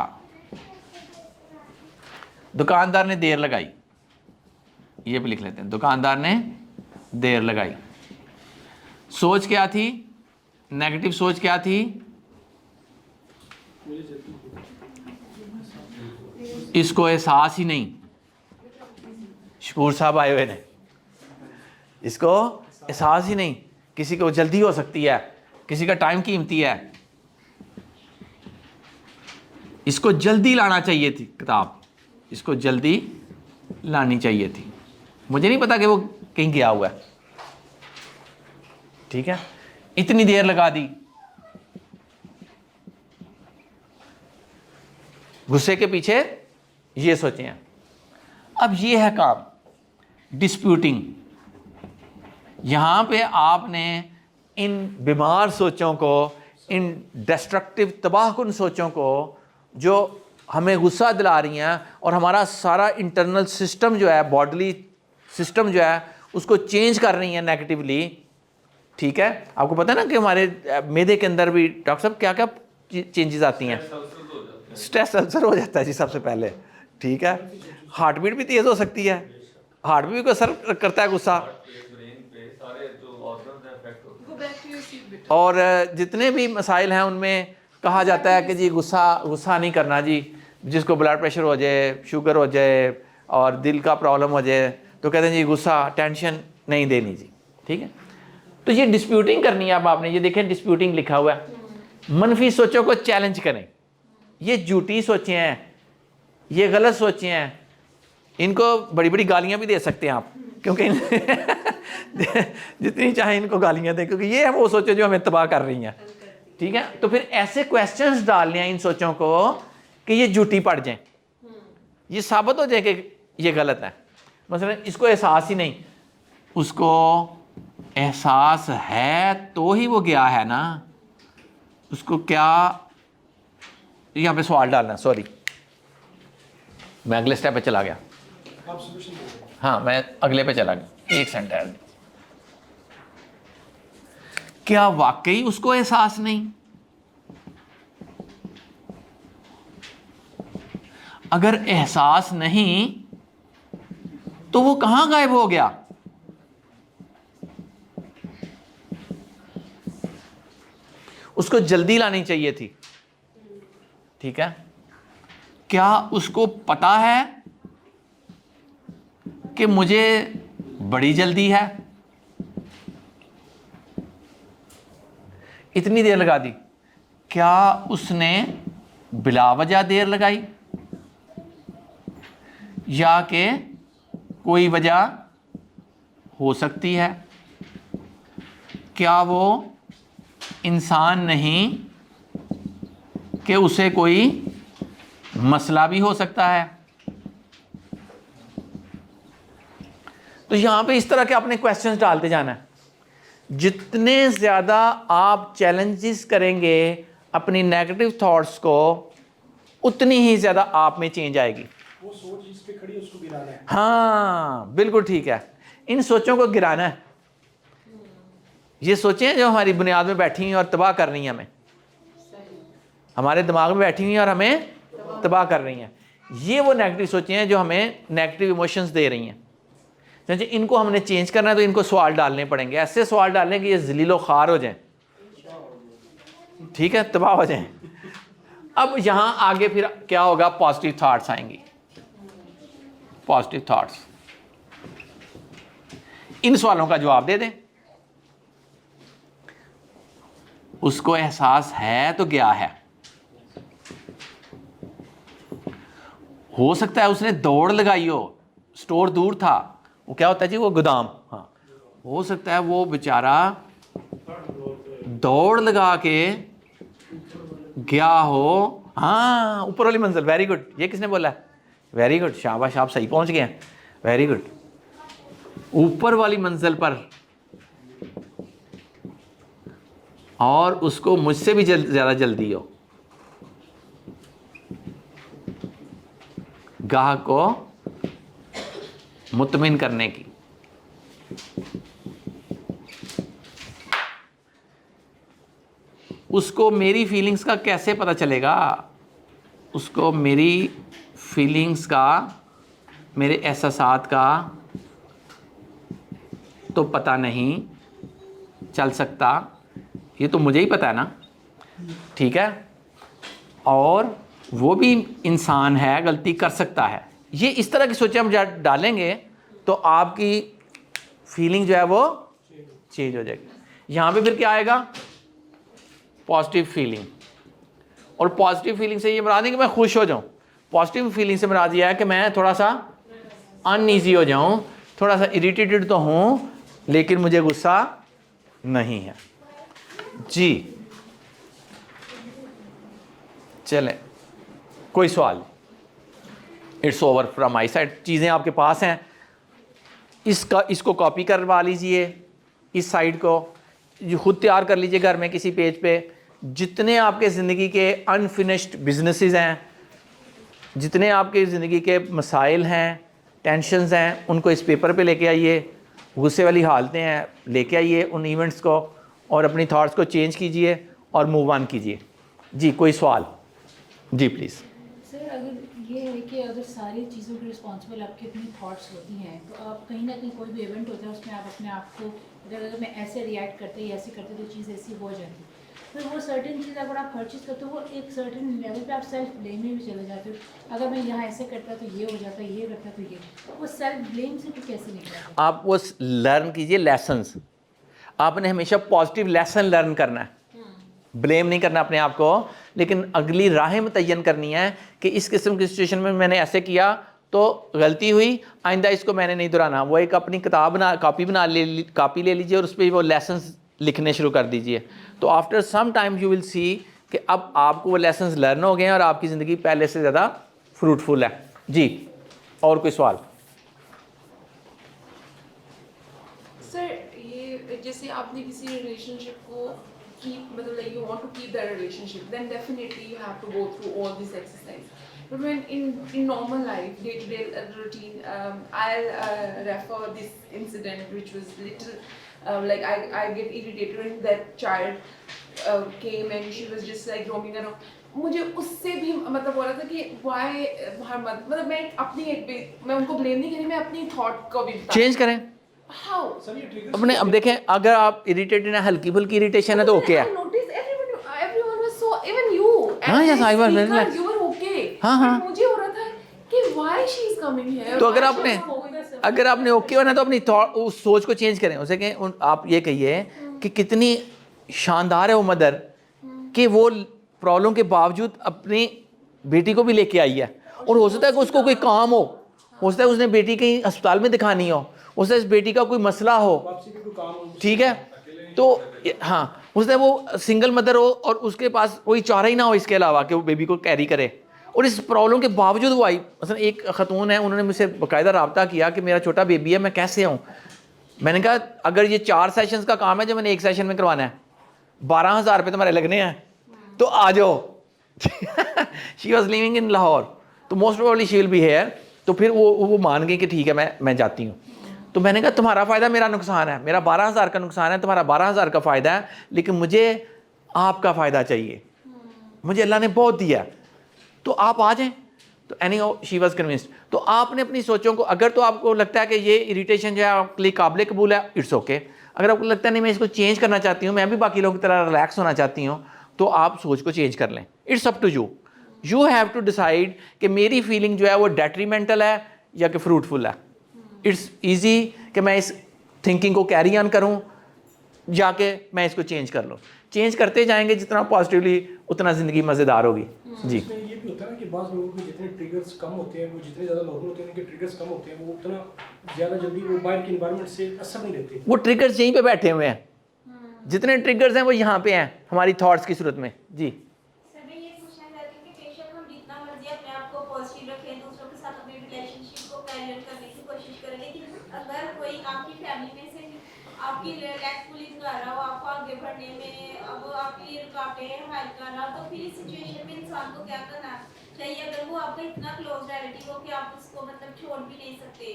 दुकानदार ने देर लगाई, ये भी लिख लेते हैं, दुकानदार ने देर लगाई। सोच क्या थी, नेगेटिव सोच क्या थी, इसको एहसास ही नहीं। शकूर साहब आए हुए ने, इसको एहसास ही नहीं, किसी को जल्दी हो सकती है, किसी का टाइम कीमती है, इसको जल्दी लाना चाहिए थी किताब, इसको जल्दी लानी चाहिए थी, मुझे नहीं पता कि वो कहीं गया हुआ है, ठीक है, इतनी देर लगा दी। गुस्से के पीछे ये सोचे हैं। अब ये है काम डिस्प्यूटिंग। यहां पे आपने इन बीमार सोचों को, इन डिस्ट्रक्टिव तबाहकुन सोचों को जो हमें गुस्सा दिला रही हैं और हमारा सारा इंटरनल सिस्टम जो है, बॉडली सिस्टम जो है, उसको चेंज कर रही हैं नेगेटिवली, ठीक है। आपको पता है ना कि हमारे मैदे के अंदर भी डॉक्टर साहब क्या क्या चेंजेस आती हैं, स्ट्रेस अल्सर हो जाता है जी सबसे पहले, ठीक है। हार्ट बीट भी तेज़ हो सकती है, हार्ट भी को असर करता है गुस्सा। Go back to your seat, बेटा। और जितने भी मसाइल हैं उनमें कहा जाता है कि जी गुस्सा नहीं करना जी, जिसको ब्लड प्रेशर हो जाए, शुगर हो जाए और दिल का प्रॉब्लम हो जाए तो कहते हैं जी गुस्सा, टेंशन नहीं देनी जी, ठीक है। तो ये डिस्प्यूटिंग करनी है। अब आपने ये देखें डिस्प्यूटिंग लिखा हुआ है, मनफी सोचों को चैलेंज करें। ये झूठी सोचें हैं, ये गलत सोचें हैं, इनको बड़ी बड़ी गालियां भी दे सकते हैं आप, क्योंकि जितनी चाहे इनको गालियां दें, क्योंकि ये है वो सोचें जो हमें तबाह कर रही हैं, ठीक है। तो फिर ऐसे क्वेश्चंस डालने हैं इन सोचों को कि ये झूठी पड़ जाएं, ये साबित हो जाए कि ये गलत है। मसलन इसको एहसास ही नहीं, उसको एहसास है तो ही वो गया है ना, उसको क्या, यहाँ पे सवाल डालना, सॉरी मैं अगले स्टेप पे चला गया, हाँ मैं अगले पे चला गया, एक सेंटेंस। क्या वाकई उसको एहसास नहीं? अगर एहसास नहीं तो वो कहां गायब हो गया? उसको जल्दी लानी चाहिए थी, ठीक है। क्या उसको पता है कि मुझे बड़ी जल्दी है? इतनी देर लगा दी। क्या उसने बिला वजह देर लगाई या कि कोई वजह हो सकती है? क्या वो इंसान नहीं कि उसे कोई मसला भी हो सकता है? तो यहां पे इस तरह के आपने क्वेश्चंस डालते जाना है। जितने ज़्यादा आप चैलेंजेस करेंगे अपनी नेगेटिव थॉट्स को, उतनी ही ज़्यादा आप में चेंज आएगी। वो सोच जिस पे खड़ी है उसको गिराना है। हाँ बिल्कुल ठीक है, इन सोचों को गिराना है। ये सोचें जो हमारी बुनियाद में बैठी हुई और तबाह कर रही हैं हमें, हमारे दिमाग में बैठी हुई हैं और हमें तबाह कर रही हैं। ये वो नेगेटिव सोचें हैं जो हमें नेगेटिव इमोशंस दे रही हैं। जैसे इनको हमने चेंज करना है तो इनको सवाल डालने पड़ेंगे, ऐसे सवाल डालने कि ये जलीलो खार हो जाएं, ठीक है, तबाह हो जाएं। अब यहां आगे फिर क्या होगा? पॉजिटिव थॉट्स आएंगी, पॉजिटिव थॉट्स। इन सवालों का जवाब दे दें। उसको एहसास है तो क्या है? हो सकता है उसने दौड़ लगाई हो, स्टोर दूर था, वो क्या होता है जी, वो गोदाम, हाँ हो सकता है वो बेचारा दौड़ लगा के गया हो, हाँ ऊपर वाली मंजिल। वेरी गुड, ये किसने बोला है? वेरी गुड, शाबाश, आप सही पहुंच गए हैं, वेरी गुड। ऊपर वाली मंजिल पर, और उसको मुझसे भी ज़्यादा जल्दी हो। गाहक को मुतमिन करने की। उसको मेरी फीलिंग्स का कैसे पता चलेगा? उसको मेरी फीलिंग्स का, मेरे एहसासात का तो पता नहीं चल सकता, ये तो मुझे ही पता है ना, ठीक है। और वो भी इंसान है, गलती कर सकता है। ये इस तरह की सोचें हम डालेंगे तो आपकी फीलिंग जो है वो चेंज हो जाएगी। यहाँ पे फिर क्या आएगा? Positive feeling. और पॉजिटिव फीलिंग से ये बना दें कि मैं खुश हो जाऊँ। पॉजिटिव फीलिंग से बना दिया है कि मैं थोड़ा सा अनईजी हो जाऊँ, थोड़ा सा इरिटेटेड तो हूँ लेकिन मुझे गुस्सा नहीं है जी। चलें, कोई सवाल? It's over from my side. चीज़ें आपके पास हैं, इसको कॉपी करवा लीजिए, इस साइड को खुद तैयार कर लीजिए घर में किसी पेज पे। जितने आपके ज़िंदगी के अनफिनिश्ड बिजनेसेस हैं, जितने आपके ज़िंदगी के मसाइल हैं, टेंशन्स हैं, उनको इस पेपर पे लेके आइए। गुस्से वाली हालतें हैं, लेके आइए उन इवेंट्स को और अपनी थॉट्स को चेंज कीजिए और मूव ऑन कीजिए। जी कोई सवाल? जी प्लीज़। सर अगर ये है कि अगर सारी चीज़ों की रिस्पॉन्सिबल आपकी अपनी थॉट्स होती हैं तो आप कहीं ना कहीं कोई भी इवेंट होता है उसमें आप अपने आप को अगर मैं ऐसे रिएक्ट करते या ऐसे करते तो चीज़ ऐसी हो जाती। फिर वो सर्टेन चीज़ अगर आप हर चीज़ करते हो वो एक सर्टेन लेवल पे आप सेल्फ ब्लेम में भी चले जाते हो। अगर मैं यहाँ ऐसे करता तो ये हो जाता, ये करता तो ये, वो सेल्फ ब्लेम से तो कैसे निकलता। आप वो लर्न कीजिए लेसन्स। आपने हमेशा पॉजिटिव लेसन लर्न करना है, ब्लेम नहीं करना अपने आप को, लेकिन अगली राहें मुतय्यन करनी है कि इस किस्म की सिचुएशन में मैंने ऐसे किया तो गलती हुई, आइंदा इसको मैंने नहीं दोहराना। वो एक अपनी कॉपी ले लीजिए और उस पर वो लेसन्स लिखने शुरू कर दीजिए। तो after some time you will see कि अब आपको वो लेसन्स लर्न हो गए हैं और आपकी ज़िंदगी पहले से ज़्यादा फ्रूटफुल है। जी, और कोई सवाल? सर ये जैसे आपने किसी रिलेशनशिप को keep मतलब like you want to keep that relationship, then definitely you have to go through all this exercise. But when in normal life, day-to-day routine, I'll refer this incident which was little like I get irritated when that child came and she was just like roaming around. मुझे उससे भी मतलब बोला था कि why मतलब मैं अपनी मैं उनको ब्लेम नहीं करी, मैं अपनी थॉट को भी चेंज करें। How? अपने अब देखें, अगर आप इरिटेटेड हैं, हल्की फुल्की इरिटेशन है तो ओके है। Everyone was so, even you. हाँ, yes, I was very relaxed. You were okay. हाँ, हाँ। मुझे हो रहा था कि why she is coming here. तो अगर आपने ओके होना तो अपनी उस सोच को चेंज करें। उसे कहें, आप ये कहिए कि कितनी शानदार है वो मदर कि वो प्रॉब्लम के बावजूद अपनी बेटी को भी लेके आई है। और हो सकता है कि उसको कोई काम हो सकता है उसने बेटी कहीं अस्पताल में दिखानी हो सकता है इस बेटी का कोई मसला हो, ठीक है, तो हाँ, उसने वो सिंगल मदर हो और उसके पास कोई चारा ही ना हो इसके अलावा कि वो बेबी को कैरी करे, और इस प्रॉब्लम के बावजूद वो आई। मतलब एक ख़तून है, उन्होंने मुझसे बाकायदा रब्ता किया कि मेरा छोटा बेबी है, मैं कैसे आऊँ। मैंने कहा अगर ये 4 सेशंस का काम है जो मैंने एक सेशन में करवाना है, 12,000 रुपये तुम्हारे लगने हैं, तो आ जाओ। She was living in Lahore, तो most probably she will be here. तो फिर वो मान गई कि ठीक है मैं जाती हूँ। तो मैंने कहा तुम्हारा फ़ायदा मेरा नुकसान है, मेरा 12,000 का नुकसान है, तुम्हारा 12,000 का फ़ायदा है, लेकिन मुझे आपका फ़ायदा चाहिए, मुझे अल्लाह ने बहुत दिया, तो आप आ जाएं। तो एनी शी वॉज कन्विंस्ड। तो आपने अपनी सोचों को, अगर तो आपको लगता है कि ये इरिटेशन जो है आपके लिए काबिल कबूल है, इट्स ओके। अगर आपको लगता है नहीं मैं इसको चेंज करना चाहती हूँ, मैं भी बाकी लोगों की तरह रिलैक्स होना चाहती हूँ, तो आप सोच को चेंज कर लें। It's up to you, you have to decide कि मेरी फीलिंग जो है वो डेट्रीमेंटल है या कि फ्रूटफुल है। इट्स ईजी कि मैं इस थिंकिंग को कैरी ऑन करूँ जाके मैं इसको चेंज कर लूँ। चेंज करते जाएंगे जितना पॉजिटिवली, उतना ज़िंदगी मज़ेदार होगी। जी, ये भी होता है ना कि बाज़ लोगों के जितने ट्रिगर्स कम होते हैं, वो जितने ज़्यादा लोग होते हैं उनके ट्रिगर्स कम होते हैं, वो उतना ज़्यादा जल्दी वो बाहर के इन्वायरमेंट से असर नहीं लेते। वो ट्रिगर्स यहीं पे बैठे हुए हैं, जितने ट्रिगर्स हैं वो यहाँ पे हैं हमारी थॉट्स की सूरत में। जी, आपकी रिलैक्स पुलिंग कर रहा हो, आपको आगे बढ़ने में अब आपकी रुकावटें हाइल कर रहा हो, तो फिर इस सिचुएशन में इंसान को क्या करना चाहिए? अगर वो आपका इतना क्लोज रिलेटिव हो कि आप उसको मतलब छोड़ भी नहीं सकते,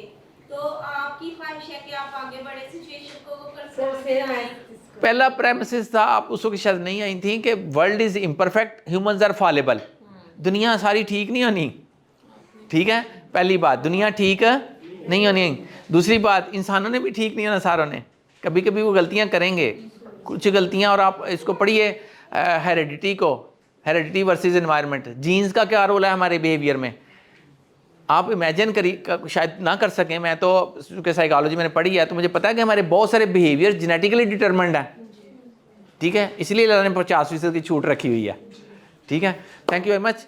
तो आपकी ख्वाहिश है कि आप आगे बढ़े, सिचुएशन को वो कंट्रोल। पहला प्रेमिसिस था, आप उसको शायद नहीं आई थी कि world is imperfect, humans are fallible. दुनिया सारी ठीक नहीं होनी, ठीक है, पहली बात, दुनिया ठीक नहीं होनी। दूसरी बात, इंसानों ने भी ठीक नहीं होना सारों ने, कभी कभी वो गलतियां करेंगे, कुछ गलतियां। और आप इसको पढ़िए हेरिडिटी को, हेरिडिटी वर्सेस एनवायरनमेंट, जीन्स का क्या रोल है हमारे बिहेवियर में। आप इमेजिन करिए, शायद ना कर सकें, मैं तो क्योंकि साइकोलॉजी मैंने पढ़ी है तो मुझे पता है कि हमारे बहुत सारे बिहेवियर जेनेटिकली डिटरमिन्ड है, ठीक है, इसलिए अल्लाह ने 50% की छूट रखी हुई है, ठीक है। Thank you very much.